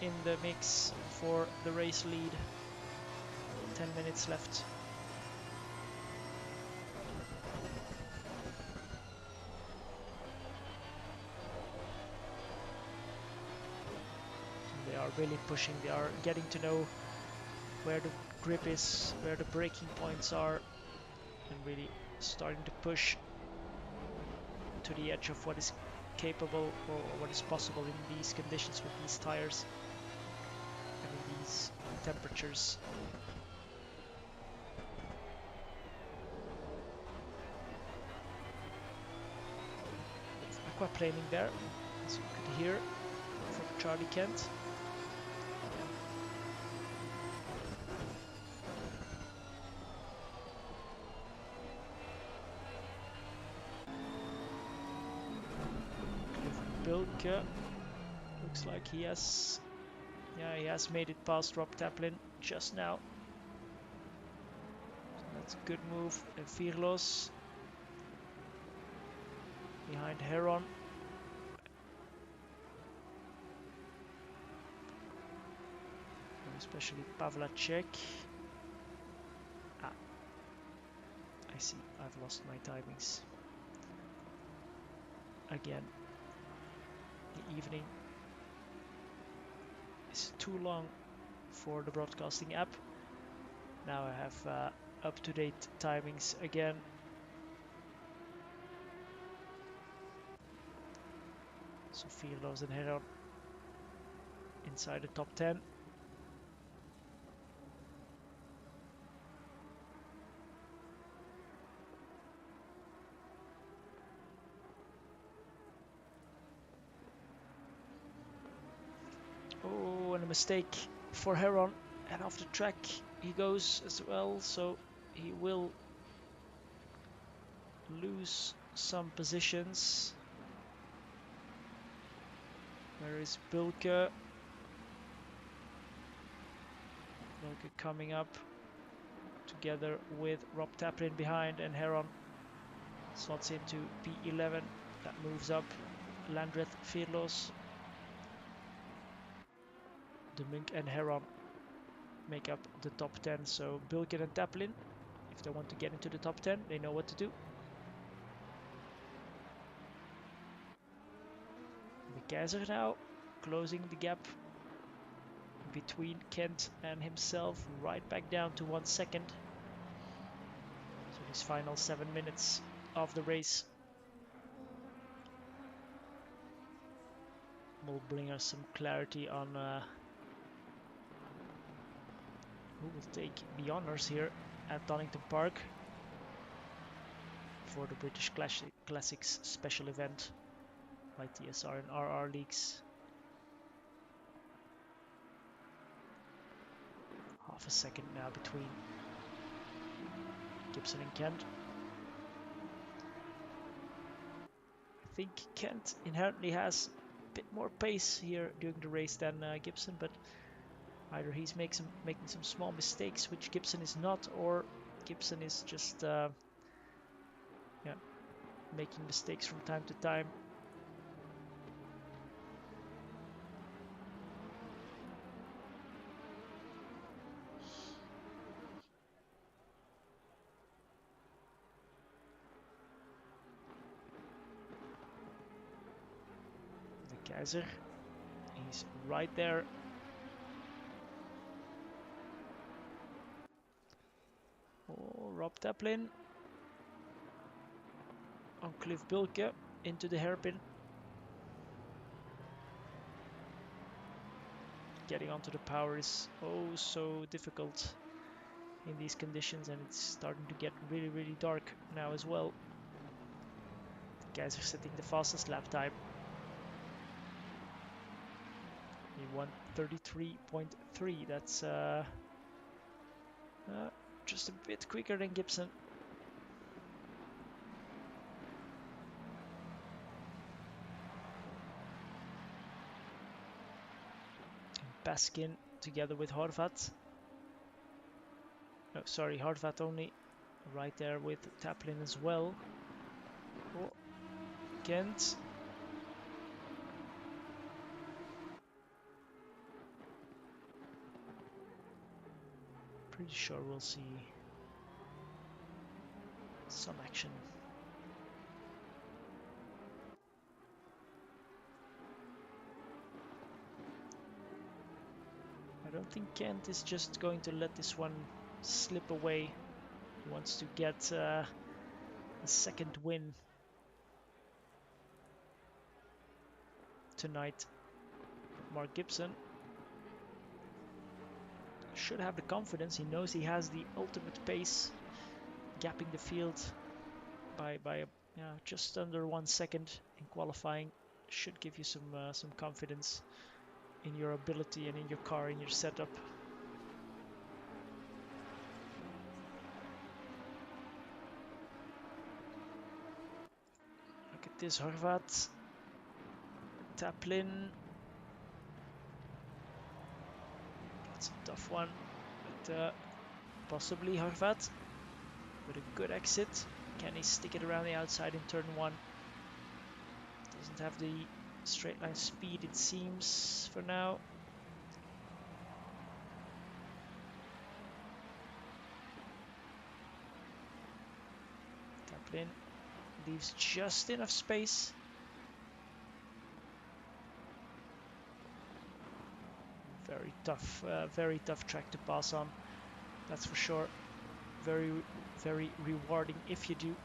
in the mix for the race lead. 10 minutes left. They are really pushing, they are getting to know where the grip is, where the braking points are, and really starting to push to the edge of what is capable or what is possible in these conditions with these tires and in these temperatures. Aquaplaning there, as you could hear from Charlie Kent. Bilke. Looks like he has, yeah, he has made it past Rob Taplin just now. So that's a good move. And Virlos behind Heron. Especially Pavlacek. Ah, I see. I've lost my timings. Again, the evening is too long for the broadcasting app. Now I have up-to-date timings again. So Virlos and Heron inside the top 10. Oh, and a mistake for Heron, and off the track he goes as well, so he will lose some positions. Where is Bilke? Bilke coming up together with Rob Taplin behind, and Heron slots into P11. That moves up Landreth, Virlos. De Munk and Heron make up the top 10. So Bilke and Taplin, if they want to get into the top 10, they know what to do. De Keizer now closing the gap between Kent and himself, right back down to 1 second. So these final 7 minutes of the race will bring us some clarity on who will take the honors here at Donington Park for the British Classics special event by TSR and RRLeagues. Half a second now between Gibson and Kent. I think Kent inherently has a bit more pace here during the race than Gibson, but either he's making some small mistakes, which Gibson is not, or Gibson is just yeah, making mistakes from time to time. De Keizer, he's right there. Oh, Rob Taplin on Cliff Bilke into the hairpin. Getting onto the power is oh so difficult in these conditions, and it's starting to get really dark now as well. The guys are setting the fastest lap time. He won 33.3. That's just a bit quicker than Gibson. Baskin together with Horvat. No, sorry, Horvat only right there with Taplin as well. Oh, Kent. Pretty sure we'll see some action. I don't think Kent is just going to let this one slip away. He wants to get a second win tonight. Mark Gibson should have the confidence. He knows he has the ultimate pace, gapping the field by just under 1 second in qualifying. Should give you some confidence in your ability and in your car, in your setup. Look at this, Horvat. Taplin. That's a tough one, but possibly Horvat with a good exit. Can he stick it around the outside in turn 1? Doesn't have the straight line speed, it seems, for now. Taplin leaves just enough space. Very tough track to pass on, that's for sure. Very, very rewarding if you do.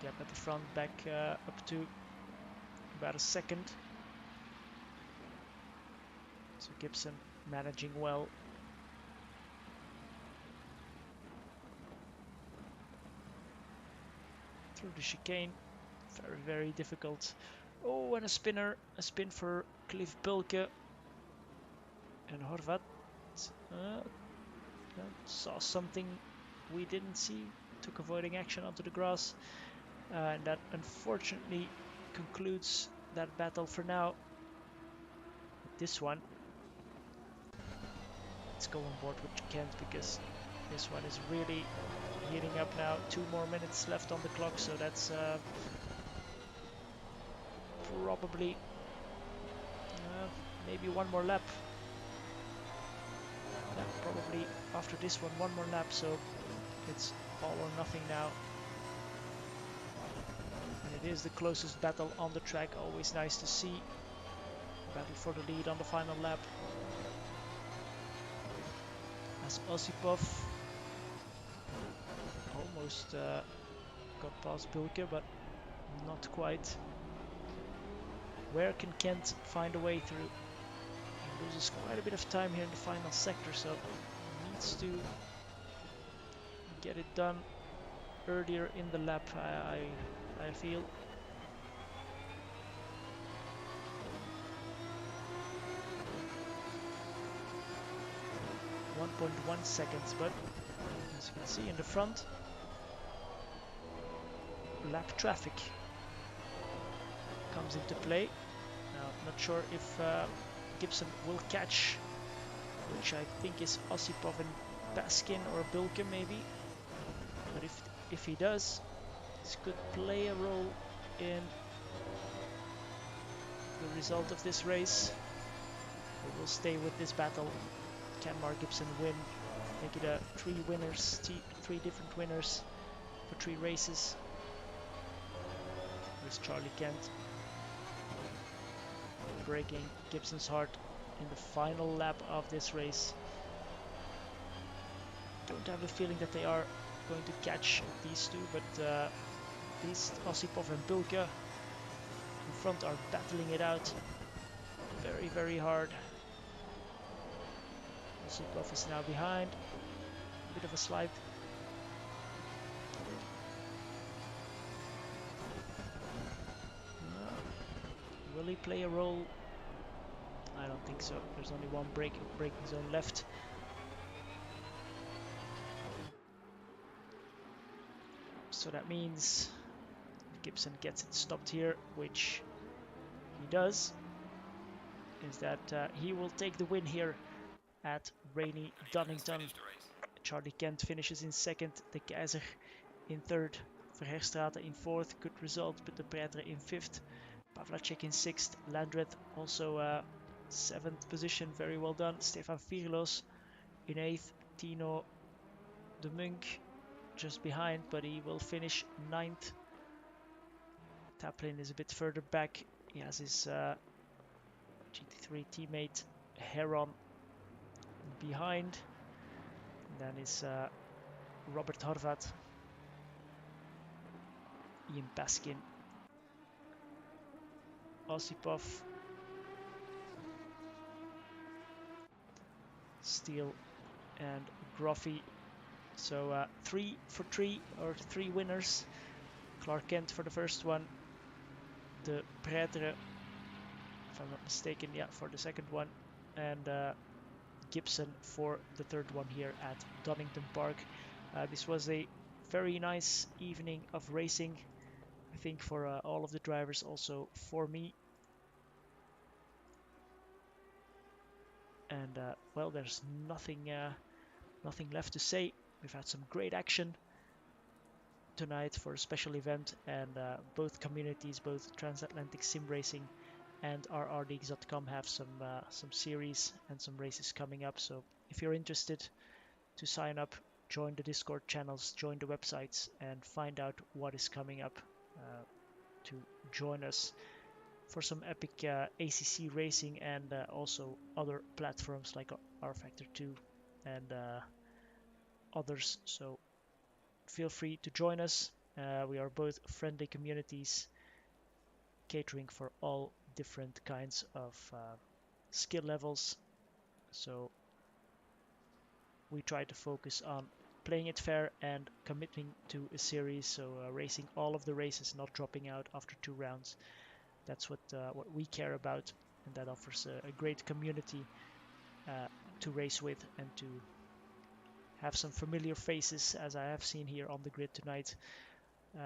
Gap at the front, back up to about a second. So Gibson managing well. Through the chicane, very, very difficult. Oh, and a spinner, a spin for Cliff Bulke and Horvat. Saw something we didn't see, took avoiding action onto the grass, and that unfortunately concludes that battle for now. This one, let's go on board with Kent because this one is really heating up now. 2 more minutes left on the clock, so that's probably maybe 1 more lap. Yeah, probably after this one more lap, so it's all or nothing now. And it is the closest battle on the track, always nice to see. Battle for the lead on the final lap. As Osipov almost got past Bulke, but not quite. Where can Kent find a way through? He loses quite a bit of time here in the final sector, so needs to get it done earlier in the lap, I feel. .1 seconds, but as you can see in the front, lap traffic comes into play. Now, not sure if Gibson will catch, which I think is Osipov and Baskin or Bulke maybe. But if he does, this could play a role in the result of this race. We will stay with this battle. Can Mark Gibson win? Make it a 3 winners, 3 different winners for 3 races. There's Charlie Kent breaking Gibson's heart in the final lap of this race. Don't have the feeling that they are going to catch these two, but at least Osipov and Bulke in front are battling it out very, very hard. Osipov is now behind, a bit of a slide. Will he play a role? I don't think so. There's only one braking zone left. So that means Gibson gets it stopped here, which he does, is that he will take the win here at rainy Donington. Charlie Kent finishes in 2nd, De Keizer in 3rd, Verherstraete in 4th, good result, but De Pretre in 5th, Pavlacek in 6th, Landreth also 7th position, very well done, Stefan Virlos in 8th, Tino de Munk just behind, but he will finish 9th. Taplin is a bit further back, he has his GT3 teammate Heron behind, and then is Robert Horvat, Ian Baskin, Osipov, Steele and Groffy. So 3 for 3, or 3 winners. Clark Kent for the first one, de Prêtre, if I'm not mistaken, yeah, for the second one, and Gibson for the third one here at Donington Park. This was a very nice evening of racing, I think, for all of the drivers, also for me. And well, there's nothing left to say. We've had some great action tonight for a special event, and both communities, both Transatlantic Sim Racing and RRLeagues.com, have some series and some races coming up. So if you're interested to sign up, join the Discord channels, join the websites, and find out what is coming up to join us for some epic ACC racing, and also other platforms like R Factor 2 and others. So feel free to join us. We are both friendly communities catering for all different kinds of skill levels. So we try to focus on playing it fair and committing to a series. So racing all of the races, not dropping out after 2 rounds. That's what we care about, and that offers a great community to race with and to have some familiar faces, as I have seen here on the grid tonight,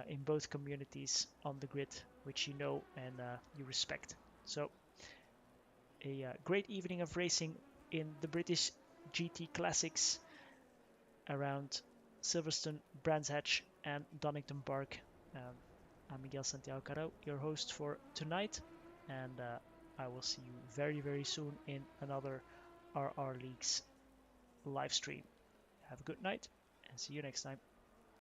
in both communities on the grid, which you know and you respect. So a great evening of racing in the British GT Classics around Silverstone, Brands Hatch, and Donington Park. Um, I'm Miguel Santiago Carou, your host for tonight, and I will see you very, very soon in another RR Leagues live stream. Have a good night, and see you next time.